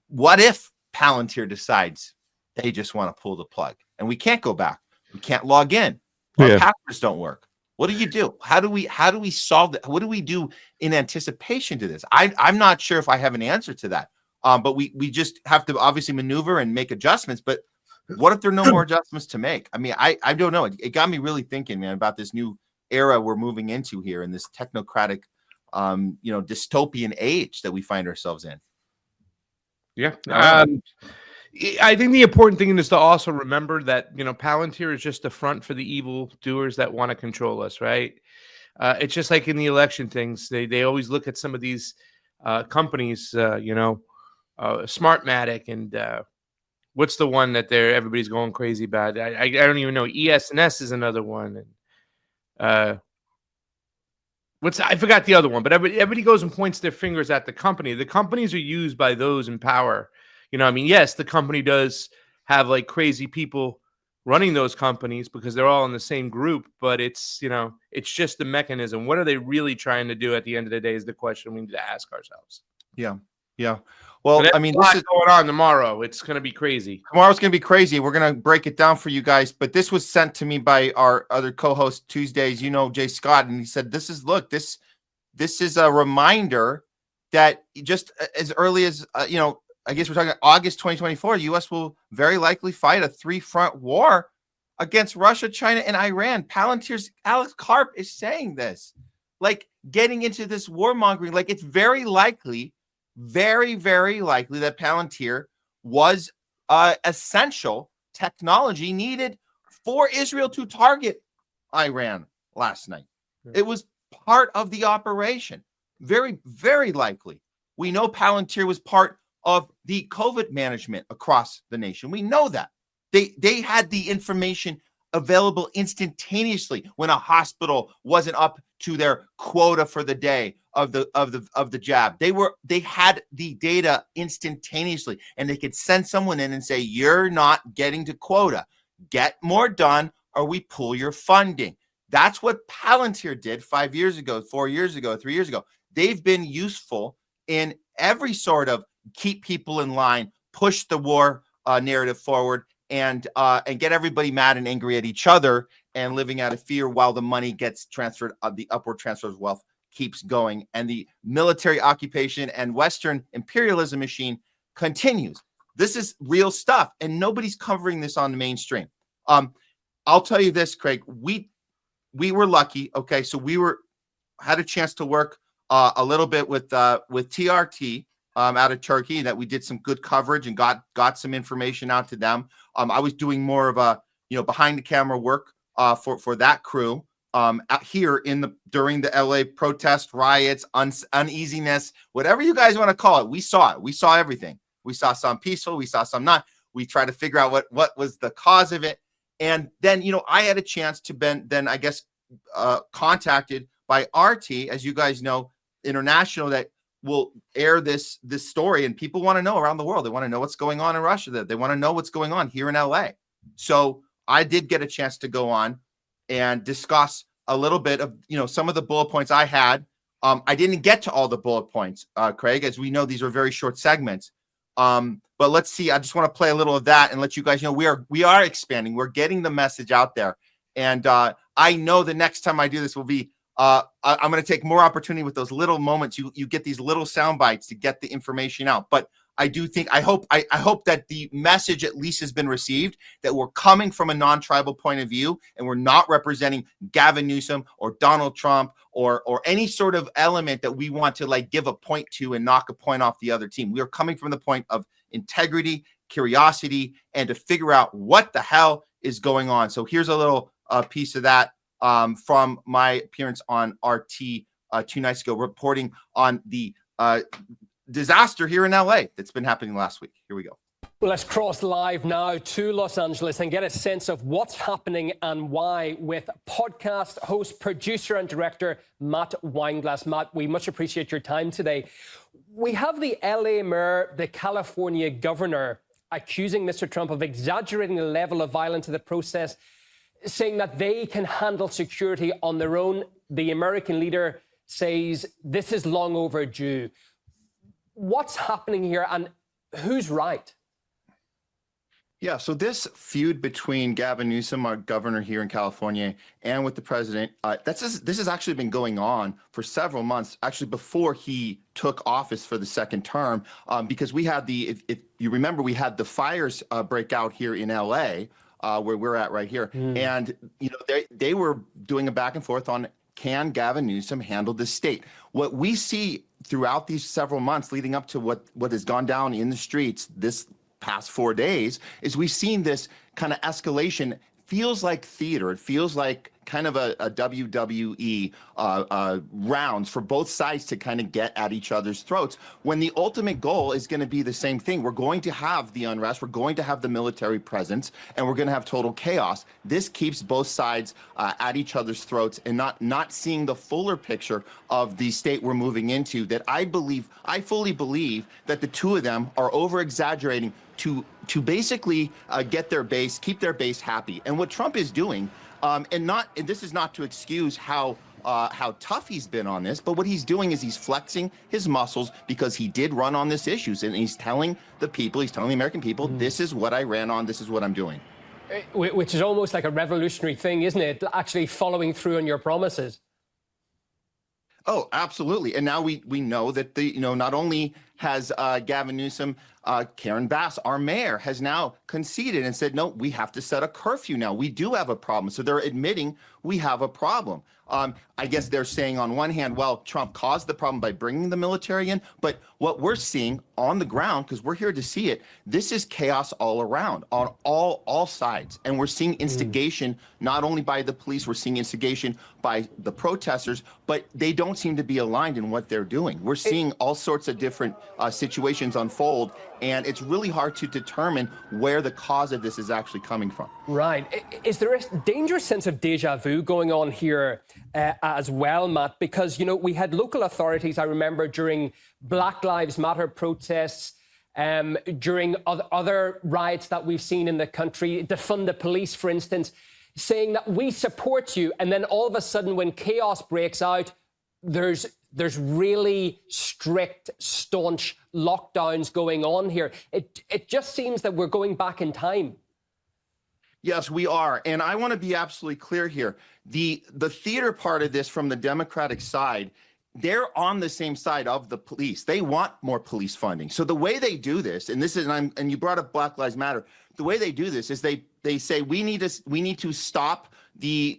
what if Palantir decides they just want to pull the plug and we can't go back? We can't log in. Our passwords don't work. What do you do? How do we solve that? What do we do in anticipation to this? I'm not sure if I have an answer to that. But we just have to obviously maneuver and make adjustments. But what if there are no more adjustments to make? I mean, I don't know. It got me really thinking, man, about this new era we're moving into here in this technocratic, dystopian age that we find ourselves in. Yeah. I think the important thing is to also remember that, Palantir is just a front for the evil doers that want to control us, right? It's just like in the election things. They always look at some of these companies, Smartmatic and what's the one that everybody's going crazy about? I don't even know. ES&S is another one. And I forgot the other one, but everybody goes and points their fingers at the company. The companies are used by those in power. Yes, the company does have like crazy people running those companies because they're all in the same group, but it's just the mechanism. What are they really trying to do at the end of the day is the question we need to ask ourselves. Yeah. Yeah. Well, I mean, this is going on tomorrow. It's going to be crazy. Tomorrow's going to be crazy. We're going to break it down for you guys. But this was sent to me by our other co-host Tuesdays, Jay Scott. And he said, this is a reminder that just as early as, I guess we're talking August 2024, the U.S. will very likely fight a 3-front war against Russia, China, and Iran. Palantir's Alex Karp is saying this, like getting into this warmongering. Like it's very likely, very, very likely that Palantir was essential technology needed for Israel to target Iran last night. It was part of the operation. very, very likely. We know Palantir was part of the COVID management across the nation. We know that. They had the information available instantaneously when a hospital wasn't up to their quota for the day of the jab. They had the data instantaneously, and they could send someone in and say, you're not getting to quota. Get more done or we pull your funding. That's what Palantir did 5 years ago, 4 years ago, 3 years ago. They've been useful in every sort of keep people in line, push the war narrative forward, and get everybody mad and angry at each other and living out of fear while the money gets transferred, the upward transfer of wealth keeps going, and the military occupation and Western imperialism machine continues. This is real stuff, and nobody's covering this on the mainstream. I'll tell you this, Craig, we were lucky. Okay, so had a chance to work a little bit with TRT out of Turkey, that we did some good coverage and got some information out to them. I was doing more of a behind the camera work for that crew out here during the LA protest, riots, uneasiness, whatever you guys want to call it. We saw it. We saw everything. We saw some peaceful. We saw some not. We tried to figure out what was the cause of it. And then, I had a chance to then I guess contacted by RT, as you guys know, international, that will air this story, and people want to know around the world. They want to know what's going on in Russia. They want to know what's going on here in LA. So I did get a chance to go on and discuss a little bit of some of the bullet points I had. I didn't get to all the bullet points, Craig, as we know these are very short segments. But let's see. I just want to play a little of that and let you guys know we are expanding. We're getting the message out there, and I know the next time I do this will be. I'm going to take more opportunity with those little moments. You get these little sound bites to get the information out. But I do think, I hope that the message at least has been received, that we're coming from a non-tribal point of view, and we're not representing Gavin Newsom or Donald Trump or any sort of element that we want to give a point to and knock a point off the other team. We are coming from the point of integrity, curiosity, and to figure out what the hell is going on. So here's a little piece of that. From my appearance on RT 2 nights ago, reporting on the disaster here in LA that's been happening last week. Here we go. Well, let's cross live now to Los Angeles and get a sense of what's happening and why with podcast host, producer, and director Matt Weinglass. Matt, we much appreciate your time today. We have the LA mayor, the California governor, accusing Mr. Trump of exaggerating the level of violence in the process, saying that they can handle security on their own. The American leader says this is long overdue. What's happening here, and who's right? Yeah, so this feud between Gavin Newsom, our governor here in California, and with the president, this has actually been going on for several months, actually before he took office for the second term, because we had if you remember, we had the fires break out here in LA, where we're at right here. And, they were doing a back and forth on, can Gavin Newsom handle this state? What we see throughout these several months leading up to what has gone down in the streets this past 4 days is we've seen this kind of escalation. Feels like theater. It feels like kind of a WWE rounds for both sides to kind of get at each other's throats, when the ultimate goal is going to be the same thing. We're going to have the unrest, we're going to have the military presence, and we're going to have total chaos. This keeps both sides at each other's throats and not seeing the fuller picture of the state we're moving into, that I fully believe that the two of them are over-exaggerating to basically keep their base happy. And what Trump is doing, and this is not to excuse how tough he's been on this, but what he's doing is he's flexing his muscles, because he did run on this issues, and he's telling the American people, this is what I ran on, this is what I'm doing. Which is almost like a revolutionary thing, isn't it? Actually following through on your promises. Oh, absolutely. And now we know that not only has Gavin Newsom Karen Bass, our mayor, has now conceded and said, no, we have to set a curfew now. We do have a problem. So they're admitting we have a problem. I guess they're saying on one hand, well, Trump caused the problem by bringing the military in. But what we're seeing on the ground, because we're here to see it, this is chaos all around on all sides. And we're seeing instigation, not only by the police, we're seeing instigation by the protesters, but they don't seem to be aligned in what they're doing. We're seeing all sorts of different situations unfold, and it's really hard to determine where the cause of this is actually coming from. Right. Is there a dangerous sense of deja vu going on here as well, Matt? Because, you know, we had local authorities, I remember, during Black Lives Matter protests, during other riots that we've seen in the country, defund the police, for instance, saying that we support you. And then all of a sudden, when chaos breaks out, there's really strict, staunch lockdowns going on here. It just seems that we're going back in time. Yes, we are. And I want to be absolutely clear here. The theater part of this from the Democratic side, they're on the same side of the police. They want more police funding. So the way they do this, and this is, and you brought up Black Lives Matter, the way they do this is they say we need to stop the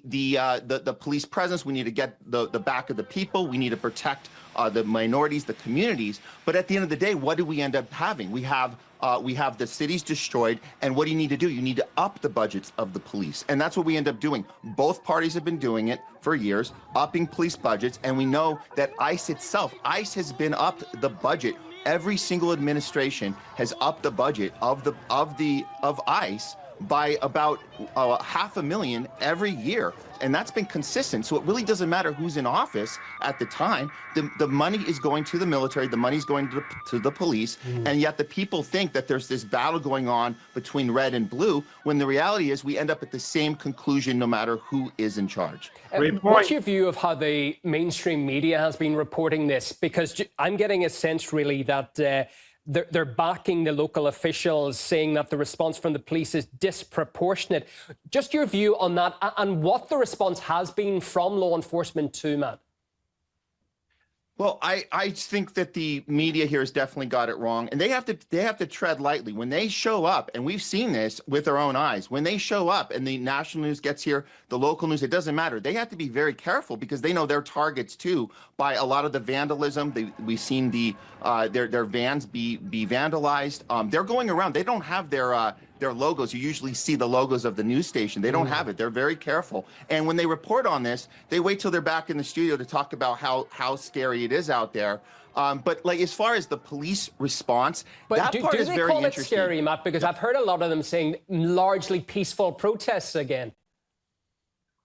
police presence. We need to get the back of the people. We need to protect the minorities, the communities. But at the end of the day, what do we end up having? We have the cities destroyed. And what do you need to do? You need to up the budgets of the police. And that's what we end up doing. Both parties have been doing it for years, upping police budgets. And we know that ICE itself, ICE has been upped the budget. Every single administration has upped the budget of ICE by about $500,000 every year. And that's been consistent. So it really doesn't matter who's in office at the time. The money is going to the military. The money's going to the police. And yet the people think that there's this battle going on between red and blue, when the reality is we end up at the same conclusion no matter who is in charge. What's your view of how the mainstream media has been reporting this? Because I'm getting a sense really that they're backing the local officials, saying that the response from the police is disproportionate. Just your view on that and what the response has been from law enforcement too, Matt. Well, I think that the media here has definitely got it wrong, and they have to tread lightly when they show up. And we've seen this with our own eyes. When they show up and the national news gets here, the local news, it doesn't matter. They have to be very careful because they know they're targets too by a lot of the vandalism. We've seen their vans be vandalized. They're going around. They don't have their logos. You usually see the logos of the news station. They don't have it. They're very careful. And when they report on this, they wait till they're back in the studio to talk about how scary it is out there. But like as far as the police response, that part is very interesting. Do they call it scary, Matt? Because I've heard a lot of them saying largely peaceful protests again.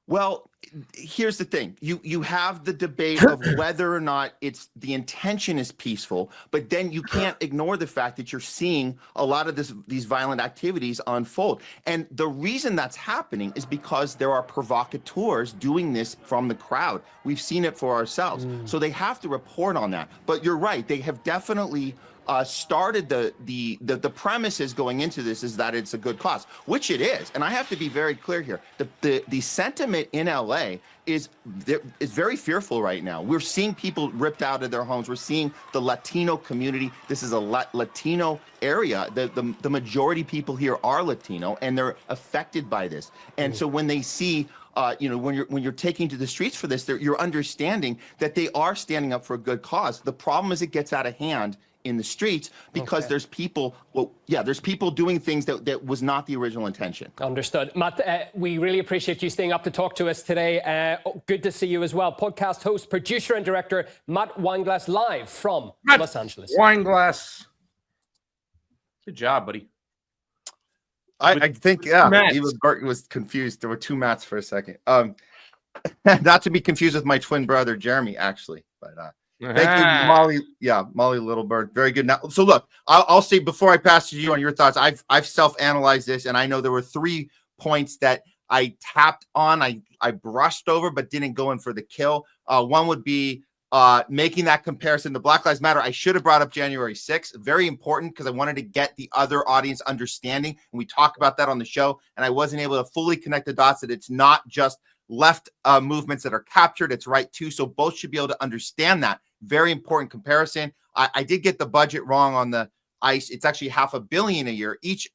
Well, here's the thing. You have the debate of whether or not the intention is peaceful, but then you can't ignore the fact that you're seeing a lot of these violent activities unfold. And the reason that's happening is because there are provocateurs doing this from the crowd. We've seen it for ourselves. So they have to report on that. But you're right. They have definitely started the premises going into this is that it's a good cause, which it is. And I have to be very clear here. The sentiment in LA is very fearful right now. We're seeing people ripped out of their homes. We're seeing the Latino community. This is a Latino area. The majority people here are Latino, and they're affected by this. And so when they see when you're taking to the streets for this, you're understanding that they are standing up for a good cause. The problem is it gets out of hand in the streets because there's people doing things that was not the original intention. Understood. Matt, we really appreciate you staying up to talk to us today. Good to see you as well. Podcast host, producer and director Matt Weinglass, live from Los Angeles. Weinglass. Good job, buddy. I think, he was confused. There were two Matts for a second. Not to be confused with my twin brother, Jeremy, actually. But thank you, Molly. Yeah, Molly Littlebird. Very good. Now, so look, I'll say before I pass to you on your thoughts, I've self-analyzed this, and I know there were 3 points that I tapped on, I brushed over, but didn't go in for the kill. One would be making that comparison to Black Lives Matter. I should have brought up January 6th. Very important because I wanted to get the other audience understanding. And we talk about that on the show. And I wasn't able to fully connect the dots that it's not just left movements that are captured. It's right too. So both should be able to understand that. Very important comparison. I did get the budget wrong on the ICE. It's actually $500 million a year. Each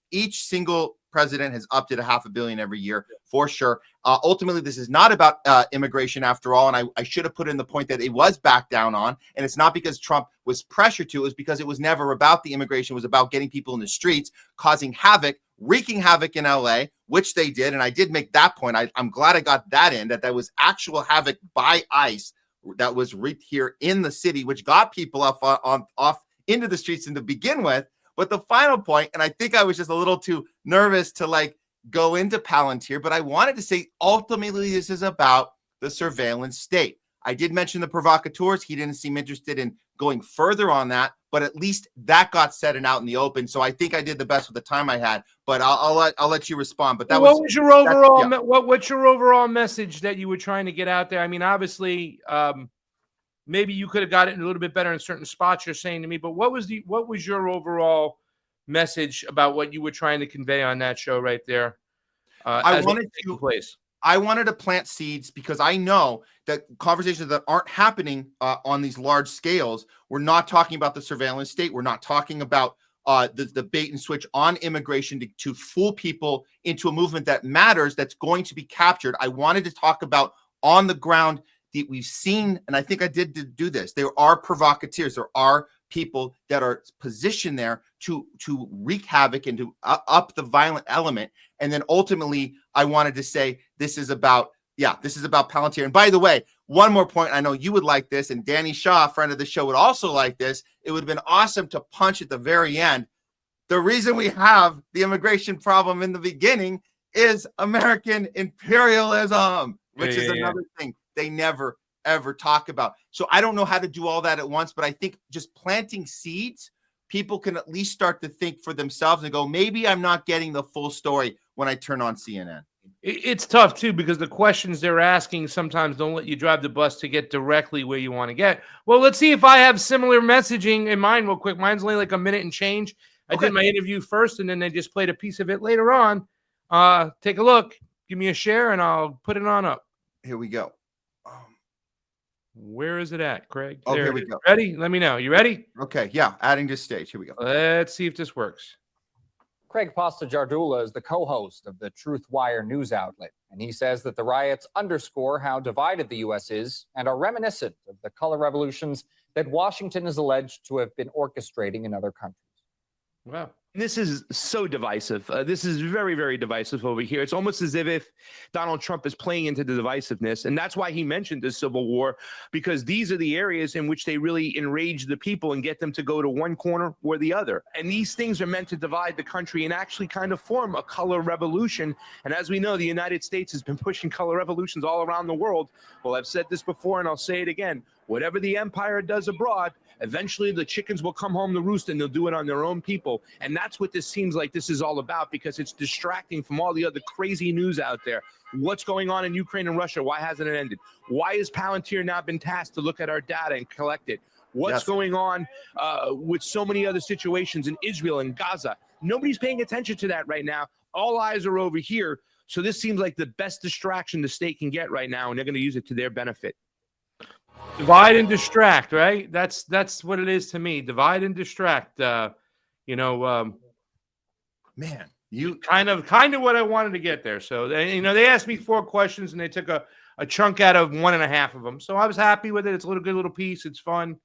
single president has upped it $500 million every year for sure. Ultimately, this is not about immigration after all. And I should have put in the point that it was backed down on. And it's not because Trump was pressured to. It was because it was never about the immigration. It was about getting people in the streets, causing havoc, wreaking havoc in LA, which they did. And I did make that point. I'm glad I got that in, that was actual havoc by ICE that was wreaked here in the city, which got people off into the streets to begin with. But the final point, and I think I was just a little too nervous to like go into Palantir, but I wanted to say ultimately this is about the surveillance state. I did mention the provocateurs. He didn't seem interested in going further on that, but at least that got said and out in the open. So I think I did the best with the time I had. But I'll let you respond. But what's your overall what's your overall message that you were trying to get out there? I mean, obviously, maybe you could have got it a little bit better in certain spots you're saying to me, but what was your overall message about what you were trying to convey on that show right there? I wanted to plant seeds because I know that conversations that aren't happening on these large scales, we're not talking about the surveillance state. We're not talking about the bait and switch on immigration to fool people into a movement that matters, that's going to be captured. I wanted to talk about on the ground that we've seen, and I think I did do this. There are provocateurs. There are people that are positioned there to wreak havoc and to up the violent element. And then ultimately, I wanted to say this is about Palantir. And by the way, one more point. I know you would like this, and Danny Shaw, friend of the show, would also like this. It would have been awesome to punch at the very end. The reason we have the immigration problem in the beginning is American imperialism, which is another thing they never, ever talk about. So I don't know how to do all that at once, but I think just planting seeds, people can at least start to think for themselves and go, maybe I'm not getting the full story when I turn on CNN. It's tough, too, because the questions they're asking sometimes don't let you drive the bus to get directly where you want to get. Well, let's see if I have similar messaging in mine real quick. Mine's only like a minute and change. I did my interview first, and then they just played a piece of it later on. Take a look. Give me a share, and I'll put it on up. Here we go. Where is it at, Craig? Oh, here we go. Ready? Let me know. You ready? Okay, yeah. Adding to stage. Here we go. Let's see if this works. Craig Jardula is the co-host of the Truth Wire news outlet, and he says that the riots underscore how divided the U.S. is and are reminiscent of the color revolutions that Washington is alleged to have been orchestrating in other countries. Wow. This is so divisive. This is very, very divisive over here. It's almost as if Donald Trump is playing into the divisiveness. And that's why he mentioned the Civil War, because these are the areas in which they really enrage the people and get them to go to one corner or the other. And these things are meant to divide the country and actually kind of form a color revolution. And as we know, the United States has been pushing color revolutions all around the world. Well, I've said this before and I'll say it again. Whatever the empire does abroad, eventually the chickens will come home to roost and they'll do it on their own people. And that's what this seems like this is all about, because it's distracting from all the other crazy news out there. What's going on in Ukraine and Russia? Why hasn't it ended? Why has Palantir now been tasked to look at our data and collect it? What's going on with so many other situations in Israel and Gaza? Nobody's paying attention to that right now. All eyes are over here. So this seems like the best distraction the state can get right now, and they're going to use it to their benefit. Divide and distract, right? That's what it is to me. Divide and distract. Man, you kind of what I wanted to get there. So they asked me 4 questions and they took a chunk out of 1.5 of them. So I was happy with it. It's a good little piece. It's fun.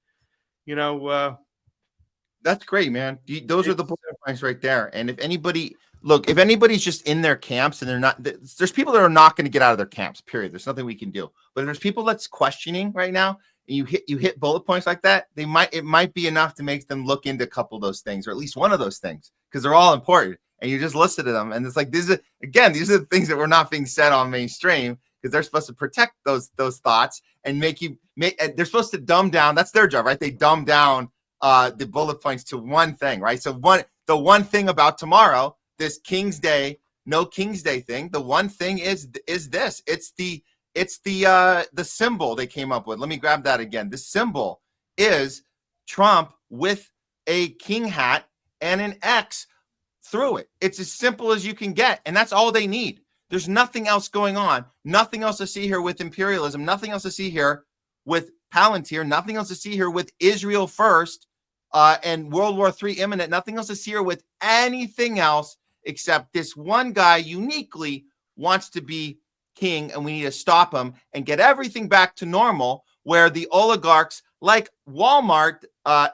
That's great, man. Those are the points right there. And if anybody's just in their camps and they're not, there's people that are not going to get out of their camps, period. There's nothing we can do. But if there's people that's questioning right now, and you hit bullet points like that, it might be enough to make them look into a couple of those things, or at least one of those things, because they're all important. And you just listed them. And it's like, these are the things that were not being said on mainstream, because they're supposed to protect those thoughts and they're supposed to dumb down. That's their job, right? They dumb down the bullet points to one thing, right? So the one thing about tomorrow, this King's Day, no King's Day thing, the one thing is this. It's the symbol they came up with. Let me grab that again. The symbol is Trump with a king hat and an X through it. It's as simple as you can get, and that's all they need. There's nothing else going on. Nothing else to see here with imperialism. Nothing else to see here with Palantir. Nothing else to see here with Israel first. and World War III imminent. Nothing else is here with anything else except this one guy uniquely wants to be king, and we need to stop him and get everything back to normal, where the oligarchs like Walmart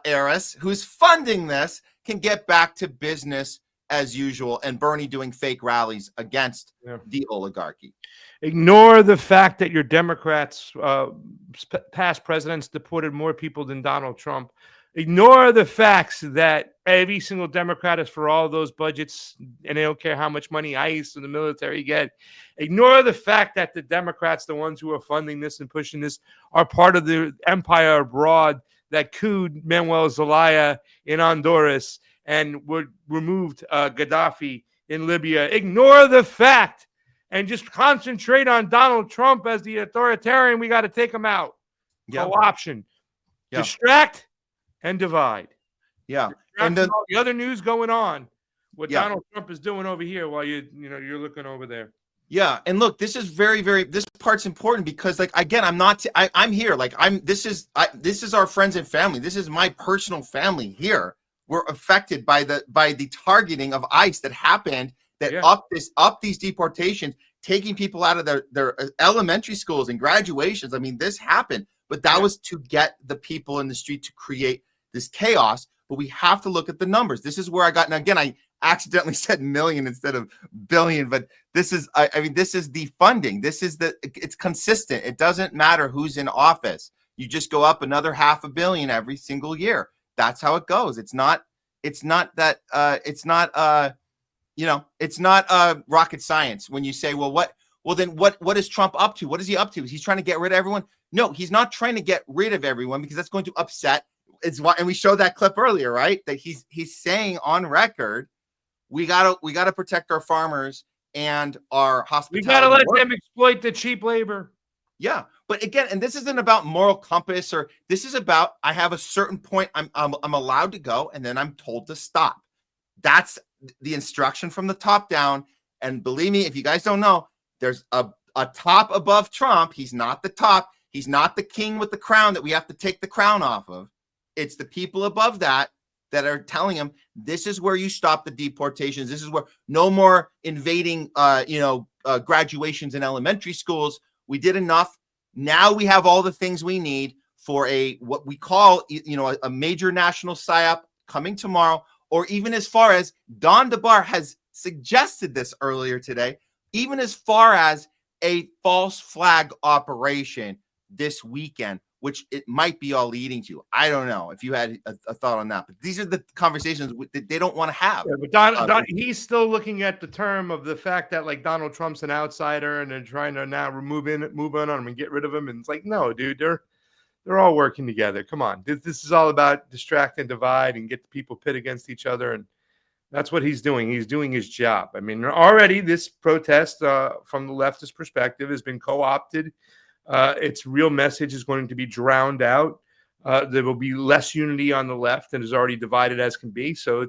heiress who's funding this can get back to business as usual, and Bernie doing fake rallies against the oligarchy. Ignore the fact that your Democrats, past presidents, deported more people than Donald Trump. Ignore the facts that every single Democrat is for all those budgets, and they don't care how much money ICE and the military get. Ignore the fact that the Democrats, the ones who are funding this and pushing this, are part of the empire abroad that couped Manuel Zelaya in Honduras and removed Gaddafi in Libya. Ignore the fact and just concentrate on Donald Trump as the authoritarian. We got to take him out. Yep. Co-option. Yep. Distract and divide. Yeah. And then all the other news going on, what Yeah. Donald Trump is doing over here while you're looking over there. Yeah, and look, this is this part's important because, like, again, I'm here, like, this is our friends and family. This is my personal family here. We're affected by the targeting of ICE that happened, that up these deportations, taking people out of their elementary schools and graduations. I mean, this happened, but that was to get the people in the street to create this chaos. But we have to look at the numbers. This is where I got, and again, I accidentally said million instead of billion, but this is, I mean, this is the funding. It's consistent. It doesn't matter who's in office. You just go up another $500 million every single year. That's how it goes. It's not rocket science when you say, well, then what is Trump up to? What is he up to? He's trying to get rid of everyone? No, he's not trying to get rid of everyone, because that's going to upset. It's why, and we showed that clip earlier, right? That he's saying on record, we gotta protect our farmers and our hospitality. We gotta let them exploit the cheap labor. Yeah, but again, and this isn't about moral compass, or this is about, I have a certain point I'm allowed to go, and then I'm told to stop. That's the instruction from the top down. And believe me, if you guys don't know, there's a top above Trump. He's not the top. He's not the king with the crown that we have to take the crown off of. It's the people above that are telling him, this is where you stop the deportations. This is where no more invading, graduations in elementary schools. We did enough. Now we have all the things we need for what we call, a major national psyop coming tomorrow, or even as far as DeBar has suggested this earlier today, even as far as a false flag operation this weekend, which it might be all leading to. I don't know if you had a thought on that, but these are the conversations that they don't want to have. Yeah, but he's still looking at the term of the fact that, like, Donald Trump's an outsider and they're trying to now move on him and get rid of him. And it's like, no, dude, they're all working together. Come on. This is all about distract and divide and get the people pit against each other. And that's what he's doing. He's doing his job. I mean, already this protest from the leftist perspective has been co-opted. Its real message is going to be drowned out. There will be less unity on the left, and is already divided as can be. So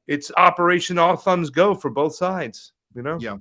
it's Operation All Thumbs Go for both sides. Yeah.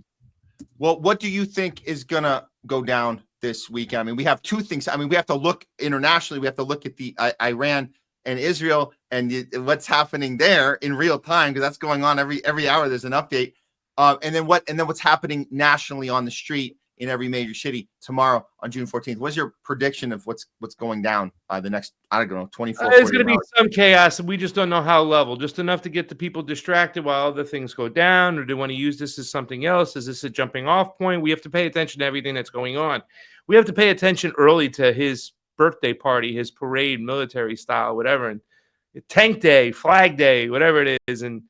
Well, what do you think is gonna go down this weekend? I mean, we have two things. I mean, we have to look internationally. We have to look at the Iran and Israel and what's happening there in real time, because that's going on every hour. There's an update, and then what's happening nationally on the street in every major city tomorrow on June 14th. What's your prediction of what's going down the next, I don't know, 24 There's going to be hours? some chaos, and we just don't know how level. Just enough to get the people distracted while other things go down, or do they want to use this as something else? Is this a jumping off point? We have to pay attention to everything that's going on. We have to pay attention early to his birthday party, his parade, military style, whatever, and tank day, flag day, whatever it is, and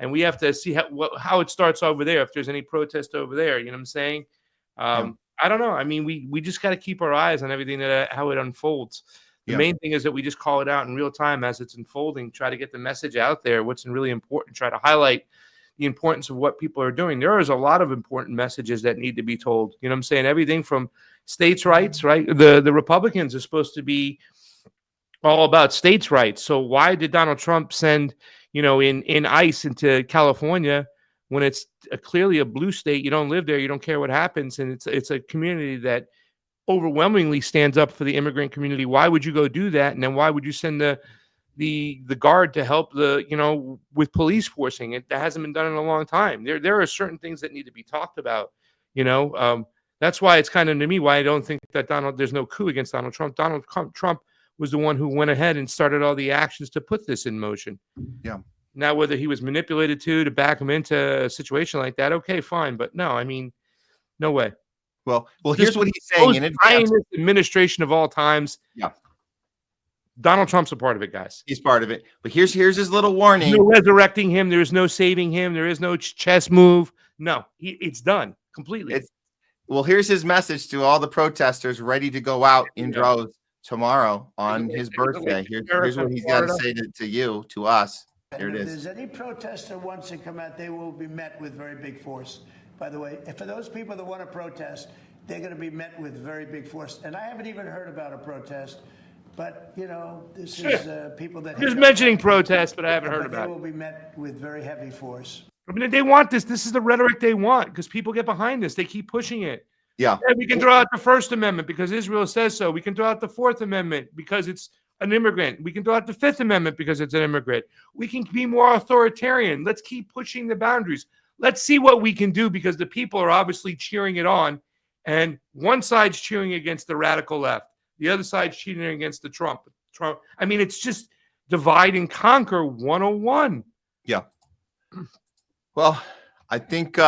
we have to see how it starts over there, if there's any protest over there. You know what I'm saying? I don't know. I mean, we just got to keep our eyes on everything how it unfolds. The main thing is that we just call it out in real time as it's unfolding, try to get the message out there, what's really important, try to highlight the importance of what people are doing. There is a lot of important messages that need to be told. You know what I'm saying? Everything from states' rights, right? The Republicans are supposed to be all about states' rights. So why did Donald Trump send, in ICE into California when it's clearly a blue state? You don't live there. You don't care what happens. And it's a community that overwhelmingly stands up for the immigrant community. Why would you go do that? And then why would you send the the guard to help with police forcing. That hasn't been done in a long time. There are certain things that need to be talked about. That's why it's kind of, to me, why I don't think that there's no coup against Donald Trump. Donald Trump was the one who went ahead and started all the actions to put this in motion. Yeah. Now, whether he was manipulated to back him into a situation like that, okay, fine. But no, I mean, no way. Well, here's what he's saying in advance. Administration of all times. Yeah. Donald Trump's a part of it, guys. He's part of it. But here's his little warning. There's no resurrecting him. There is no saving him. There is no chess move. No, it's done completely. Well, here's his message to all the protesters ready to go out in droves tomorrow on his birthday. Here's what he's got to say to you, to us. Here it If is. there's any protester wants to come out, they will be met with very big force. By the way, for those people that want to protest, they're going to be met with very big force. And I haven't even heard about a protest, but this is people that just mentioning protests, but I haven't heard about it. They will be met with very heavy force. I mean, they want this. This is the rhetoric they want because people get behind this. They keep pushing it. Yeah. We can throw out the First Amendment because Israel says so. We can throw out the Fourth Amendment because it's an immigrant. We can throw out the Fifth Amendment because it's an immigrant. We can be more authoritarian. Let's keep pushing the boundaries. Let's see what we can do because the people are obviously cheering it on. And one side's cheering against the radical left. The other side's cheering against the Trump. I mean, it's just divide and conquer 101. Yeah. Well, I think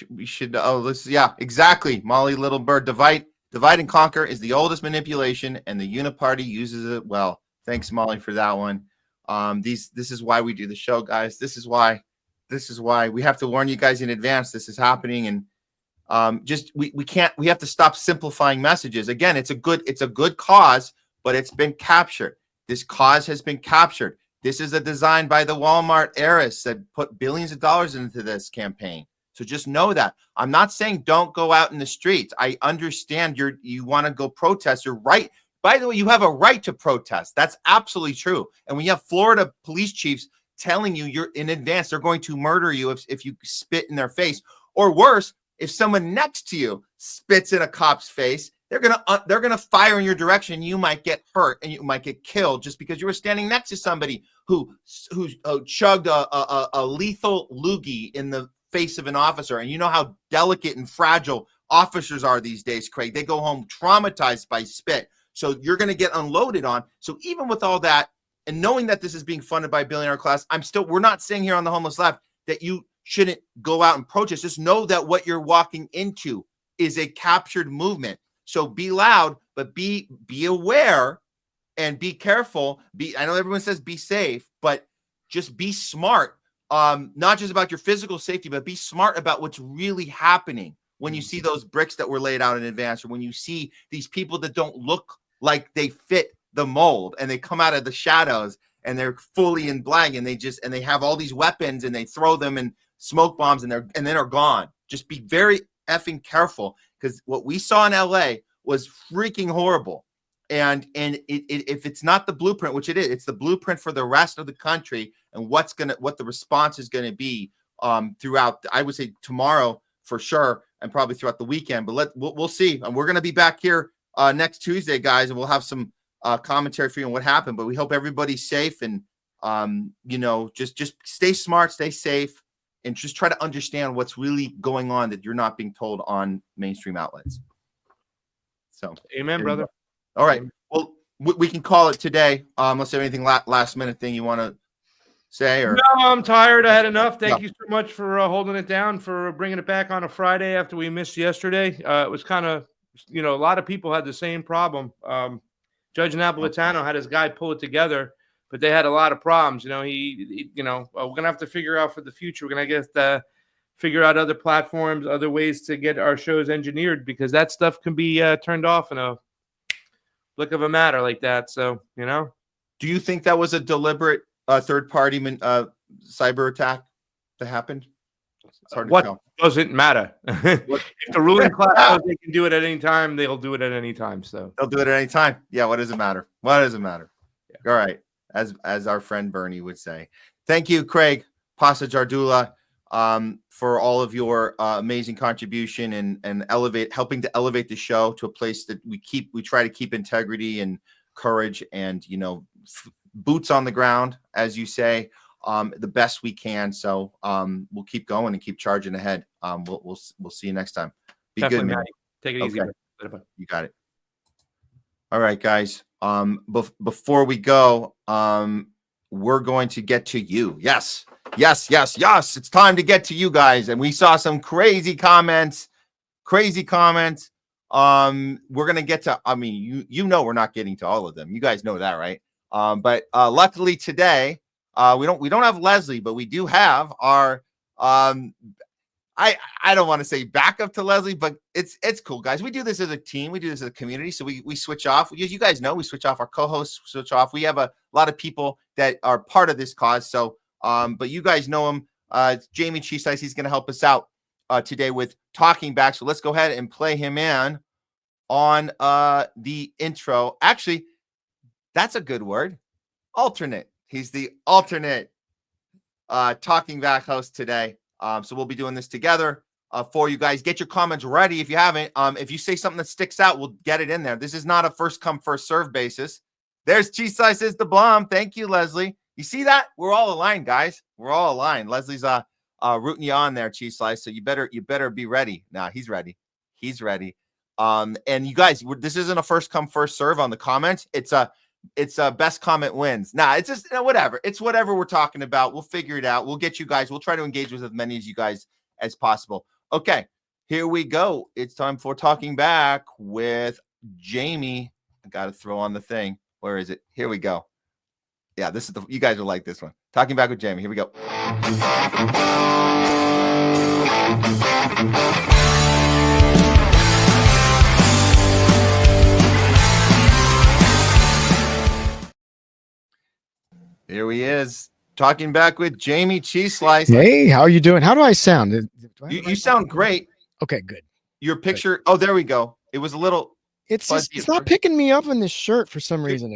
we should. Yeah, exactly. Molly Little Bird. Divide and conquer is the oldest manipulation, and the Uniparty uses it well. Thanks, Molly, for that one. This is why we do the show, guys. This is why we have to warn you guys in advance. This is happening, and we have to stop simplifying messages. Again, it's a good cause, but it's been captured. This cause has been captured. This is a design by the Walmart heiress that put billions of dollars into this campaign. So just know that. I'm not saying don't go out in the streets. I understand you want to go protest. You're right. By the way, you have a right to protest. That's absolutely true. And when you have Florida police chiefs telling you you're in advance, they're going to murder you if you spit in their face, or worse, if someone next to you spits in a cop's face, they're gonna fire in your direction. You might get hurt and you might get killed just because you were standing next to somebody who chugged a lethal loogie in the face of an officer. And you know how delicate and fragile officers are these days, Craig. They go home traumatized by spit. So you're going to get unloaded on. So even with all that, and knowing that this is being funded by billionaire class, we're not saying here on the Homeless Left that you shouldn't go out and protest. Just know that what you're walking into is a captured movement. So be loud, but be aware and be careful. I know everyone says be safe, but just be smart. Not just about your physical safety, but be smart about what's really happening when you see those bricks that were laid out in advance, or when you see these people that don't look like they fit the mold and they come out of the shadows and they're fully in black and they have all these weapons and they throw them in smoke bombs and then are gone. Just be very effing careful, because what we saw in LA was freaking horrible. And if it's not the blueprint, which it is, it's the blueprint for the rest of the country and what the response is going to be throughout, I would say tomorrow for sure, and probably throughout the weekend. But we'll see. And we're going to be back here next Tuesday, guys, and we'll have some commentary for you on what happened. But we hope everybody's safe, and just stay smart, stay safe, and just try to understand what's really going on that you're not being told on mainstream outlets. So, amen, brother. All right. Well, we can call it today. Unless there's anything last minute thing you want to say, or no, I'm tired. I had enough. Thank you so much for holding it down, for bringing it back on a Friday after we missed yesterday. It was kind of, a lot of people had the same problem. Judge Napolitano had his guy pull it together, but they had a lot of problems. We're gonna have to figure out for the future. We're gonna figure out other platforms, other ways to get our shows engineered, because that stuff can be turned off in a flick of a matter like that. So, do you think that was a deliberate third-party cyber attack that happened? It's hard to tell. Doesn't matter. If the ruling class knows they can do it at any time, they'll do it at any time. So they'll do it at any time. Yeah. What does it matter? What does it matter? Yeah. All right. As our friend Bernie would say. Thank you, Craig Pasa Jardula, for all of your amazing contribution and helping to elevate the show to a place that we try to keep integrity and courage and boots on the ground, as you say, the best we can. So we'll keep going and keep charging ahead. We'll see you next time. Be Definitely, good, man. Matty. Take it easy. Okay. You got it. All right, guys. Before we go, we're going to get to you. Yes. It's time to get to you guys. And we saw some crazy comments. We're going to get to, I mean, you know, we're not getting to all of them. You guys know that, right? But luckily today, we don't have Leslie, but we do have our, I don't want to say backup to Leslie, but it's cool, guys. We do this as a team. We do this as a community. So we switch off. As you guys know, we switch off our co-hosts, switch off. We have a lot of people that are part of this cause. So, but you guys know him. It's Jamie Cheese-Ice. He's going to help us out today with talking back. So let's go ahead and play him in on the intro. Actually, that's a good word. Alternate. He's the alternate talking back host today. So we'll be doing this together for you guys. Get your comments ready if you haven't. If you say something that sticks out, we'll get it in there. This is not a first come, first serve basis. There's Cheese-Ice is the bomb. Thank you, Leslie. You see that? We're all aligned, guys. We're all aligned. Leslie's rooting you on there, Cheese-Ice. So you better be ready. Nah, he's ready. He's ready. And you guys, this isn't a first come, first serve on the comments. It's a best comment wins. Nah, it's just whatever. It's whatever we're talking about. We'll figure it out. We'll get you guys. We'll try to engage with as many of you guys as possible. Okay, here we go. It's time for talking back with Jamie. I got to throw on the thing. Where is it? Here we go. Yeah, this is you guys will like this one. Talking back with Jamie. Here we go. Here he is, talking back with Jamie Cheese-Slice. Hey, how are you doing? How do I sound? You sound great. Okay, good. Your picture. Good. Oh, there we go. It was a little. It's not picking me up in this shirt for some reason.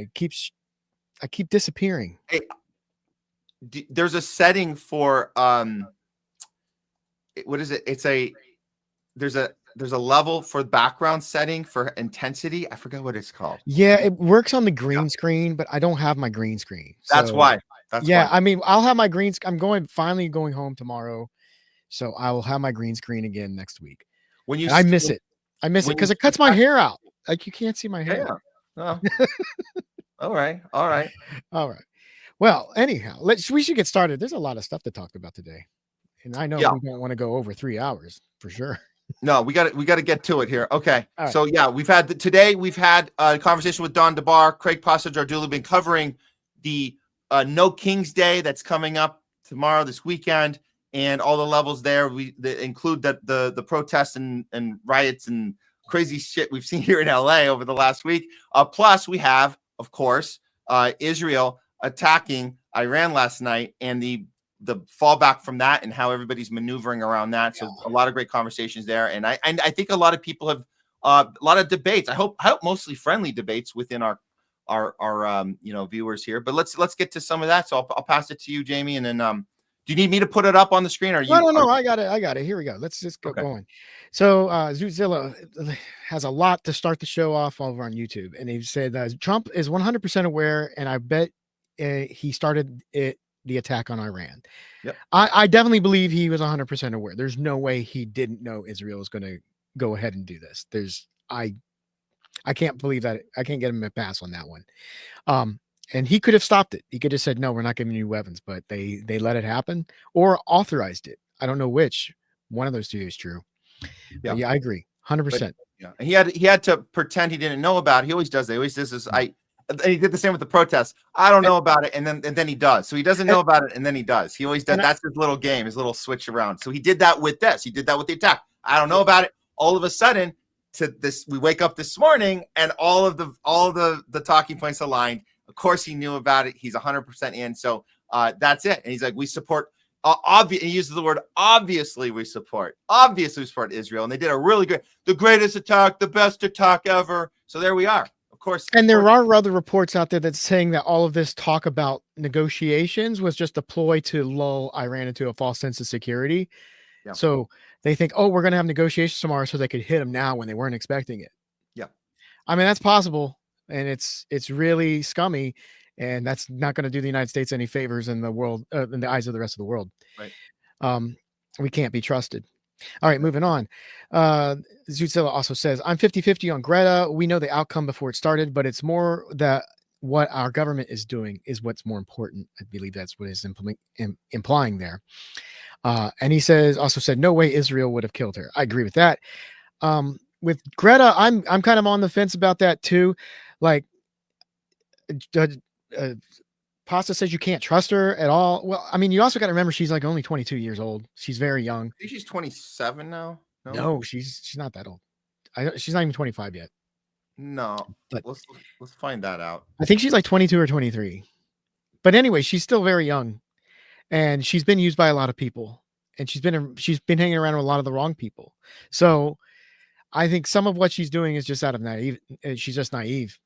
I keep disappearing. Hey, there's a setting for what is it? There's a level for background setting for intensity. I forgot what it's called. Yeah, it works on the green screen, but I don't have my green screen. That's why. Why. I mean, I'll have my green. I'm finally going home tomorrow, so I will have my green screen again next week. I miss it because it cuts my hair out. Like you can't see my hair. Yeah. Oh. All right. Well, anyhow, we should get started. There's a lot of stuff to talk about today, and I know we don't want to go over 3 hours for sure. No, we got to get to it here. Okay. Right. So yeah, we've had a conversation with Don DeBar, Craig Pasta Jardula, been covering the No King's Day that's coming up tomorrow, this weekend, and all the levels there. They include the protests and riots and crazy shit we've seen here in LA over the last week. Plus we have, of course, Israel attacking Iran last night and the fallback from that and how everybody's maneuvering around that. So a lot of great conversations there. And I think a lot of people have a lot of debates. I hope mostly friendly debates within our viewers here, but let's get to some of that. So I'll pass it to you, Jamie. And then, do you need me to put it up on the screen? Or No, I got it. Here we go. Let's just get going. So Zootzilla has a lot to start the show off over on YouTube. And he said Trump is 100% aware. And I bet he started the attack on Iran. Yep. I definitely believe he was 100% aware. There's no way he didn't know Israel was going to go ahead and do this. I can't believe that. I can't get him a pass on that one. And he could have stopped it. He could have said, no, we're not giving you weapons, but they let it happen or authorized it. I don't know which one of those two is true. Yeah, I agree. 100%. Yeah. And he had to pretend he didn't know about it. He always does. He always does this. He did the same with the protests. I don't know about it, and then he does. So he doesn't know about it, and then he does. He always does. That's his little game, his little switch around. So he did that with this. He did that with the attack. I don't know about it. All of a sudden, we wake up this morning, and all of the talking points aligned. Of course, he knew about it. He's 100% in. So that's it. And he's like, we support. He uses the word obviously. We support Israel, and they did a really the greatest attack, the best attack ever. So there we are. Course, and there are other reports out there that's saying that all of this talk about negotiations was just a ploy to lull Iran into a false sense of security. Yeah. So they think, we're going to have negotiations tomorrow so they could hit them now when they weren't expecting it. Yeah. I mean, that's possible. And it's really scummy. and that's not going to do the United States any favors in the world, in the eyes of the rest of the world. Right. We can't be trusted. All right, moving on. Zuzilla also says, I'm 50-50 on Greta. We know the outcome before it started, but it's more that what our government is doing is what's more important. I believe that's what is implying there. And he also said, no way Israel would have killed her. I agree with that. With Greta, I'm kind of on the fence about that too. Like, Pasta says you can't trust her at all. Well, I mean, you also got to remember she's like only 22 years old. She's very young. I think she's 27 now. No, she's not that old. She's not even 25 yet. No, but let's find that out. I think she's like 22 or 23. But anyway, she's still very young, and she's been used by a lot of people, and she's been hanging around with a lot of the wrong people. So I think some of what she's doing is just out of naive. She's just naive,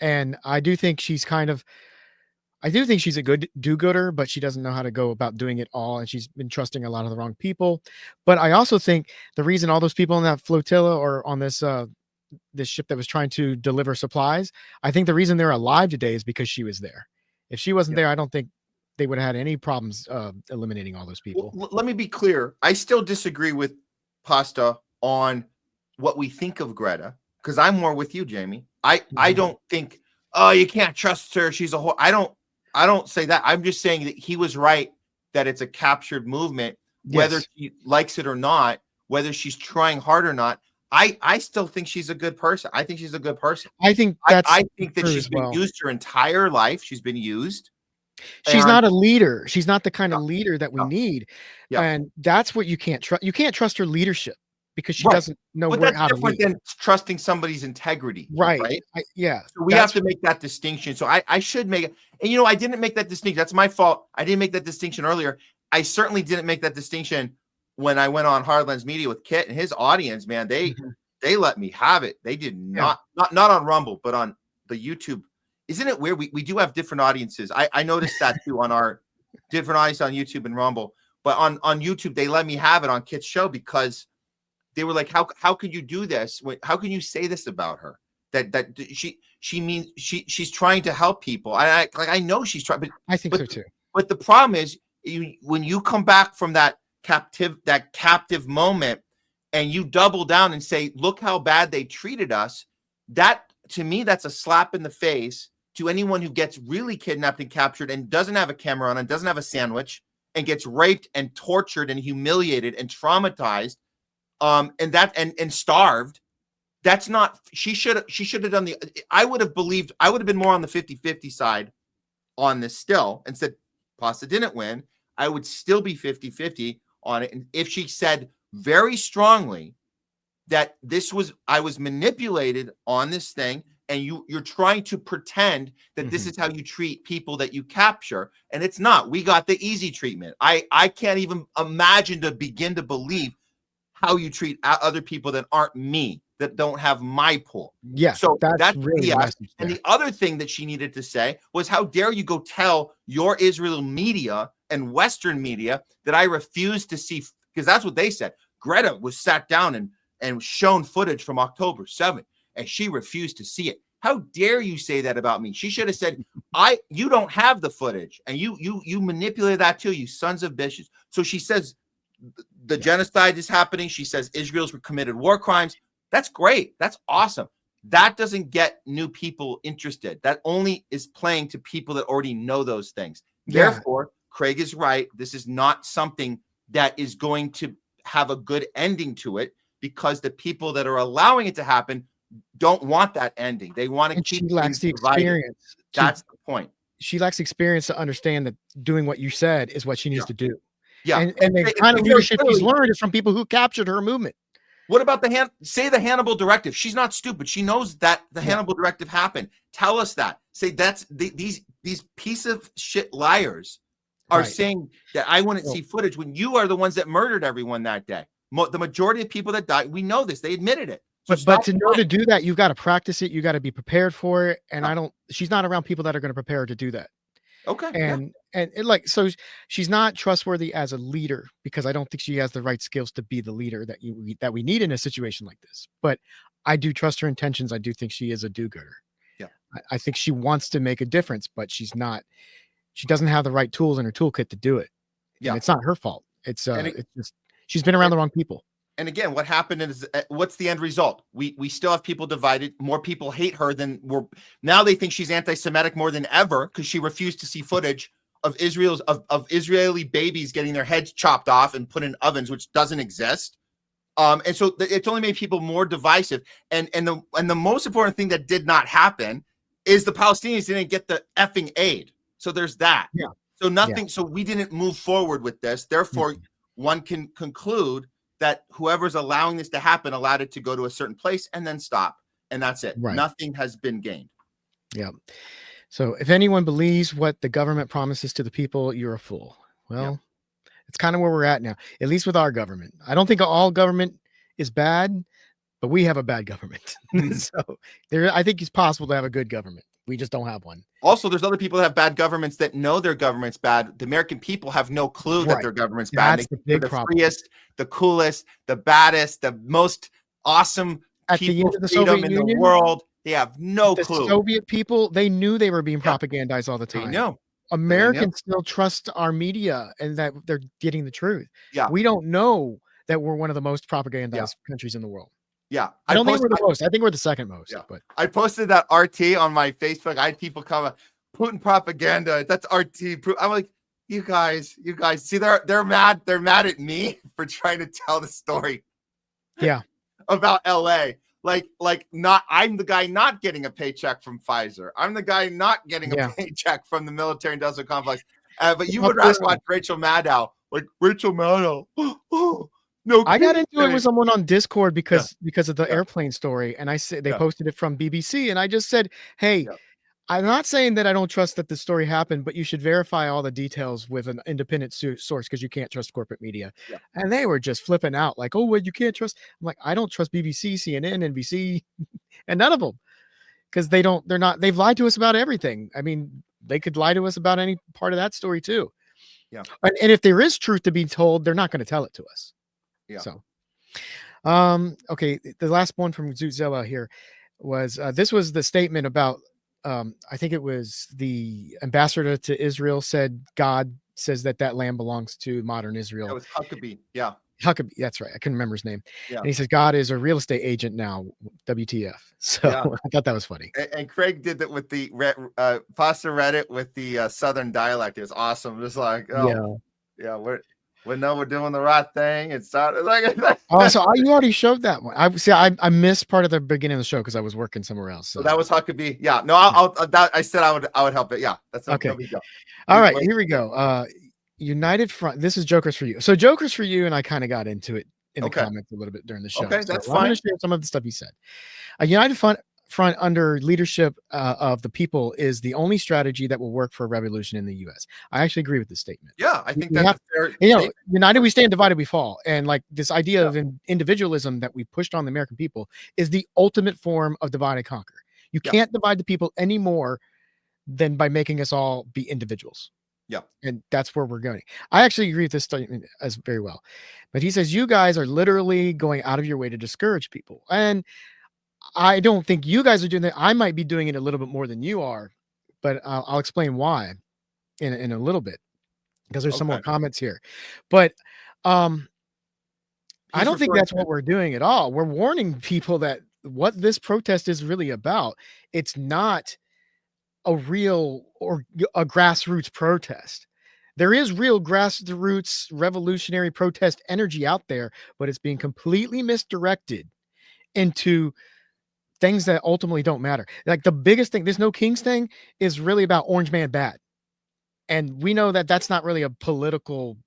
and I do think she's a good do-gooder, but she doesn't know how to go about doing it all. And she's been trusting a lot of the wrong people. But I also think the reason all those people in that flotilla or on this ship that was trying to deliver supplies, I think the reason they're alive today is because she was there. If she wasn't there, I don't think they would have had any problems eliminating all those people. Well, let me be clear. I still disagree with Pasta on what we think of Greta, because I'm more with you, Jamie. I don't think, oh, you can't trust her. She's a whole. I don't say that. I'm just saying that he was right, that it's a captured movement, whether she likes it or not, whether she's trying hard or not. I still think she's a good person. I think she's a good person. I think that she's been used her entire life. She's been used. She's not a leader. She's not the kind of leader that we need. Yeah. And that's what you can't trust. You can't trust her leadership because she doesn't know how to lead. Than trusting somebody's integrity. Right. So we have to make that distinction. So I should make it. And, I didn't make that distinction. That's my fault. I didn't make that distinction earlier. I certainly didn't make that distinction when I went on Hardlands Media with Kit and his audience, man. They let me have it. They did not on Rumble, but on the YouTube. Isn't it weird? We do have different audiences. I noticed that too on our different audience on YouTube and Rumble. But on YouTube, they let me have it on Kit's show because they were like, how could you do this? How can you say this about her? That she's trying to help people. I know she's trying, but I think so too. But the problem is when you come back from that captive moment and you double down and say, look how bad they treated us. That to me, that's a slap in the face to anyone who gets really kidnapped and captured and doesn't have a camera on and doesn't have a sandwich and gets raped and tortured and humiliated and traumatized, and starved. That's not, she should have done I would have been more on the 50-50 side on this still and said, Pasta didn't win. I would still be 50-50 on it. And if she said very strongly that I was manipulated on this thing, and you're trying to pretend that this is how you treat people that you capture, and it's not. We got the easy treatment. I can't even imagine to begin to believe how you treat other people that aren't me, that don't have my pull. Yeah. So that's really the message there. And the other thing that she needed to say was, how dare you go tell your Israel media and Western media that I refuse to see, because that's what they said. Greta was sat down and shown footage from October 7th, and she refused to see it. How dare you say that about me? She should have said, you don't have the footage, and you manipulated that too, you sons of bitches. So she says the genocide is happening. She says Israel's committed war crimes. That's great. That's awesome. That doesn't get new people interested. That only is playing to people that already know those things. Yeah. Therefore, Craig is right. This is not something that is going to have a good ending to it, because the people that are allowing it to happen don't want that ending. They want to keep. She lacks the experience. That's the point. She lacks experience to understand that doing what you said is what she needs to do. Yeah. And the kind of leadership she's learned is from people who captured her movement. What about the Hannibal Directive? She's not stupid. She knows that the Hannibal Directive happened. Tell us that. Say that's these piece of shit liars are saying that I wouldn't see footage when you are the ones that murdered everyone that day. The majority of people that died, we know this. They admitted it. So but to know to do that, you've got to practice it. You got to be prepared for it. And she's not around people that are going to prepare her to do that. Okay. And so she's not trustworthy as a leader, because I don't think she has the right skills to be the leader that we need in a situation like this. But I do trust her intentions. I do think she is a do-gooder. Yeah. I think she wants to make a difference, but she doesn't have the right tools in her toolkit to do it. Yeah. And it's not her fault. It's just she's been around the wrong people. And again, what happened is, what's the end result? We still have people divided. More people hate her than now. They think she's anti-Semitic more than ever because she refused to see footage of Israeli babies getting their heads chopped off and put in ovens, which doesn't exist. And so it's only made people more divisive. And the most important thing that did not happen is the Palestinians didn't get the effing aid. So there's that. Yeah. So nothing. Yeah. So we didn't move forward with this. Therefore, one can conclude that whoever's allowing this to happen allowed it to go to a certain place and then stop. And that's it. Right. Nothing has been gained. Yeah. So if anyone believes what the government promises to the people, you're a fool. Well, it's kind of where we're at now, at least with our government. I don't think all government is bad, but we have a bad government. So I think it's possible to have a good government. We just don't have one. Also, there's other people that have bad governments that know their government's bad. The American people have no clue that their government's bad. That's the big problem. Freest, the coolest, the baddest, the most awesome at the end of the freedom Soviet in Union, the world. They have no the clue. Soviet people, they knew they were being propagandized all the time. They know. Americans still trust our media and that they're getting the truth. Yeah. We don't know that we're one of the most propagandized countries in the world. Yeah. I don't think we're the most. I think we're the second most. Yeah. But I posted that RT on my Facebook. I had people comment, Putin propaganda. That's RT. I'm like, you guys, see, they're mad. They're mad at me for trying to tell the story. Yeah. About LA. I'm the guy not getting a paycheck from Pfizer. I'm the guy not getting a paycheck from the military industrial complex. But you would rather watch Rachel Maddow. Like, Rachel Maddow. No, I got into it with someone on Discord because of the airplane story, and I said they posted it from BBC, and I just said, "Hey, I'm not saying that I don't trust that the story happened, but you should verify all the details with an independent source because you can't trust corporate media." Yeah. And they were just flipping out, like, "Oh, well, you can't trust." I'm like, I don't trust BBC, CNN, NBC, and none of them because they've lied to us about everything. I mean, they could lie to us about any part of that story too. Yeah. And if there is truth to be told, they're not going to tell it to us. Yeah. So, okay. The last one from Zuzella here was, this was the statement about, I think it was the ambassador to Israel said, God says that land belongs to modern Israel. That was Huckabee. Yeah. Huckabee. That's right. I couldn't remember his name. Yeah. And he says, God is a real estate agent now. WTF. So I thought that was funny. And Craig did that with the Foster read it with the Southern dialect. It was awesome. Just like, we're doing the right thing. It started like oh, so you already showed that one. I missed part of the beginning of the show because I was working somewhere else. So that was Huckabee. Yeah, no, I said I would help it. Yeah, that's okay. No big deal. All right, here we go. United Front. This is Jokers for You. So Jokers for You, and I kind of got into it in the comments a little bit during the show. Okay, that's fine. fine. I'm going to share some of the stuff he said. A United Front under leadership of the people is the only strategy that will work for a revolution in the U.S. I actually agree with this statement. Yeah, I think that's fair. United we stand, divided we fall. And like this idea of individualism that we pushed on the American people is the ultimate form of divide and conquer. You can't divide the people any more than by making us all be individuals. Yeah. And that's where we're going. I actually agree with this statement as very well. But he says, you guys are literally going out of your way to discourage people. And I don't think you guys are doing that. I might be doing it a little bit more than you are, but I'll explain why in a little bit because there's some more comments here. But I don't think that's what we're doing at all. We're warning people that what this protest is really about. It's not a real or a grassroots protest. There is real grassroots revolutionary protest energy out there, but it's being completely misdirected into things that ultimately don't matter. Like the biggest thing, this No Kings thing is really about Orange Man bad. And we know that that's not really a political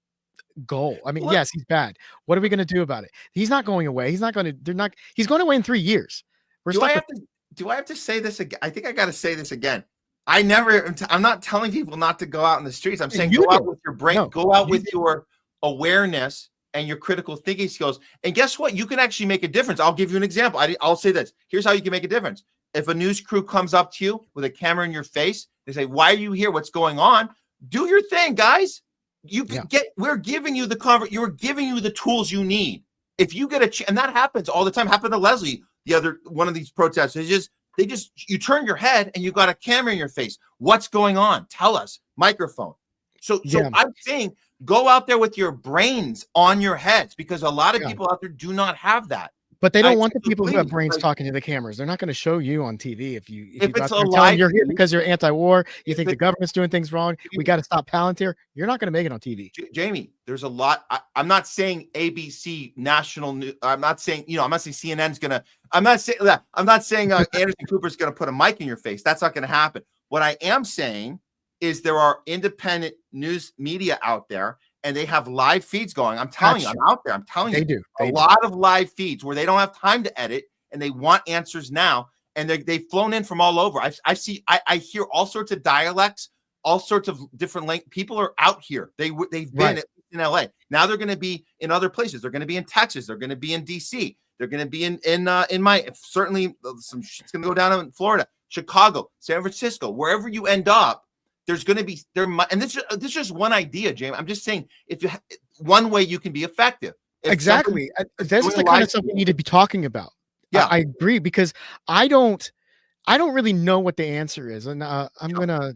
goal. I mean, yes, he's bad. What are we going to do about it? He's not going away. He's going away in 3 years. Do I have to say this again? I think I got to say this again. I'm not telling people not to go out in the streets. I'm saying go out with your brain, go out with your awareness and your critical thinking skills. And guess what? You can actually make a difference. I'll give you an example. I'll say this. Here's how you can make a difference. If a news crew comes up to you with a camera in your face, they say, why are you here? What's going on? Do your thing, guys. We're giving you you're giving you the tools you need. If you get and that happens all the time. Happened to Leslie, one of these protests. It's just you turn your head and you got a camera in your face. What's going on? Tell us. Microphone. So I'm saying go out there with your brains on your heads, because a lot of people out there do not have that. But they don't want the people who have brains talking to the cameras. They're not going to show you on TV if it's a live. You're here because you're anti-war. You think the government's doing things wrong. We got to stop Palantir. You're not going to make it on TV. Jamie, there's a lot. I'm not saying ABC national news. I'm not saying CNN's gonna. I'm not saying that. I'm not saying Anderson Cooper's gonna put a mic in your face. That's not gonna happen. What I am saying is there are independent news media out there, and they have live feeds going. I'm telling you, I'm out there. I'm telling you, they do a lot of live feeds where they don't have time to edit and they want answers now. And they've flown in from all over. I hear all sorts of dialects, all sorts of different people are out here. They've been in LA. Now they're going to be in other places. They're going to be in Texas. They're going to be in DC. They're going to be in my, certainly some shit's going to go down in Florida, Chicago, San Francisco, wherever you end up. There's going to be and this is just one idea, James. I'm just saying, one way you can be effective. Exactly. This is the kind of stuff we need to be talking about. Yeah, I agree, because I don't really know what the answer is, and I'm gonna.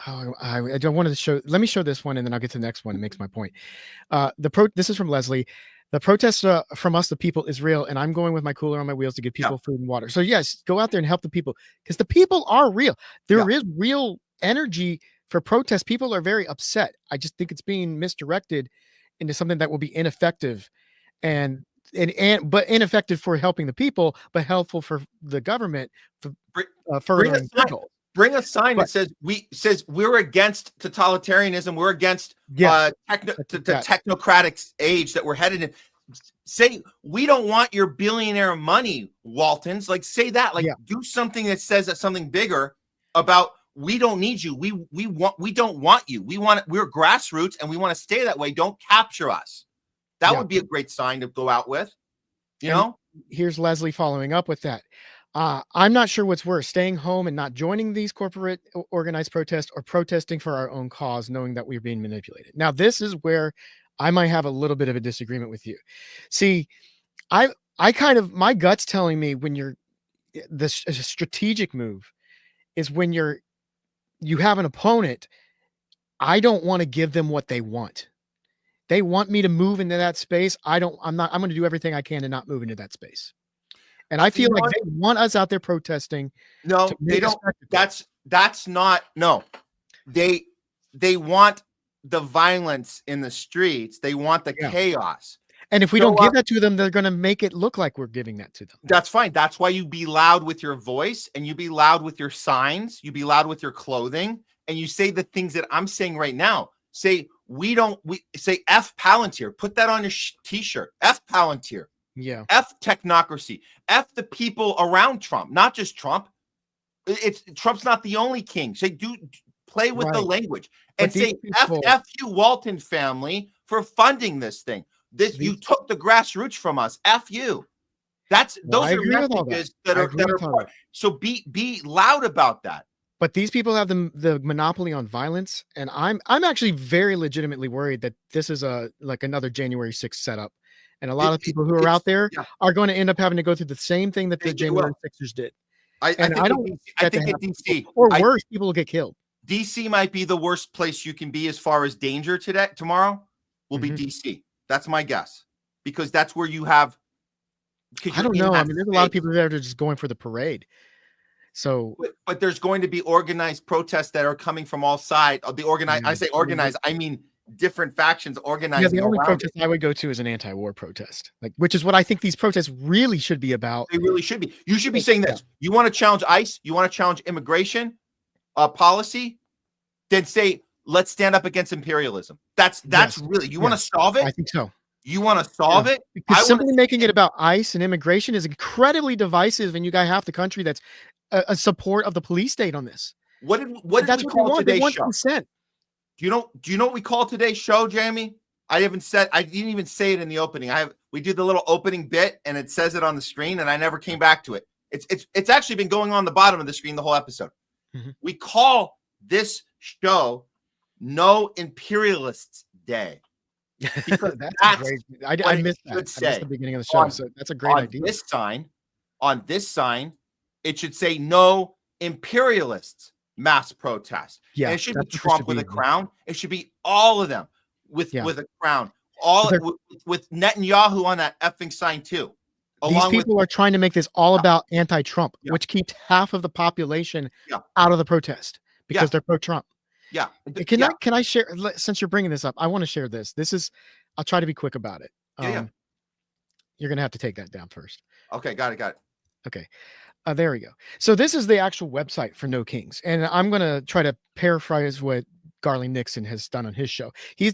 I don't want to show. Let me show this one, and then I'll get to the next one. It makes my point. This is from Leslie. The protest from us, the people, is real, and I'm going with my cooler on my wheels to give people food and water. So yes, go out there and help the people, because the people are real. There is real energy for protest. People are very upset. I just think it's being misdirected into something that will be ineffective, but ineffective for helping the people, but helpful for the government for furthering their goals. Bring a sign that says we're against totalitarianism. We're against the technocratic age that we're headed in. Say we don't want your billionaire money, Waltons. Like, say that. Like, do something that says that something bigger about we don't need you. We don't want you. We're grassroots and we want to stay that way. Don't capture us. That would be a great sign to go out with. You know. Here's Leslie following up with that. I'm not sure what's worse, staying home and not joining these corporate organized protests, or protesting for our own cause, knowing that we're being manipulated. Now, this is where I might have a little bit of a disagreement with you. See, my gut's telling me a strategic move is when you have an opponent. I don't want to give them what they want. They want me to move into that space. I'm going to do everything I can to not move into that space. And I feel like they want us out there protesting. No, they don't. That's not. No, they want the violence in the streets. They want the chaos. And if we don't give that to them, they're going to make it look like we're giving that to them. That's fine. That's why you be loud with your voice, and you be loud with your signs. You be loud with your clothing, and you say the things that I'm saying right now. Say we say F Palantir. Put that on your t-shirt. F Palantir. Yeah. F technocracy. F the people around Trump, not just Trump. Trump's not the only king. Say play with the language and say F you Walton family for funding this thing. You took the grassroots from us. F you. Those are messages that are so be loud about that. But these people have the monopoly on violence, and I'm actually very legitimately worried that this is another January 6th setup. And a lot of people who are out there are going to end up having to go through the same thing that the January 6ers did. I think in DC, or worse, people will get killed. DC might be the worst place you can be as far as danger tomorrow will be DC. That's my guess, because that's where you have. I don't know. I mean, there's a lot of people there that are just going for the parade. So, but there's going to be organized protests that are coming from all sides. I say organized. I mean different factions organizing. Yeah, the only protest I would go to is an anti-war protest, which is what I think these protests really should be about. They really should be. You should be saying this. You want to challenge ICE? You want to challenge immigration policy? Then say, let's stand up against imperialism. That's really, you want to solve it? I think so. You want to solve it? Because simply making it about ICE and immigration is incredibly divisive, and you got half the country that's a support of the police state on this. What did we call today's show? Consent. Do you know what we call today's show, Jamie? I didn't even say it in the opening. We do the little opening bit, and it says it on the screen, and I never came back to it. It's actually been going on the bottom of the screen the whole episode. Mm-hmm. We call this show No Imperialists Day. Because that's great. I missed that. I missed the beginning of the show, so that's a great idea. On this sign, It should say no imperialists mass protest. Yeah, and it should be that's what it Trump should with be. a crown. It should be all of them with a crown. All They're- with Netanyahu on that effing sign too. These Along with people are trying to make this all about anti-Trump, which keeps half of the population out of the protest because they're pro-Trump. Yeah. Can I share, since you're bringing this up, I want to share this. I'll try to be quick about it. You're going to have to take that down first. Okay, got it. Okay. There we go. So this is the actual website for No Kings. And I'm going to try to paraphrase what Garland Nixon has done on his show. He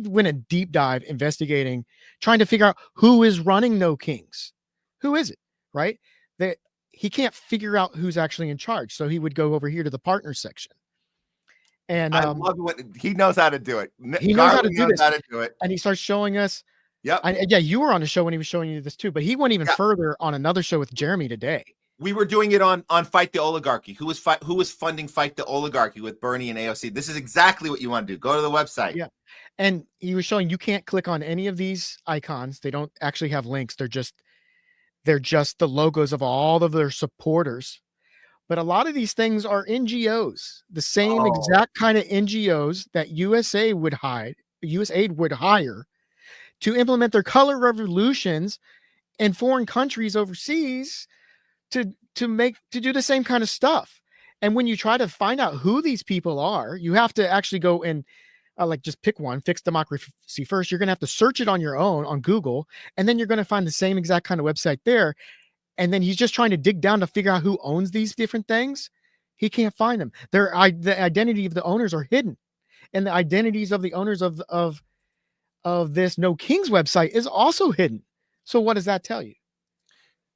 went a deep dive investigating, trying to figure out who is running No Kings. Who is it? Right? That he can't figure out who's actually in charge. So he would go over here to the partners section. And I love what he knows how to do it. He knows how to Garland do this. do it. And he starts showing us. Yep. Yeah, you were on the show when he was showing you this too, but he went even further on another show with Jeremy today. We were doing it on Fight the Oligarchy. Who was funding Fight the Oligarchy with Bernie and AOC? This is exactly what you want to do. Go to the website. Yeah. And he was showing you can't click on any of these icons. They don't actually have links. They're just the logos of all of their supporters. But a lot of these things are NGOs, the same exact kind of NGOs that USAID would hire to implement their color revolutions in foreign countries overseas to do the same kind of stuff. And when you try to find out who these people are, you have to actually go and just pick one, Fix Democracy First. You're going to have to search it on your own on Google, and then you're going to find the same exact kind of website there. And then he's just trying to dig down to figure out who owns these different things. He can't find them. The identity of the owners are hidden, and the identities of the owners of this No Kings website is also hidden. So what does that tell you?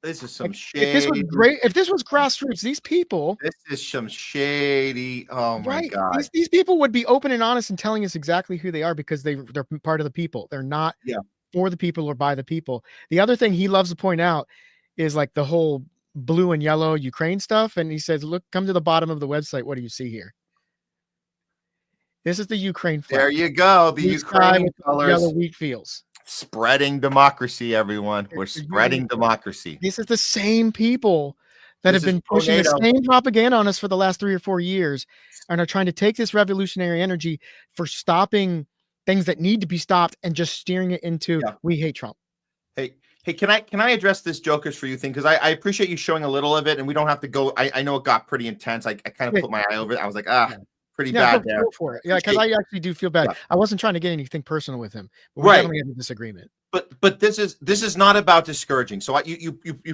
This is some shady. If this was grassroots, these people. This is some shady. Oh my God. These people would be open and honest and telling us exactly who they are because they're part of the people. They're not for the people or by the people. The other thing he loves to point out is like the whole blue and yellow Ukraine stuff. And he says, look, come to the bottom of the website. What do you see here? This is the Ukraine flag. There you go. The Ukraine colors. Yellow wheat fields. Spreading democracy, everyone. We're spreading democracy. This is the same people that have been pushing the same propaganda on us for the last 3 or 4 years and are trying to take this revolutionary energy for stopping things that need to be stopped and just steering it into we hate Trump. Hey, can I address this Jokers for you thing? Because I appreciate you showing a little of it, and we don't have to go. I know it got pretty intense. I kind of put my eye over it. I was like, pretty bad there. Go for it. Yeah, because I actually do feel bad. Yeah. I wasn't trying to get anything personal with him. But we definitely had a disagreement. But this is not about discouraging. So you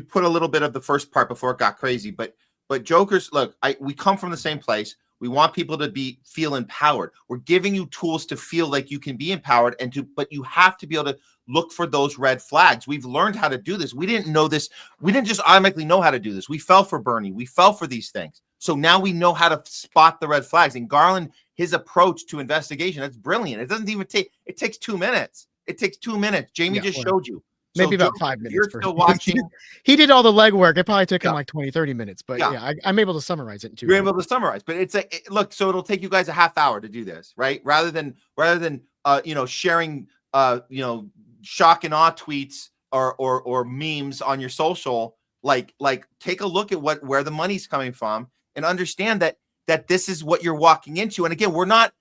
put a little bit of the first part before it got crazy. But Jokers, look, we come from the same place. We want people to feel empowered. We're giving you tools to feel like you can be empowered but you have to be able to look for those red flags. We've learned how to do this. We didn't know this. We didn't just automatically know how to do this. We fell for Bernie. We fell for these things. So now we know how to spot the red flags. And Garland, his approach to investigation, that's brilliant. It doesn't even it takes 2 minutes. It takes 2 minutes. Jamie just showed you. Maybe about 5 minutes. You're still watching. He did all the legwork. It probably took him like 20, 30 minutes. But I'm able to summarize it in 2 You're minutes. able to summarize. But it's look, so it'll take you guys a half hour to do this, right? Rather than sharing shock and awe tweets or memes on your social, like take a look at where the money's coming from and understand that this is what you're walking into. And again, we're not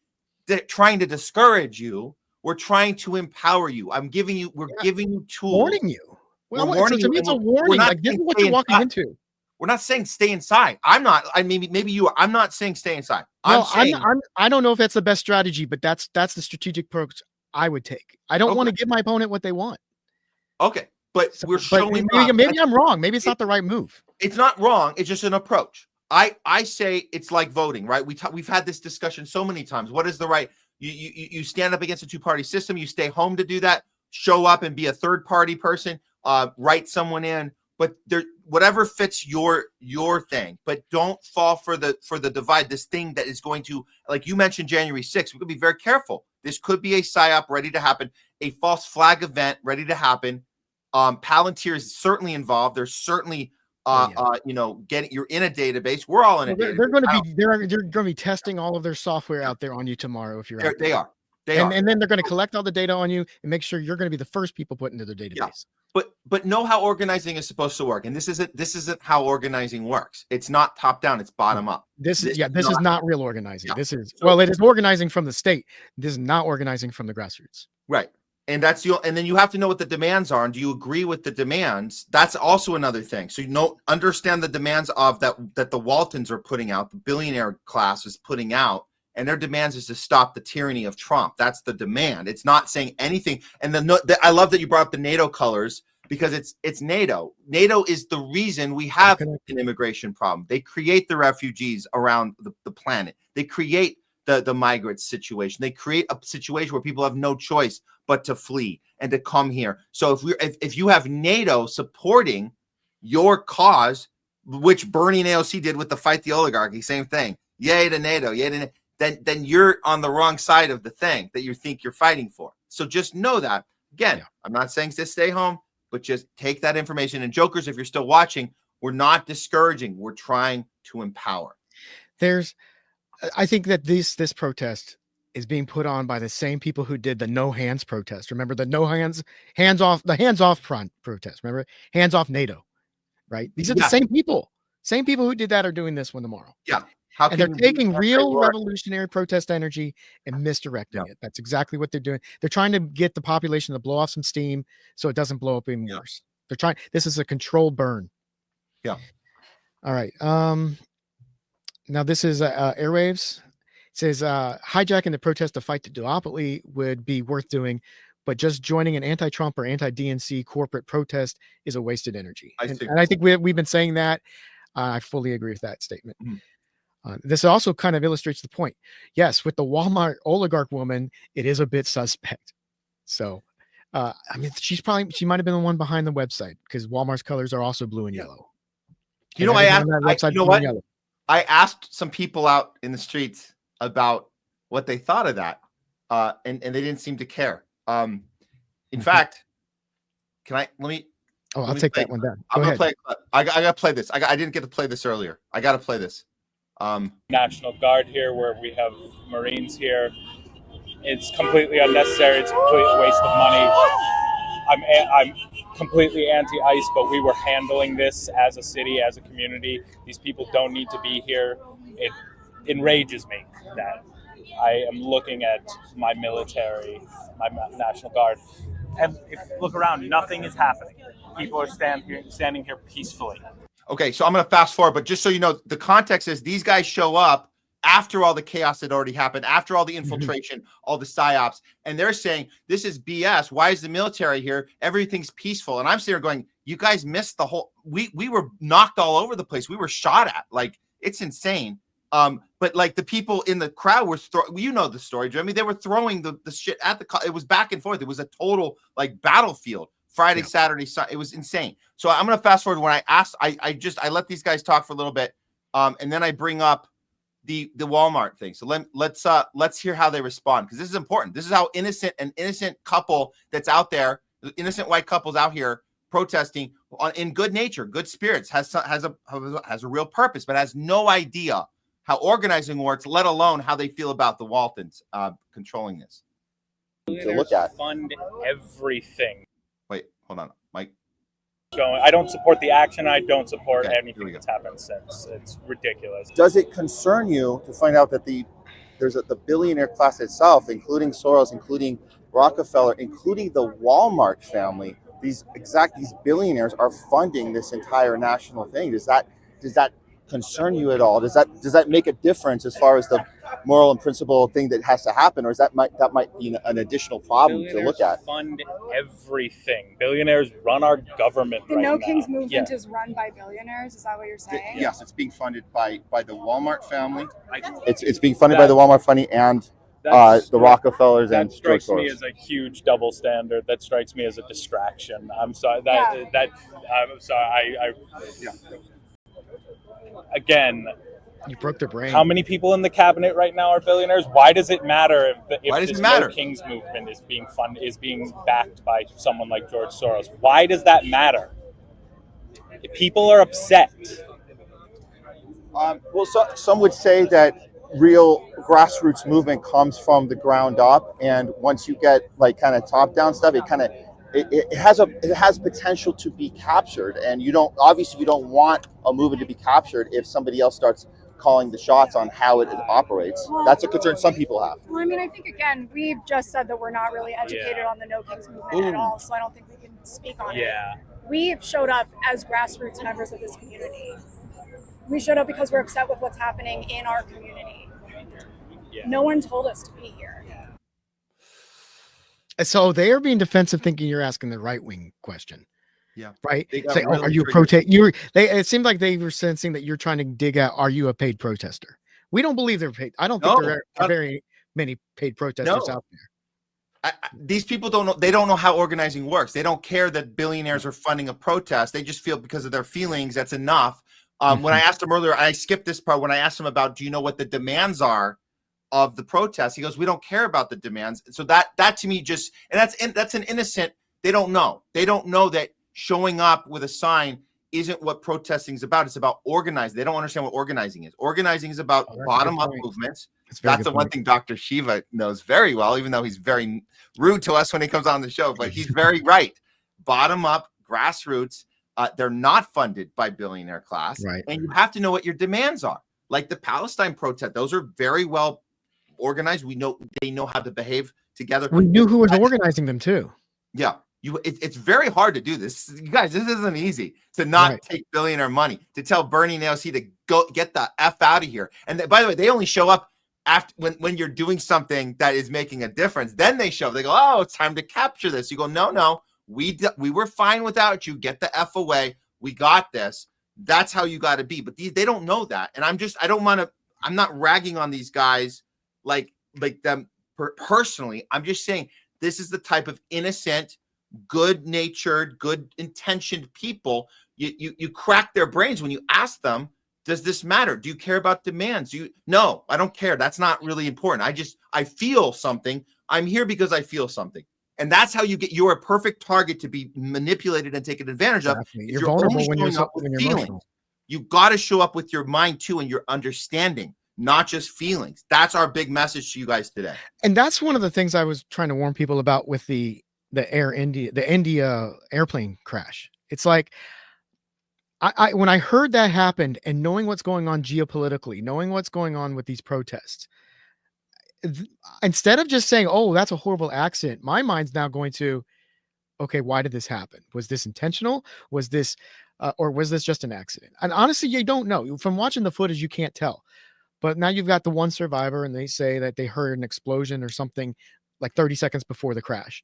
trying to discourage you. We're trying to empower you. We're giving you tools. Warning you. Well, to me, it's a warning. Like, this is what you're walking into. We're not saying stay inside. Maybe you are. I'm not saying stay inside. I don't know if that's the best strategy, but that's the strategic approach I would take. I don't want to give my opponent what they want. Okay. But we're showing maybe I'm wrong. Maybe it's not the right move. It's not wrong. It's just an approach. I say it's like voting, right? We've had this discussion so many times. What is the right? You stand up against a two-party system. You stay home to do that. Show up and be a third-party person. Write someone in. But whatever fits your thing. But don't fall for the divide. This thing that is going to, like you mentioned, January 6th. We could be very careful. This could be a psyop ready to happen. A false flag event ready to happen. Palantir is certainly involved. There's certainly you're in a database. We're all in a database. They're going to be testing all of their software out there on you tomorrow if you're out there. They are. And then they're going to collect all the data on you and make sure you're going to be the first people put into their database. Yeah. But know how organizing is supposed to work. And this isn't how organizing works. It's not top down, it's bottom up. This is not real organizing. Yeah. This is it is organizing from the state. This is not organizing from the grassroots. Right. And and then you have to know what the demands are. And do you agree with the demands? That's also another thing. So understand the demands of that the Waltons are putting out, the billionaire class is putting out, and their demands is to stop the tyranny of Trump. That's the demand. It's not saying anything. And I love that you brought up the NATO colors, because it's NATO. NATO is the reason we have an immigration problem. They create the refugees around the planet. They create the migrant situation. They create a situation where people have no choice but to flee and to come here. So if you have NATO supporting your cause, which Bernie and AOC did with the Fight the Oligarchy, same thing. Yay to NATO, yay to NATO. Then you're on the wrong side of the thing that you think you're fighting for. So just know that. Again, I'm not saying to stay home, but just take that information. And jokers, if you're still watching, we're not discouraging. We're trying to empower. I think that this protest is being put on by the same people who did the no hands protest. Remember the no hands off front protest. Remember, hands off NATO, right? These are the same people who did that are doing this one tomorrow. Yeah. And they're taking real revolutionary protest energy and misdirecting it. That's exactly what they're doing. They're trying to get the population to blow off some steam so it doesn't blow up even worse. This is a controlled burn. Yeah. All right. Now this is Airwaves. It says hijacking the protest to fight the duopoly would be worth doing, but just joining an anti-Trump or anti-DNC corporate protest is a wasted energy. And I think we've been saying that. I fully agree with that statement. Mm-hmm. This also kind of illustrates the point. Yes, with the Walmart oligarch woman, it is a bit suspect. So, I mean, she might have been the one behind the website, because Walmart's colors are also blue and yellow. I asked some people out in the streets about what they thought of that, and they didn't seem to care. In fact, I'll take that one down. I'm going to play. I got to play this. I didn't get to play this earlier. I got to play this. National Guard here, where we have Marines here. It's completely unnecessary. It's a complete waste of money. I'm completely anti-ICE, but we were handling this as a city, as a community. These people don't need to be here. It enrages me that I am looking at my military, my National Guard, and if you look around, nothing is happening. People are standing here peacefully. Okay, so I'm going to fast forward, but just so you know, the context is these guys show up after all the chaos had already happened, after all the infiltration, all the psyops, and they're saying, this is BS. Why is the military here? Everything's peaceful. And I'm sitting there going, you guys missed the whole, we were knocked all over the place. We were shot at. Like, it's insane. But like the people in the crowd were you know the story, Jeremy. They were throwing the shit at it was back and forth. It was a total like battlefield. Friday, Saturday, Sunday. It was insane. So I'm gonna fast forward. When I asked, I let these guys talk for a little bit, and then I bring up the Walmart thing. So let's hear how they respond, because this is important. This is how an innocent couple that's out there, innocent white couples out here protesting in good nature, good spirits, has a real purpose, but has no idea how organizing works, let alone how they feel about the Waltons controlling this. To look at. Fund everything. Wait, hold on, Mike. I don't support the action. I don't support anything that's happened since. It's ridiculous. Does it concern you to find out that there's the billionaire class itself, including Soros, including Rockefeller, including the Walmart family, these billionaires are funding this entire national thing? Does that concern you at all? Does that make a difference as far as the moral and principle thing that has to happen, or is that might be an additional problem to look at? Fund everything. Billionaires run our government. The No Kings movement is run by billionaires. Is that what you're saying? Yes, it's being funded by the Walmart family. It's being funded by the Walmart family and the Rockefellers and George Soros. That strikes me as a huge double standard. That strikes me as a distraction. I'm sorry. I'm sorry. Again, you broke their brain. How many people in the cabinet right now are billionaires? Why does it matter if this No Kings movement is being backed by someone like George Soros? Why does that matter? People are upset. Well, some would say that real grassroots movement comes from the ground up, and once you get like kind of top down stuff, it has potential to be captured, and you don't want a movement to be captured if somebody else starts calling the shots on how it operates. That's a concern some people have. Well, I mean, I think again, we've just said that we're not really educated on the No Kings movement at all, so I don't think we can speak on it. We've showed up as grassroots members of this community. We showed up because we're upset with what's happening in our community. No one told us to be here. So they are being defensive, thinking you're asking the right wing question. Yeah. Right. They got Say, really are you a protest? It seemed like they were sensing that you're trying to dig out, are you a paid protester? We don't believe they're paid. I don't think there are very many paid protesters out there. These people don't know. They don't know how organizing works. They don't care that billionaires are funding a protest. They just feel because of their feelings, that's enough. When I asked him earlier, I skipped this part. When I asked him about, do you know what the demands are of the protest? He goes, we don't care about the demands. So that to me just, and that's an innocent. They don't know. They don't know that showing up with a sign isn't what protesting is about. It's about organizing. They don't understand what organizing is. Organizing is about bottom-up movements. That's the one thing Dr. Shiva knows very well, even though he's very rude to us when he comes on the show, but he's very right. Bottom-up, grassroots, they're not funded by billionaire class. Right. And you have to know what your demands are. Like the Palestine protest, those are very well organized. We know they know how to behave together. We knew who was organizing them too. Yeah. It's very hard to do this. You guys, this isn't easy to not take billionaire money, to tell Bernie and AOC to go get the F out of here. And by the way, they only show up after when you're doing something that is making a difference. Then they show up. They go, oh, it's time to capture this. You go, no, we were fine without you. Get the F away. We got this. That's how you got to be. But they don't know that. And I'm not ragging on these guys like them personally. I'm just saying this is the type of innocent, good-natured, good-intentioned people. You crack their brains when you ask them, does this matter? Do you care about demands? No, I don't care. That's not really important. I feel something. I'm here because I feel something. And that's how you're a perfect target to be manipulated and taken advantage of. You're vulnerable when you're emotional. You got to show up with your mind too and your understanding, not just feelings. That's our big message to you guys today. And that's one of the things I was trying to warn people about with the India airplane crash. It's like I when I heard that happened, and knowing what's going on geopolitically, knowing what's going on with these protests, instead of just saying, oh, that's a horrible accident, my mind's now going to, okay, why did this happen? Was this intentional? Was this or was this just an accident? And honestly, you don't know. From watching the footage, you can't tell. But now you've got the one survivor, and they say that they heard an explosion or something like 30 seconds before the crash.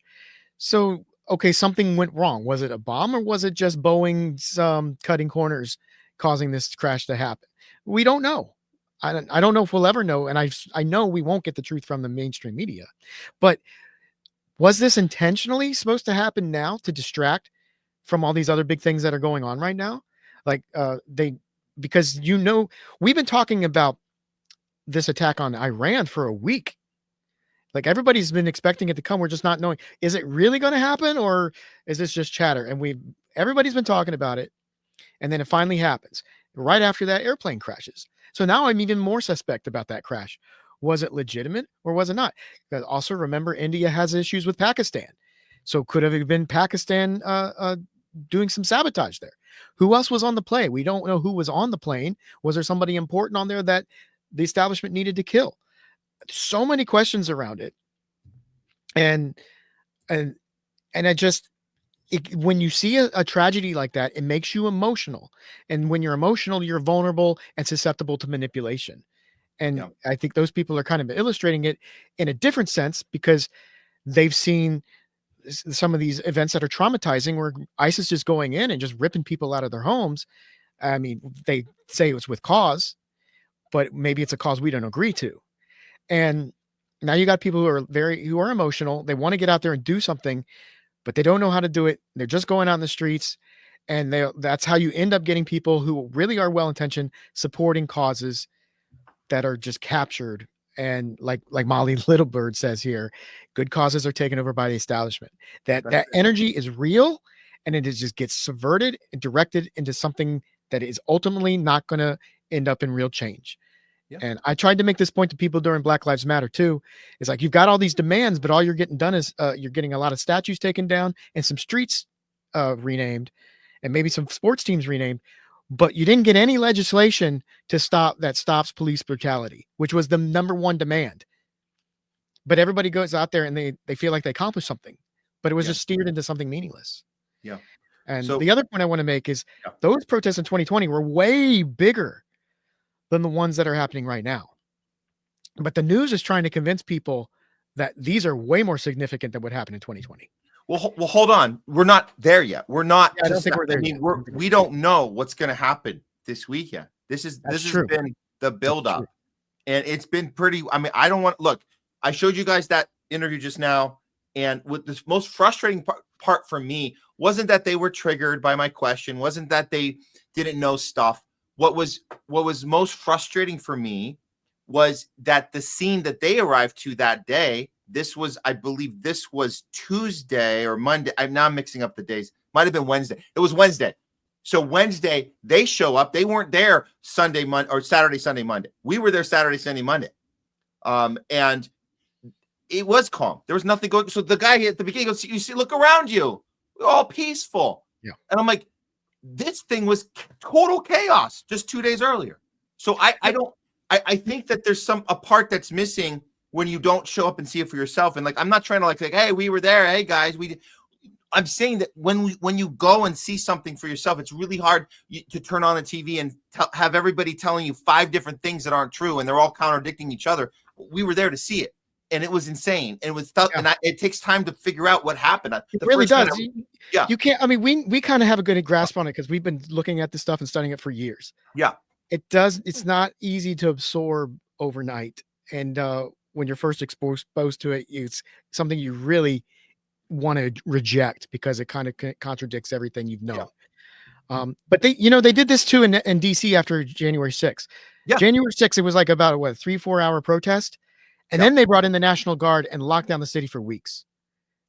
So, okay, something went wrong. Was it a bomb, or was it just Boeing's cutting corners causing this crash to happen? We don't know. I don't know if we'll ever know. And I know we won't get the truth from the mainstream media. But was this intentionally supposed to happen now to distract from all these other big things that are going on right now? Like because we've been talking about this attack on Iran for a week. Like everybody's been expecting it to come. We're just not knowing, is it really going to happen, or is this just chatter? And everybody's been talking about it. And then it finally happens. Right after that, airplane crashes. So now I'm even more suspect about that crash. Was it legitimate or was it not? Because also remember, India has issues with Pakistan. So could have been Pakistan doing some sabotage there. Who else was on the plane? We don't know who was on the plane. Was there somebody important on there that the establishment needed to kill? So many questions around it. And I just, when you see a tragedy like that, it makes you emotional. And when you're emotional, you're vulnerable and susceptible to manipulation. And I think those people are kind of illustrating it in a different sense, because they've seen some of these events that are traumatizing, where ICE is just going in and just ripping people out of their homes. I mean, they say it was with cause, but maybe it's a cause we don't agree to. And now you got people who are emotional. They want to get out there and do something, but they don't know how to do it. They're just going out in the streets, and that's how you end up getting people who really are well-intentioned, supporting causes that are just captured. And like Molly Littlebird says here, good causes are taken over by the establishment. That energy is real, and it just gets subverted and directed into something that is ultimately not going to end up in real change. And I tried to make this point to people during Black Lives Matter too. It's like, you've got all these demands, but all you're getting done is you're getting a lot of statues taken down and some streets renamed and maybe some sports teams renamed, but you didn't get any legislation to stops police brutality, which was the number one demand. But everybody goes out there and they feel like they accomplished something, but it was just steered into something meaningless. Yeah. And the other point I want to make is those protests in 2020 were way bigger than the ones that are happening right now. But the news is trying to convince people that these are way more significant than what happened in 2020. Well, hold on. We're not there yet. We're not. I don't think we're there. We don't know what's going to happen this weekend. This has been the buildup, and it's been pretty. I mean, I don't want look. I showed you guys that interview just now, and with this most frustrating part for me wasn't that they were triggered by my question, wasn't that they didn't know stuff. What was most frustrating for me was that the scene that they arrived to that day, I believe this was Tuesday or Monday. I'm now mixing up the days. Might have been Wednesday. It was Wednesday. So Wednesday, they show up. They weren't there Sunday, Monday, or Saturday, Sunday, Monday. We were there Saturday, Sunday, Monday. And it was calm. There was nothing going. So the guy at the beginning goes, you see, look around you. We're all peaceful. Yeah. And I'm like, this thing was total chaos just 2 days earlier. So I think that there's a part that's missing when you don't show up and see it for yourself. And like, I'm not trying to like, hey, we were there. Hey guys, I'm saying that when you go and see something for yourself, it's really hard to turn on the TV and have everybody telling you 5 different things that aren't true. And they're all contradicting each other. We were there to see it. And it was insane. And it was tough. And it takes time to figure out what happened. It really does. Yeah. You can't, I mean, we kind of have a good grasp on it because we've been looking at this stuff and studying it for years. Yeah. It's not easy to absorb overnight. And when you're first exposed to it, it's something you really want to reject because it kind of contradicts everything you've known. Yeah. But they did this too in DC after January 6th. Yeah. January 6th, it was like about a 3-4 hour protest. And then they brought in the National Guard and locked down the city for weeks.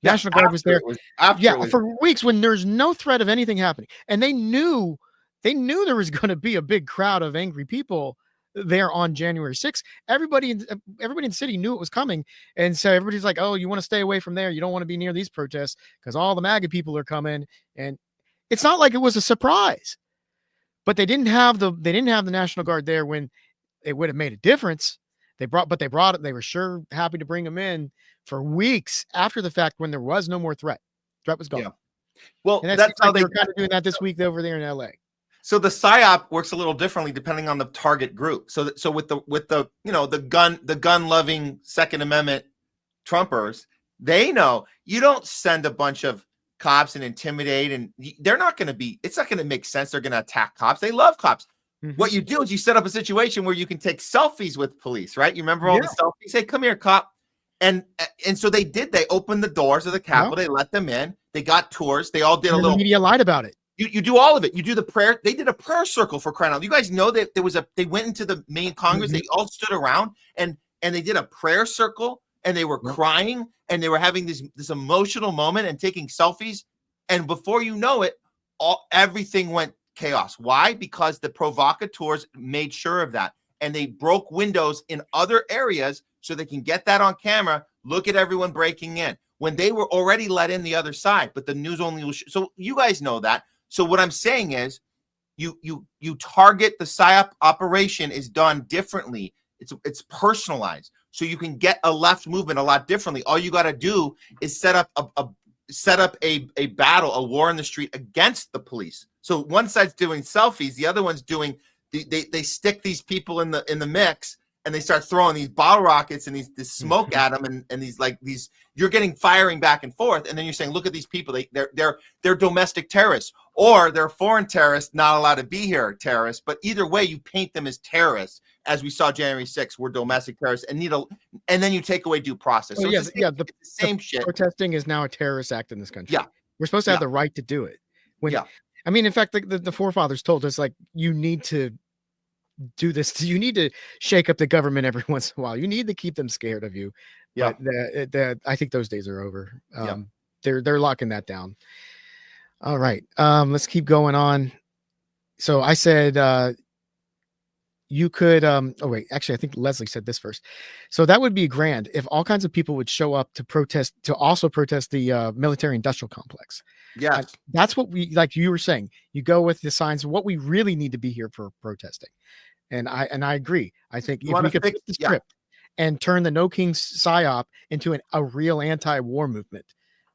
National Guard was there. For weeks when there's no threat of anything happening. And they knew there was going to be a big crowd of angry people there on January 6th. Everybody in the city knew it was coming. And so everybody's like, oh, you want to stay away from there. You don't want to be near these protests because all the MAGA people are coming. And it's not like it was a surprise. But they didn't have the National Guard there when it would have made a difference. They brought it. They were sure happy to bring them in for weeks after the fact when there was no more threat. Threat was gone. Yeah. Well, and that's how they were kind of doing that this week over there in LA. So the Psyop works a little differently depending on the target group. So with the gun loving Second Amendment Trumpers, they know you don't send a bunch of cops and intimidate, and they're not going to be. It's not going to make sense. They're going to attack cops. They love cops. Mm-hmm. What you do is you set up a situation where you can take selfies with police, right? You remember all the selfies? Hey, come here, cop. And so they did. They opened the doors of the Capitol. They let them in. They got tours. They all did a little. The media lied about it. You do all of it. You do the prayer. They did a prayer circle for crying out. You guys know that they went into the main Congress. They all stood around and they did a prayer circle and they were crying and they were having this emotional moment and taking selfies. And before you know it, everything went chaos. Why? Because the provocateurs made sure of that. And they broke windows in other areas so they can get that on camera. Look at everyone breaking in when they were already let in the other side, but the news only will so you guys know that. So what I'm saying is you target the PSYOP operation is done differently. It's personalized. So you can get a left movement a lot differently. All you got to do is set up a battle, a war in the street against the police. So one side's doing selfies, the other one's doing they stick these people in the mix and they start throwing these bottle rockets and this smoke at them and these you're getting firing back and forth, and then you're saying, look at these people, they're domestic terrorists or they're foreign terrorists not allowed to be here terrorists, but either way you paint them as terrorists, as we saw January 6th, we're domestic terrorists and then you take away due process. So the same shit. Protesting is now a terrorist act in this country. Yeah, we're supposed to have the right to do it. I mean, in fact, the forefathers told us, like, you need to do this. You need to shake up the government every once in a while. You need to keep them scared of you. Yeah. But I think those days are over. They're locking that down. All right. Let's keep going on. So I said, you could oh wait, actually I think Leslie said this first. So that would be grand if all kinds of people would show up to protest, to also protest the military industrial complex. Yes. That's what we, like you were saying, you go with the signs of what we really need to be here for protesting. And I agree. I think if we could flip the script and turn the No Kings Psyop into a real anti-war movement,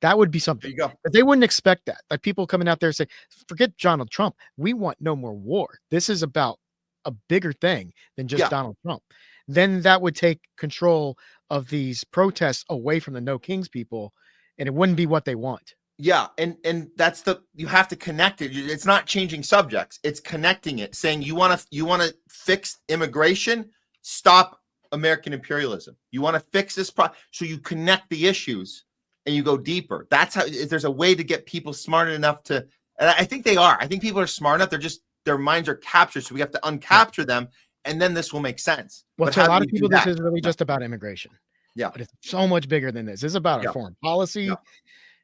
that would be something. There you go. But they wouldn't expect that. Like people coming out there say, forget Donald Trump. We want no more war. This is about a bigger thing than just Donald Trump. Then that would take control of these protests away from the No Kings people, and it wouldn't be what they want. Yeah, and that's you have to connect it. It's not changing subjects. It's connecting it, saying you want to fix immigration, stop American imperialism. You want to fix this so you connect the issues and you go deeper. That's how. If there's a way to get people smart enough to, and I think they are. I think people are smart enough. They're just, their minds are captured, so we have to uncapture them, and then this will make sense. Well, But to a how do lot we of do people, this that? is really just about immigration. Yeah, but it's so much bigger than this. It's about our foreign policy.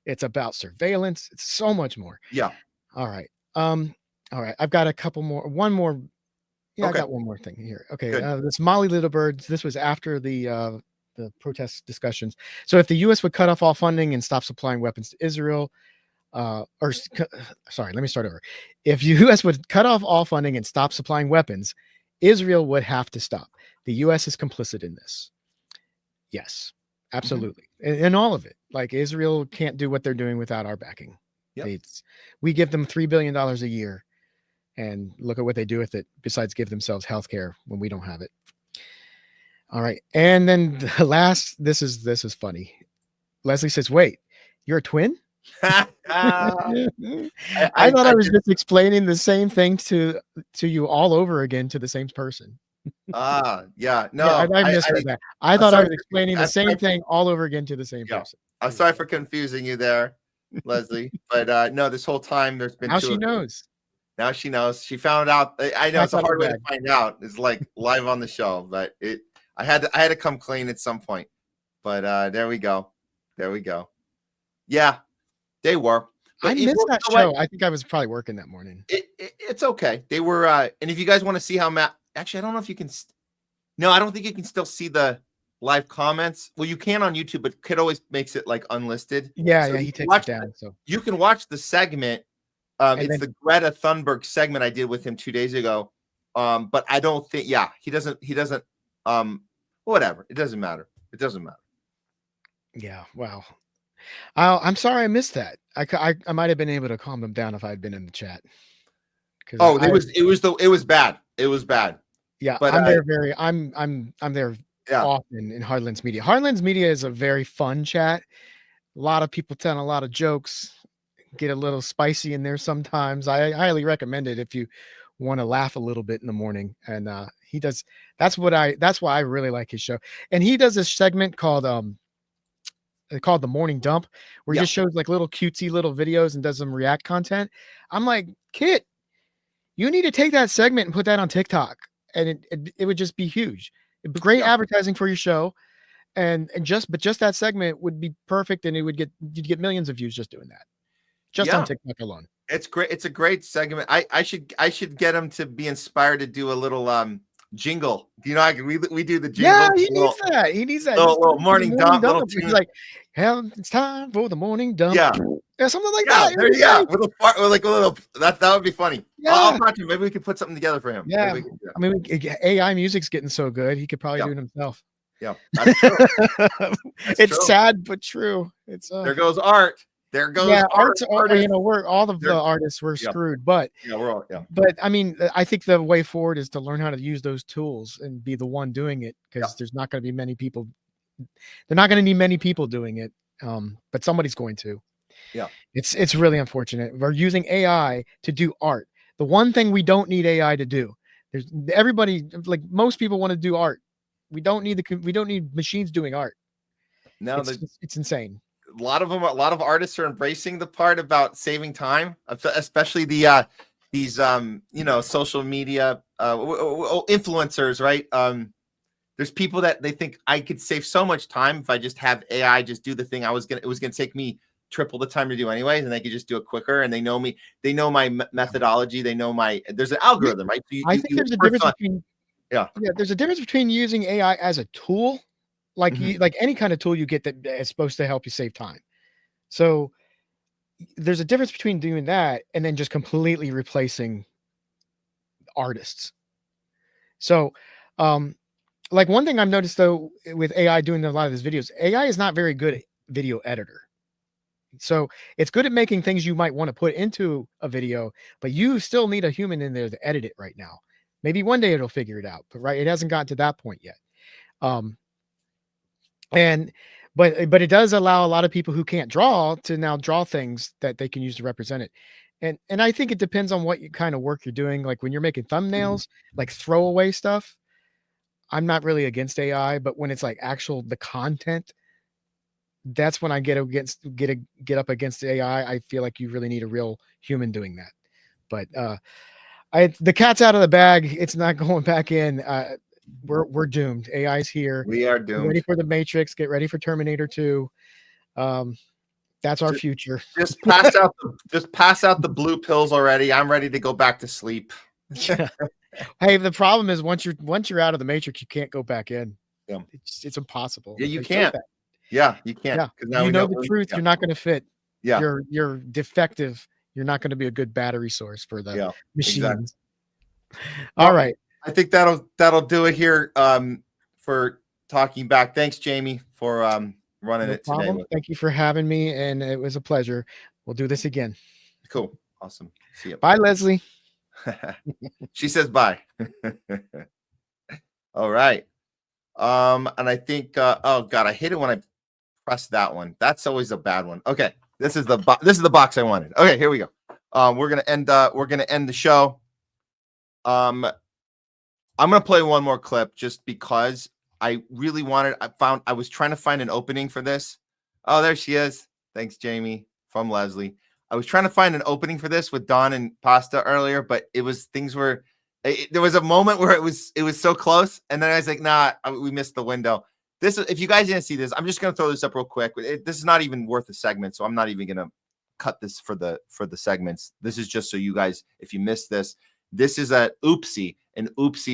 It's about surveillance. It's so much more. Yeah. All right. All right. I've got a couple more. One more. Yeah, I got one more thing here. Okay. This Molly Littlebirds. This was after the protest discussions. So if the U.S. would cut off all funding and stop supplying weapons to Israel, sorry, let me start over. If the U.S. would cut off all funding and stop supplying weapons, Israel would have to stop. The U.S. is complicit in this. Yes, absolutely. And all of it. Like Israel can't do what they're doing without our backing. We give them $3 billion a year, and look at what they do with it, besides give themselves health care when we don't have it. All right. And then the last, this is funny. Leslie says, wait, you're a twin? I thought I was just explaining the same thing to you all over again to the same person. Yeah. No, I misheard that. I thought I was explaining the same thing all over again to the same person. I'm sorry for confusing you there, Leslie. But no, this whole time there's been. Now she knows. Now she knows. She found out. I know it's a hard way to find out. It's like live on the show, but I had to come clean at some point. But there we go. There we go. Yeah, they were. I missed that show. I think I was probably working that morning. It's okay. They were. And if you guys want to see how Matt, actually, I don't know if you can. No, I don't think you can still see the live comments. Well, you can on YouTube, but Kid always makes it like unlisted. Yeah, so he takes it down. So you can watch the segment. It's the Greta Thunberg segment I did with him 2 days ago. But I don't think. Yeah, he doesn't. Whatever. It doesn't matter. It doesn't matter. Yeah. Wow. I'm sorry I missed that. I might have been able to calm them down if I had been in the chat. Oh, it was bad. It was bad. Yeah, but I'm there often in Hardlands Media. Hardlands Media is a very fun chat. A lot of people telling a lot of jokes, get a little spicy in there sometimes. I highly recommend it if you want to laugh a little bit in the morning. And he does. That's why I really like his show. And he does this segment called the Morning Dump, where he just shows like little cutesy little videos and does some react content. I'm like, Kit, you need to take that segment and put that on TikTok, and it would just be huge. It'd be great advertising for your show, and just that segment would be perfect, and you'd get millions of views just doing that, just on TikTok alone. It's great. It's a great segment. I should get him to be inspired to do a little jingle. You know, we do the jingle. Yeah, he needs that. He needs that. Little morning dump. Little tune. Like, hell, it's time for the morning dump. Yeah, something like that. There you go. Like a little. That would be funny. Yeah. I'll talk to him. Maybe we could put something together for him. Yeah. I mean, AI music's getting so good. He could probably do it himself. Yeah, that's true. It's sad but true. It's there goes art. There goes art's you know, we're all of the artists were screwed, but we're all But I mean, I think the way forward is to learn how to use those tools and be the one doing it, because there's not going to be many people. They're not going to need many people doing it, but somebody's going to. Yeah, it's really unfortunate. We're using AI to do art. The one thing we don't need AI to do. There's everybody, like most people want to do art. We don't need machines doing art. No, it's insane. A lot of artists are embracing the part about saving time, especially these social media influencers, right? There's people that they think I could save so much time if I just have AI just do the thing it was gonna take me triple the time to do anyways, and they could just do it quicker. And they know me, they know my methodology, they know there's an algorithm, right? So I think there's a difference between Yeah. There's a difference between using AI as a tool, like like any kind of tool you get that is supposed to help you save time. So there's a difference between doing that and then just completely replacing artists. So, like one thing I've noticed though with AI doing a lot of these videos, AI is not very good at video editor. So it's good at making things you might want to put into a video, but you still need a human in there to edit it right now. Maybe one day it'll figure it out, but it hasn't gotten to that point yet. But it does allow a lot of people who can't draw to now draw things that they can use to represent it. And I think it depends on what kind of work you're doing. Like when you're making thumbnails, like throwaway stuff, I'm not really against AI, but when it's like the content, that's when I get up against AI. I feel like you really need a real human doing that. But the cat's out of the bag. It's not going back in. We're doomed. AI's here. We are doomed. Get ready for the Matrix. Get ready for Terminator 2. That's our future. Just pass out the blue pills already. I'm ready to go back to sleep. Hey, the problem is once you're out of the Matrix, you can't go back in. Yeah. It's impossible. Yeah, you can't. Yeah, you can't. Yeah. Now you know the truth. Yeah. You're not going to fit. Yeah. You're defective. You're not going to be a good battery source for the machines. Exactly. All right. I think that'll do it here for talking back. Thanks, Jamie, for running it today. Thank you for having me, and it was a pleasure. We'll do this again. Cool. Awesome. See you. Bye, Leslie. She says bye. All right. And I think oh god, I hate it when I press that one. That's always a bad one. Okay. This is the box I wanted. Okay, here we go. We're gonna end the show. I'm gonna play one more clip just because I really wanted. I was trying to find an opening for this. Oh, there she is. Thanks, Jamie, from Leslie. I was trying to find an opening for this with Don and Pasta earlier, but there was a moment where it was so close, and then I was like, nah, we missed the window. This, if you guys didn't see this, I'm just gonna throw this up real quick. This is not even worth a segment, so I'm not even gonna cut this for the segments. This is just so you guys, if you missed this, this is an oopsie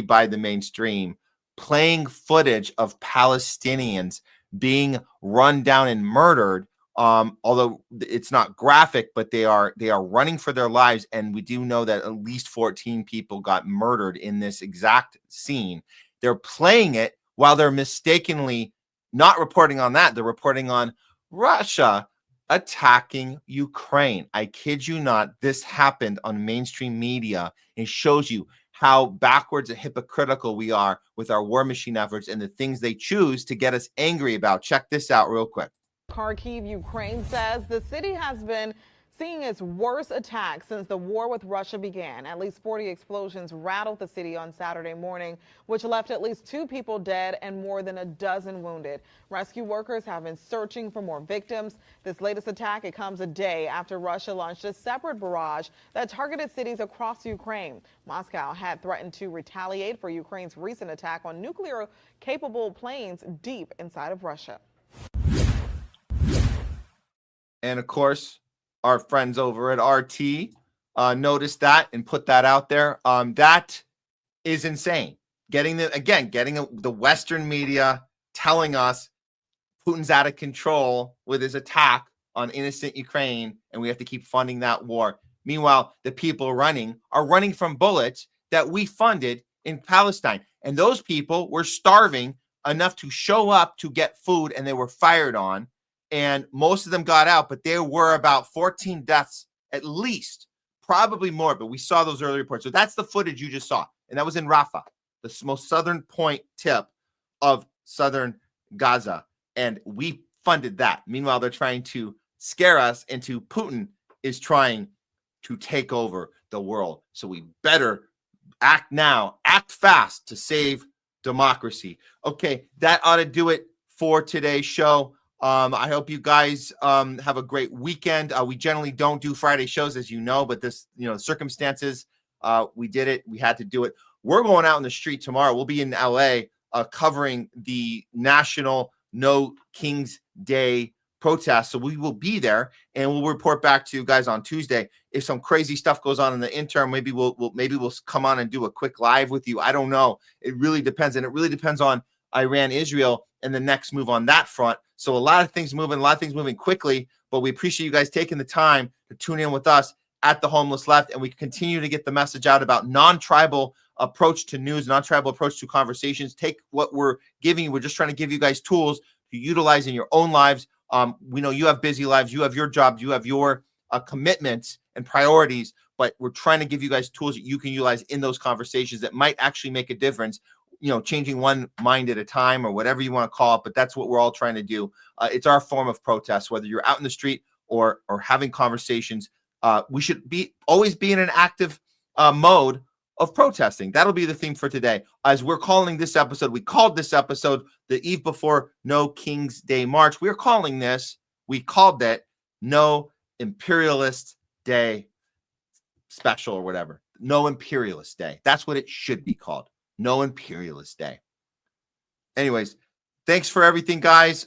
by the mainstream, playing footage of Palestinians being run down and murdered. Although it's not graphic, but they are running for their lives, and we do know that at least 14 people got murdered in this exact scene. They're playing it while they're mistakenly not reporting on that. They're reporting on Russia attacking Ukraine. I kid you not. This happened on mainstream media. It shows you how backwards and hypocritical we are with our war machine efforts and the things they choose to get us angry about. Check this out real quick. Kharkiv, Ukraine says the city has been seeing its worst attack since the war with Russia began. At least 40 explosions rattled the city on Saturday morning, which left at least 2 people dead and more than a dozen wounded. Rescue workers have been searching for more victims. This latest attack, it comes a day after Russia launched a separate barrage that targeted cities across Ukraine. Moscow had threatened to retaliate for Ukraine's recent attack on nuclear-capable planes deep inside of Russia. And of course, our friends over at RT noticed that and put that out there. That is insane. Getting the Western media telling us Putin's out of control with his attack on innocent Ukraine, and we have to keep funding that war. Meanwhile, the people are running from bullets that we funded in Palestine. And those people were starving enough to show up to get food, and they were fired on. And most of them got out, but there were about 14 deaths at least, probably more, but we saw those early reports. So that's the footage you just saw. And that was in Rafah, the most southern point tip of southern Gaza. And we funded that. Meanwhile, they're trying to scare us into Putin is trying to take over the world. So we better act now, act fast to save democracy. Okay, that ought to do it for today's show. I hope you guys have a great weekend. We generally don't do Friday shows, as you know, but this, circumstances, we did it. We had to do it. We're going out in the street tomorrow. We'll be in LA covering the National No Kings Day protest. So we will be there, and we'll report back to you guys on Tuesday. If some crazy stuff goes on in the interim, maybe we'll come on and do a quick live with you. I don't know. It really depends, and it really depends on Iran, Israel, and the next move on that front. So a lot of things moving quickly, but we appreciate you guys taking the time to tune in with us at The Homeless Left, and we continue to get the message out about non-tribal approach to news, non-tribal approach to conversations. Take what we're giving you. We're just trying to give you guys tools to utilize in your own lives. We know you have busy lives, you have your jobs, you have your commitments and priorities, but we're trying to give you guys tools that you can utilize in those conversations that might actually make a difference, changing one mind at a time or whatever you want to call it. But that's what we're all trying to do. It's our form of protest, whether you're out in the street or having conversations. We should always be in an active mode of protesting. That'll be the theme for today. As we're calling this episode, we called this episode the eve before No King's Day March. We called it No Imperialist Day Special or whatever. No Imperialist Day. That's what it should be called. No Imperialist Day. Anyways, thanks for everything, guys.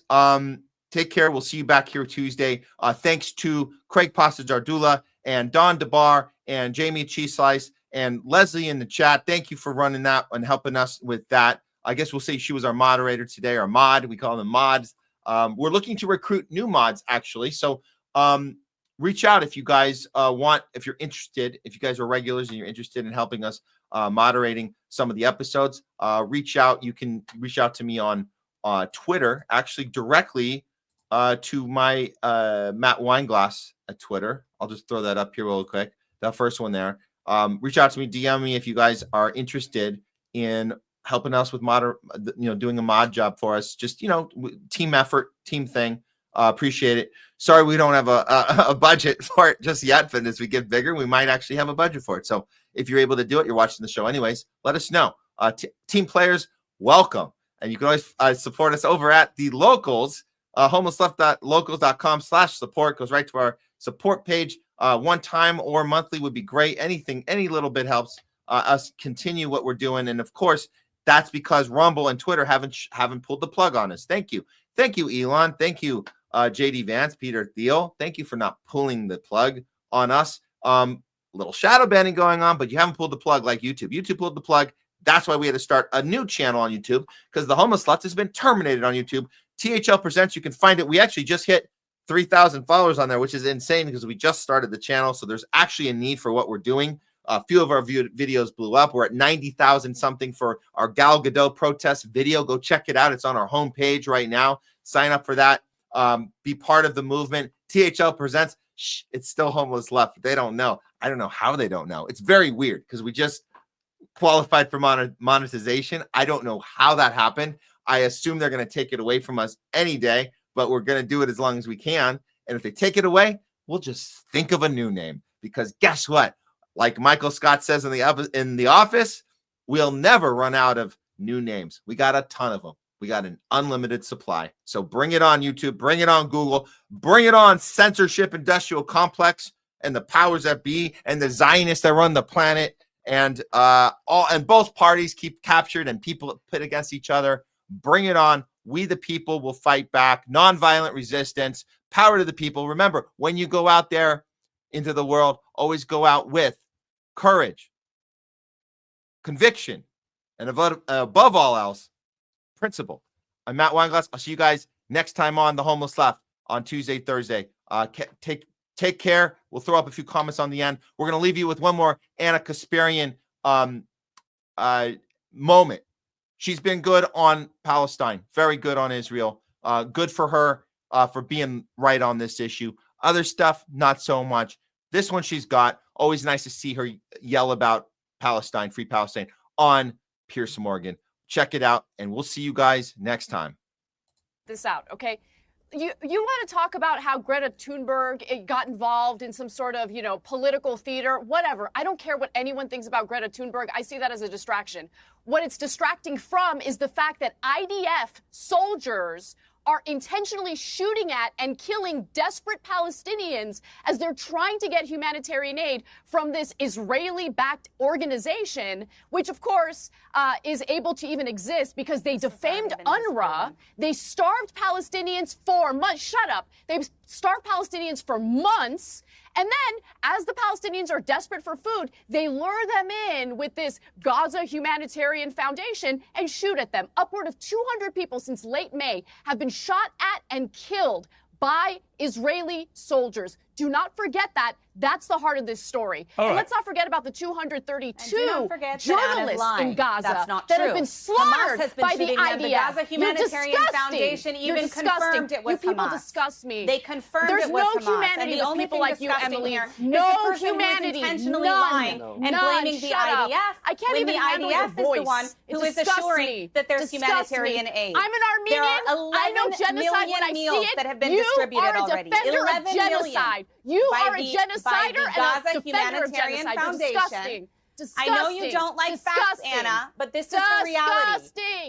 Take care. We'll see you back here Tuesday. Thanks to Craig Pasta Jardula and Don DeBar and Jamie Cheese Slice and Leslie in the chat. Thank you for running that and helping us with that. I guess we'll say she was our moderator today, our mod. We call them mods. We're looking to recruit new mods, actually. So reach out if you guys if you're interested, if you guys are regulars and you're interested in helping us moderating some of the episodes, reach out. You can reach out to me on Twitter, actually directly to my Matt Weinglass at Twitter. I'll just throw that up here real quick. That first one there. Reach out to me, DM me if you guys are interested in helping us with doing a mod job for us. Just, team effort, team thing. Appreciate it. Sorry, we don't have a budget for it just yet, but as we get bigger, we might actually have a budget for it. So if you're able to do it, you're watching the show anyways, let us know. Team players, welcome. And you can always support us over at the locals, homelessleft.locals.com/support. Goes right to our support page. One time or monthly would be great. Any little bit helps us continue what we're doing. And of course, that's because Rumble and Twitter haven't pulled the plug on us. Thank you, Elon. Thank you, JD Vance, Peter Thiel. Thank you for not pulling the plug on us. Little shadow banning going on, but you haven't pulled the plug like YouTube. YouTube pulled the plug. That's why we had to start a new channel on YouTube, because the Homeless Left has been terminated on YouTube. THL Presents, you can find it. We actually just hit 3,000 followers on there, which is insane because we just started the channel. So there's actually a need for what we're doing. A few of our videos blew up. We're at 90,000 something for our Gal Gadot protest video. Go check it out. It's on our homepage right now. Sign up for that. Be part of the movement. THL Presents. It's still Homeless Left. They don't know. I don't know how they don't know. It's very weird because we just qualified for monetization. I don't know how that happened. I assume they're going to take it away from us any day, but we're going to do it as long as we can. And if they take it away, we'll just think of a new name, because guess what? Like Michael Scott says in the Office, we'll never run out of new names. We got a ton of them. We got an unlimited supply. So bring it on YouTube, bring it on Google, bring it on censorship industrial complex and the powers that be and the Zionists that run the planet. And both parties keep captured and people put against each other. Bring it on. We the people will fight back. Nonviolent resistance, power to the people. Remember, when you go out there into the world, always go out with courage, conviction, and above all else, principle. I'm Matt Weinglass. I'll see you guys next time on The Homeless Left on Tuesday, Thursday. Take care. We'll throw up a few comments on the end. We're going to leave you with one more Anna Kasparian moment. She's been good on Palestine, very good on Israel. Good for her for being right on this issue. Other stuff, not so much. This one she's got. Always nice to see her yell about Palestine, free Palestine on Piers Morgan. Check it out, and we'll see you guys next time. This out, okay? You want to talk about how Greta Thunberg got involved in some sort of, political theater, whatever. I don't care what anyone thinks about Greta Thunberg. I see that as a distraction. What it's distracting from is the fact that IDF soldiers are intentionally shooting at and killing desperate Palestinians as they're trying to get humanitarian aid from this Israeli-backed organization, which, of course, is able to even exist because they defamed UNRWA. They starved Palestinians for months. Shut up. They've starved Palestinians for months. And then, as the Palestinians are desperate for food, they lure them in with this Gaza Humanitarian Foundation and shoot at them. Upward of 200 people since late May have been shot at and killed by Israeli soldiers. Do not forget that. That's the heart of this story. And let's not forget about the 232 journalists in Gaza that have been slaughtered by the IDF. The Gaza Humanitarian Foundation even confirmed it was Hamas. You people disgust me. They confirmed There's it was no Hamas. humanity And the only people thing like you, disgusting Emily. here No is the person humanity. who is intentionally None. lying and blaming the Shut up. IDF. I can't when even the handle your IDF is the voice. one who is assuring that there's humanitarian aid. I'm an Armenian. There are 11 I know genocide when I meals see it. that have been You distributed are a already. defender of 11 genocide. million You by are a the- genocider by the and Gaza a defender of Humanitarian genocide. Foundation. You're disgusting. I know you Disgusting. don't like facts, Disgusting. Anna, but this is the reality. Disgusting.